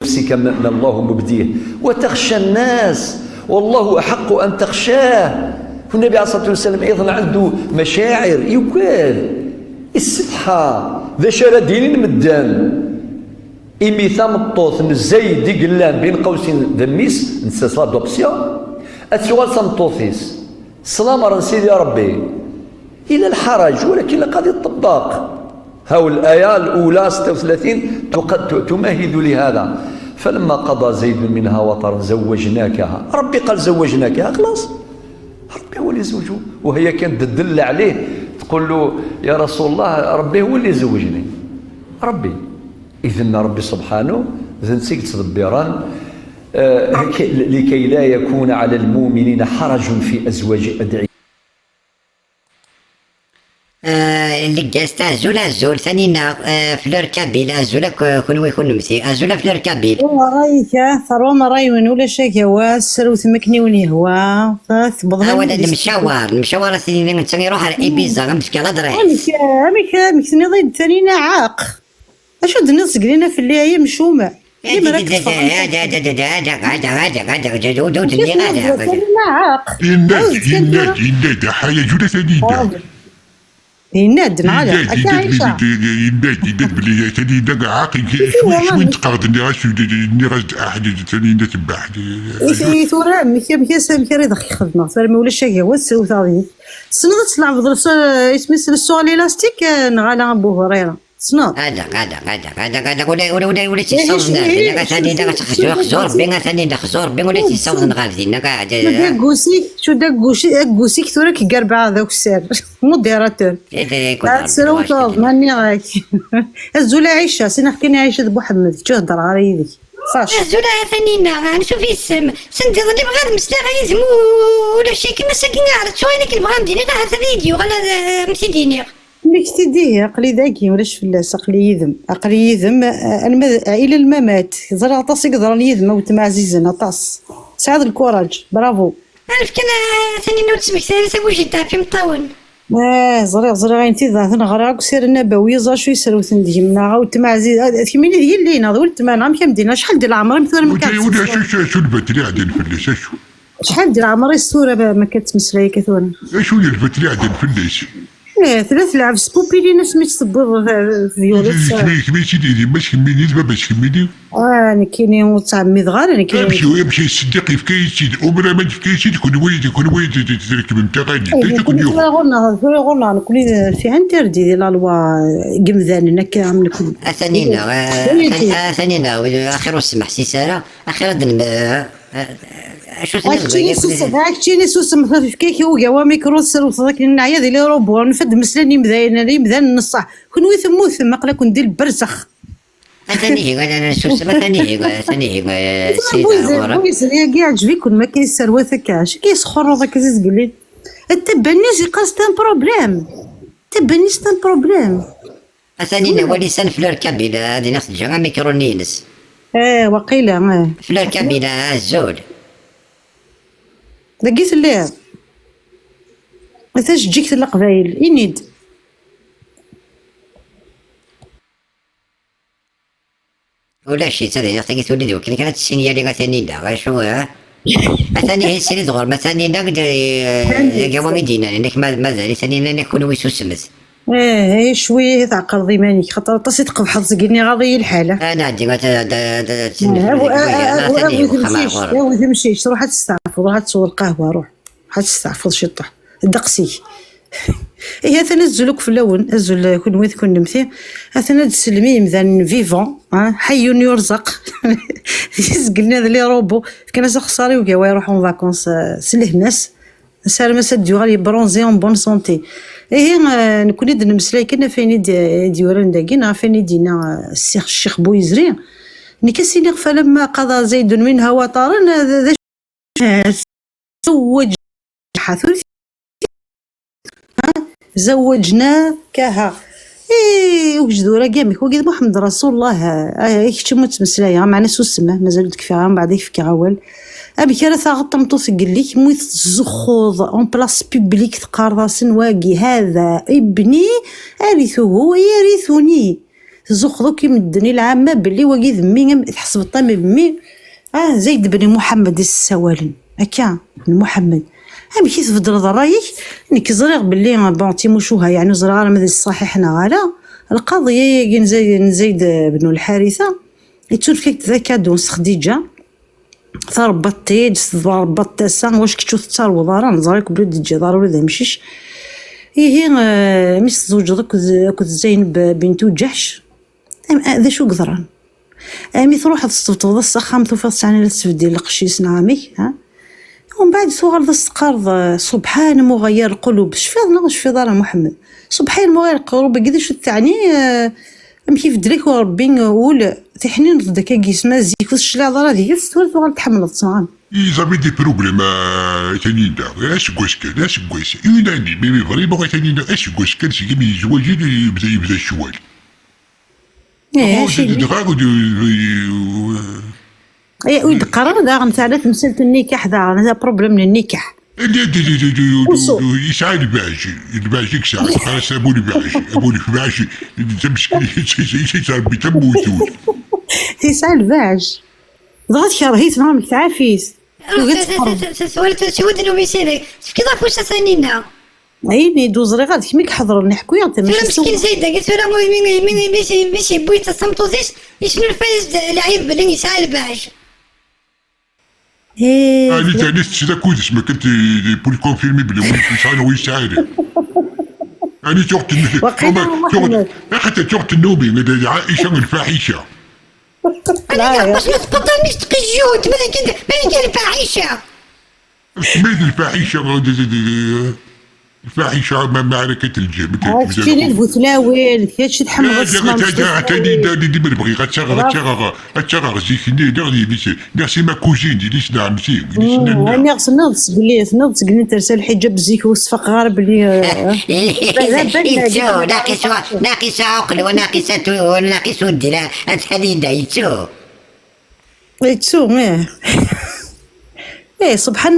في نفسك ما الله مبديه وتخشى الناس والله أحق أن تخشاه. والنبي عليه الصلاة والسلام أيضا عنده مشاعر يقال السفحة ذا شرا دينين مدان إمي ثمطوث نزايد قلان بين قوسين ذميس نساسلا دوبسيون أتسوال ثمطوثيس سلام راه سيدي ربي إلى الحرج ولكن لقد يطبق. هاو الآية الأولى 36 تمهد لهذا. فلما قضى زيد منها وطرا زوجناكها، ربي قال زوجناكها خلاص، ربي هو اللي زوجه وهي كانت تدل عليه تقول له يا رسول الله ربي هو اللي زوجني ربي. إذن ربي سبحانه ذنسيك تدبيران لكي لا يكون على المؤمنين حرج في أزواج أدعية. اللي جالس زول ثانينا فلور كابيل أزولا كون يكون نمسي أزولا فلور كابيل رايك ثروة ما رايون ولا شاكا واسر وثمكني ونهوا فثبضها ولا المشاور ثانينا نتسمي روح على إيبيزا غمسكي لا دري أمك ثاني ثانينا عاق أشو دنيس قلينا في اللي هي مشومة هذا حاجة جودة ثانية يناد نعرف أكيد عايشة يناد بلي ثاني عاقل شوي تقعد اني غاز احد ثاني نتبع اي ثورة مكي راه دخل خدمة ثورة ما ولاش هي هو السلو ثاضي سنة تطلع بضرب اسمي السؤال الاستيك نغالا ابو هريرة سنة هذا ولا تيصوص نغا ثاني داك خزور بين ثاني داك خزور بين ولا تيصوص نغادي نغا داك غوسيك شو داك غوسيك ثورة كي قرب هذاك السر موديراتور سلو ثاض ماني غاك الزولا عيشة سنة حكينا عيشة بو حمد تهضر على يديك فاش الزولا ثانينا نشوف اسم سندي ظني بغا مسلا غيزمو ولا شي كيما ساكن عرفت شويه اللي كنبغا ندير غير هذا فيديو غير مسيديني ملي تديه عقلي ذاكي ولاش فلاس عقلي يذم الى الممات زرع عطاس يقدر يذم موت معزيزا عطاس سعاد الكوراج برافو عرفت انا ثاني نوت سمعت ثلاثه وجدتها في مطاون زريع انت ذات نغرق سير النبوي زا شو يسرو ثندي منا عاود معزيز كيمين هي اللي ناض ولت ما نعم كم دينا شحال ديال العمر مثلا ما كانش ولا شو البتري عندنا في الليش شحال ديال العمر الصوره ما كتمسلاي كثونا شو البتري عندنا في الليش ثلاث لعبس بوبيلي ناس ما تصبر فيوليت ماشي ديري باش كملي باش كملي انا كاينين وتعمي صغار انا كاين يمشي صديقي في كايشي عمره ما في كايشي يكون وليد تركب امتحان كل يوم غورنا نكون في انتردي ديال لا لوا قمذان كامل كل ثانينا اخر السمح سي ساره اخر هاكشيني سوس مثلا في كيكي وقوا ميكرو سر وصدق نعيا ديال اوروبا ونفد مسلاني مذان نصح كون ويثمو ثم قلا كون دير البرزخ ثاني انا سوس ثاني بويز كاع عجبي كون ما كاين الثروه كاش كيسخر ذاك تقولي التبني يقاس تان بروبليم، التبني تان بروبليم. اثاني هو لسان فلور كابيلا هذه ناس جا ميكرونينس. وقيله فلور كابيلا الزول لقيت اللعب مثلا جيك القبايل ينيد. ولا شي ثاني لقيت ولدي ولكن كانت السينيا اللي ثاني لا غير شو ثاني هي السيني صغر مثلا نقدر قبل مدينه لانك مازال ثاني نكون ويسو سمث. شويه تعقل ضيمانيك خاطر تصي تقبح تسقني غاضي الحاله. انا عندي تمشيش روح تستعفض، روح تصور قهوه، روح تستعفض شطح الدقسي. هي ثنا نزلوك في اللون نزل كل وين كون نمثي ثنا تسلمي مثلا فيفون حي يرزق. يسقلنا هذا لي روبو كان خساري وكاوا يروحوا فاكونس سله الناس سالما سديو غالي برونزي اون بون سونتي. نكون ند نمسلاي كنا فين ديوران داكينا فين دينا الشيخ بويزري نكسيني فلما قضى زيد منها وطرا زوج حثوث زوجناكها. وجدوا راه كامك وقيد محمد رسول الله كنت متمسلايه معنا سو السماه مازال تكفيها من بعد يفكي عوال ابي كرا ثغطمطو تقول لك مويت الزخوض اون بلاص بوبليك تقارضاسن واقي هذا ابني ارثه ويرثني زخضو كيمدني العامه باللي واقي ذمي تحسب الطم بمي زيد بن محمد السوالن هكا بن محمد ابي كي تفضل رايك انك زريغ باللي بون تيموشوها يعني زريغ ماذا الصحيح غالا القضيه نزيد بن الحارثه يتون فيك ذاك دونس خديجه ضربت ضربت تاسع واش كتشوف تاروض راه نزريك بلي تجي ضروري ذا مشيش. هي مش زوج كنت زينب بنت جحش هذا شو قدران امي تروح تستفطض السخام توفى تعني لا تسفدي القشيس نعامي ومن بعد صغر السقارض سبحان مغير القلوب شفيض راه محمد سبحان مغير القلوب قداش تعني كيف دريك وربي نقول تحنين ضدك يسمى زيك الشلاع راه هي تستورد وغا تحمل الصنعان. زعما دي بروبليم ثاني اش كواش كان اش كواش يوناني مي فريمون ثاني اش كواش كان شي كيما يزواجي يبدا الشوال. ويدقر دا نتاع مساله النكاح دا بروبليم النكاح. يسعى الباجي كسا خلاص ابوني باجي تمشي ربي تموتون يسعى الباج ضغط كرهيت نعمل تعافيس سوالت نو ميسيري كي ضافوا ثانينا عيني دوز رغاد كيما كحضروا نحكوا يا تمشي مسكين زيد قلت له ماشي بويت الصمتوزيس يشنو الفايز لعيب بلي يسعى الباج. أنا تاني سيدا كويس ما كنت بولي كونفيرمي بلي ويسعى ويسعى أنا توقت حتى توقت النوبي عائشة الفاحشة. أنا باش ما تبطلنيش تقجوت ماذا كان الفاحشة. ماذا الفاحشة الفاحشة معركة الجيم. شتي البوتلاويل كاش تحمل الصمام. تاني ديما نبغي غتشغل زيكني نغسي ما كوزيني ليش نعمتي. أنا نغسل بلي نغسل ترسل الحجاب زيك والصفق غارب بلي. يتسو ناقص عقل وناقص الدراع الحديدة يتسو. سبحان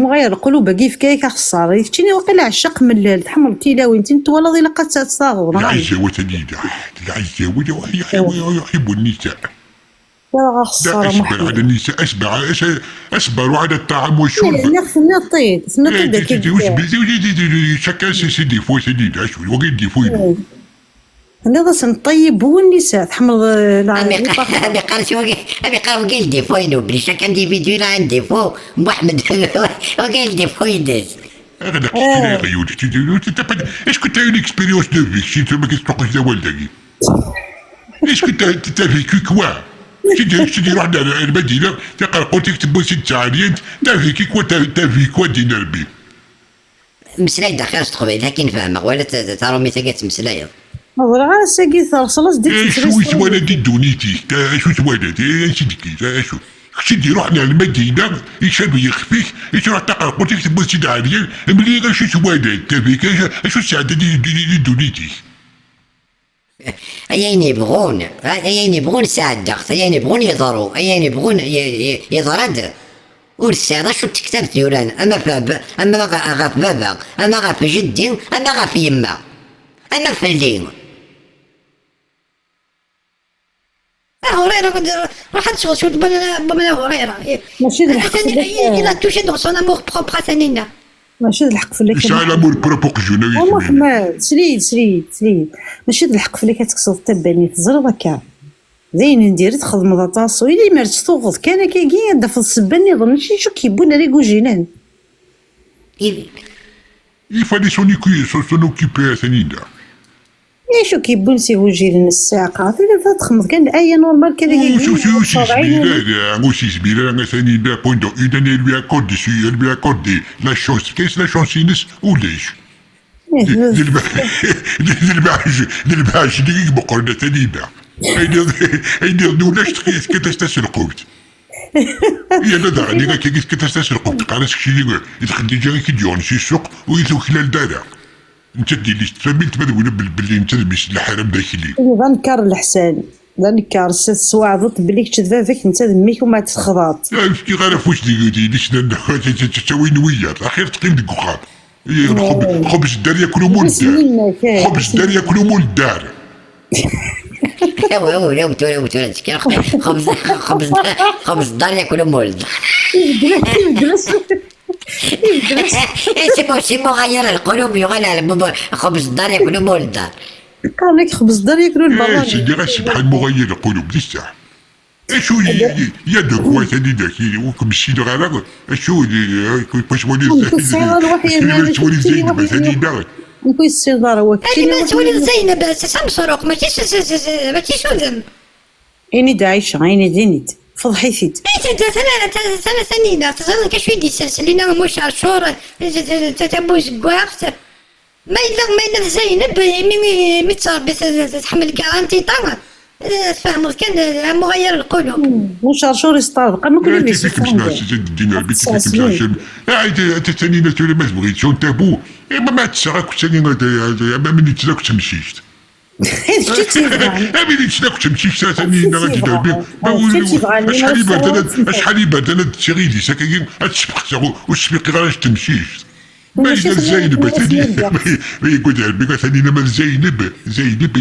مغير القلوب كيف كيك خساري تشيني وقيلا عشق من الليل تحمل تيلاوي انت ولا ضي لقات تصاغر العزة وتنيدة العزة ويحب النساء لا خسارة أصبر على النساء أصبر على الطعام والشرب نغسلنا الطيب شكا سي ديفو سنيدة وغير ديفو أنا غاس نطيب هو النساء تحمل أبي قال وقيل ديفو ينوبلي شاك عندي فيديو لا عندي فو محمد وقيل ديفو يدز هذا كشتي غيود اش كنت اون اكسبيريونس دو في شي ما كتوقفش دا والدك اش كنت تافيكي كوا شتي رحنا المدينة تلقى قلت تكتب ست عاليات تافيكي كوا تافي كوا دينا ربي مسلاي داخل تقبل لكن فاهمة ولا ترى ميتاقات مسلاي نظرة غير ساقي ثار صلاص ديك شو سوالا دي دونيتي شو سوالا دي شو كنتي روحنا المدينة يشابه يخفيك يروح تقرا قلت لك تبغى سيدي عليا ملي غير شو سوالات تبيك شو السعادة دي دونيتي. أيين يبغون سعادة، أيين يبغون يضروا، أيين يبغون يضرد. والسعادة شو تكتبت يوران، أما غاف بابا، أما غاف جدي، أما غاف يما، أما فلين. هريرة راح تشوف شو بمنا هريرة. ماشي الحق إلا توشي دون سون أمور بروبر ثانينا. ماشي الحق في يسعى الأمور بروبوك جونوي. محمد سليد ماشي الحق في اللي كتقصد تباني تزرد هكا زين ندير تخدم طاسو إلي مرت توغض كان كاكي دافض السبان يظن شي كيبون ريكو جينان. Il fallait s'en occuper ثانينا. شو كيبون سيهو جيران الساقة إلا تخمض كان آية نورمال كذا aussi sbira ثانينا pendant une année elle lui a accordé la chance. Qu'est-ce la chance ينس وليش؟ للباش دقيق بقولنا ثانينا. أيدي ولاش تخيس كتستاس القوت. يا لا دا اللي كي كتستاس القوت قارس شي يدخل جا كيديون شي سوق ويثو خلال دارا. انت دير تفهمي تبان باللي انت تلبس الحرام داخلي. ذنكر الحسان ذنكر السواع ضد بليك تشذافك انت ذميك وما تخضاط. كي غير واش ديري ليش تسوي نويات اخير تقيم ديك وخا. خبز الدار ياكلوا مول الدار. خبز الدار ياكلوا مول الدار. خبز الدار ياكلوا مول الدار. سيبو غير القلوب يغلى خبز الدار ياكلوا مول الدار. قال لك خبز الدار ياكلوا البراد. سيدي غير سبحان مغير القلوب لسه. اشو يا دكوا ثاني داكي وكمشي غير اشو باش ولي زين ثاني دار. نكون السيدار هو ما تولي زينب سمسروق ماشي شو ذم. عيني داعشة عيني دينيت فضحيتيت. سنة ثانية تظن كشوي دي سلسلينا مش عشور تتبوش بواقت ما إلا زينب متصربي تحمل كارانتي طاقة تفهموا كان مغير القلوب. مش عشور يستطرق ما كل بيس فهمنا الدنيا بيت فيكم عاد ثانينا تولي ما تبغيش شون تابو ما تسرق ثاني ما من تسرق تمشيش. أبي تسرق تمشيش ثاني غادي دابي شحال يبان تشري لي ساكين تسبق وتسبق غير تمشيش. ما إلا زينب ثاني ما يقول لها ثانينا ما زينب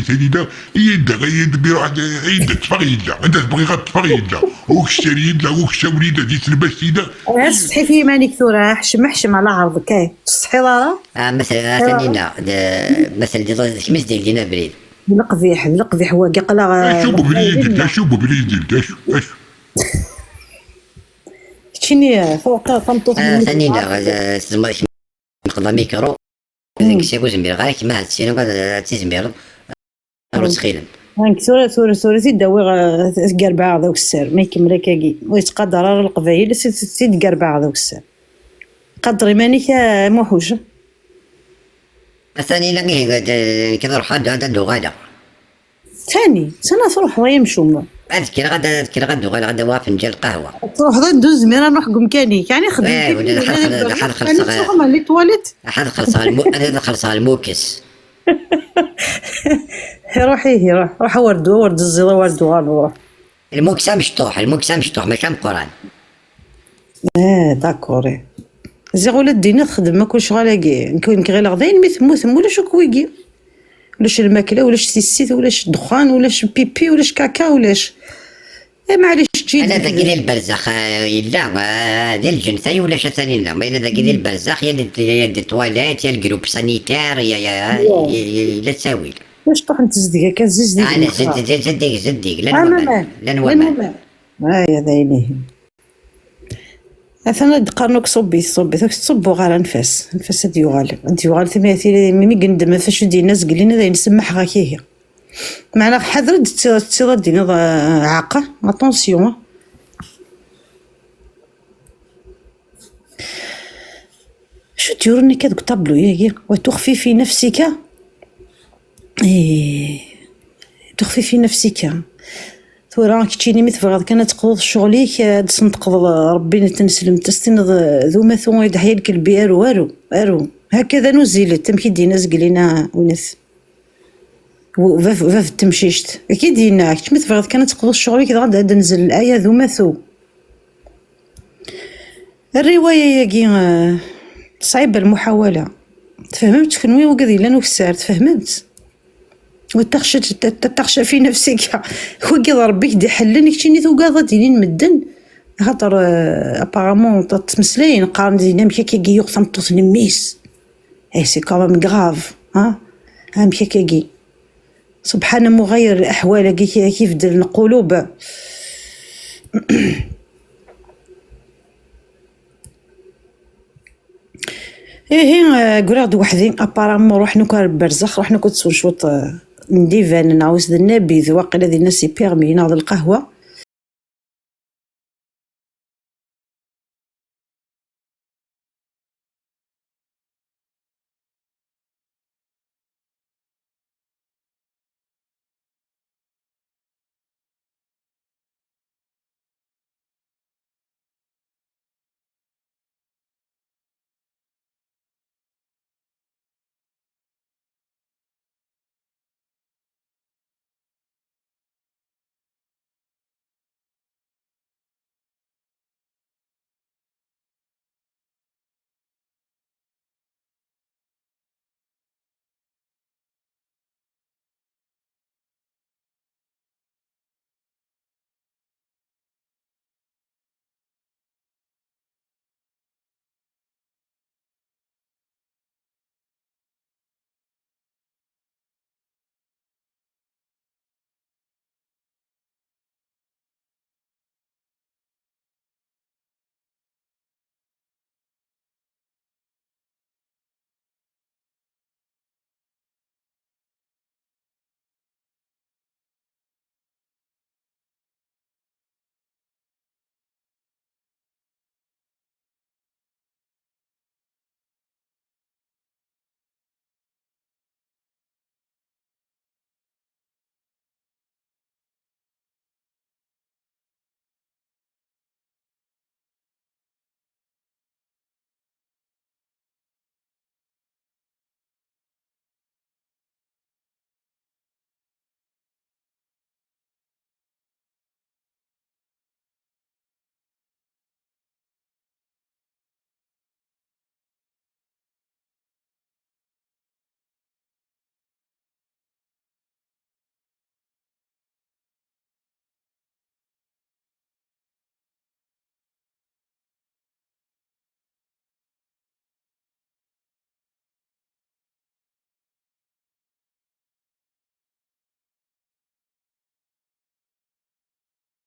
ثانينا يد بيروح يد تفريد لا أنت تبغي غير تفريد لا وكشتري لا وكشاولي لا دي تلبس لا. تصحي في مانيك ثورة حشم على عرضك كاي تصحي ضارة. مثلا ثانينا مثلا دي كمس ديال لينا بريد. القبيح هو قلا. شوفوا بريد اش. شني فوق طمطوط. ثانينا نقضى ميكرو ديك الشيء كوزمبير غير كيما هاد الشيء نقعد تيزمبير روس خيلا. هانك ثورة تداوي قربعة ذوك السر ما يكمل كاكي ويتقدر القبايل تيد قربعة ذوك السر قدري مانيك موحوشة. الثاني لا كذا روح عندو غادا. ثاني سنة تروح وهي مشومة. أذكر غدا غدا واقف نجي القهوة. تروح غدا ندوز ميرا نروح مكاني يعني خدمت. حد خلصها الموكس. روح ورد الزيضة وردو غنروح. الموكسة مشطوح ماشي قران. داكوري. زيغو لا دينا تخدم ما كلش غالاكي نكون غير غداين مي ثم ولاش كويكي ولاش الماكله ولاش السيت ولاش الدخان ولاش بيبي ولاش كاكا ولاش معليش تجي. انا ذاك ديال البرزخ لا ديال الجنثي ولاش ثاني لا ما الا ذاك ديال البرزخ يا التواليت يا الجروب سانيتير لا تساوي. واش طاح نتزدك كزدك انا زدك لا نوام يا ذايني انا دقرنوك صبي تصبو غير نفاس ديوغال ثماثي مي قندم فاش دي الناس قلنا ذا نسمح غاكيه معنا حذر تصير دينا عاقه اتونسيون. شو ديروني كذا طابلو ياكي وتخفي في نفسك تخفي في نفسك ثورا كتشيني متفغض كانت تقضي شغليك تسنتقض ربي نتنسلم تستنض ذو ما ثون يدحيا لك البيار وارو هكذا نزلت تمكي دينا زقلينا ونث وفاف تمشيشت اكيد دينا كتش متفغض كانت تقضي شغليك غادا نزل الايه ذو ما ثو الروايه ياكي صعيبه المحاوله تفهمت كنوي وقضي لا نكسار تفهمت وتخشى في نفسك وقضى ربك دي حلنك تشيني توقاض دينين مدن خاطر ابارامون تمسلين قارن دينا مكاكي يقسم طوس نميس اي سي كومام غراف ها مكاكي سبحان مغير الاحوال كيف دل القلوب قراد وحدين ابارامون روحنا كان برزخ روحنا كنت شوط نديفان نعوز النبي ذواق الذي الناس يبيرمي ناض القهوه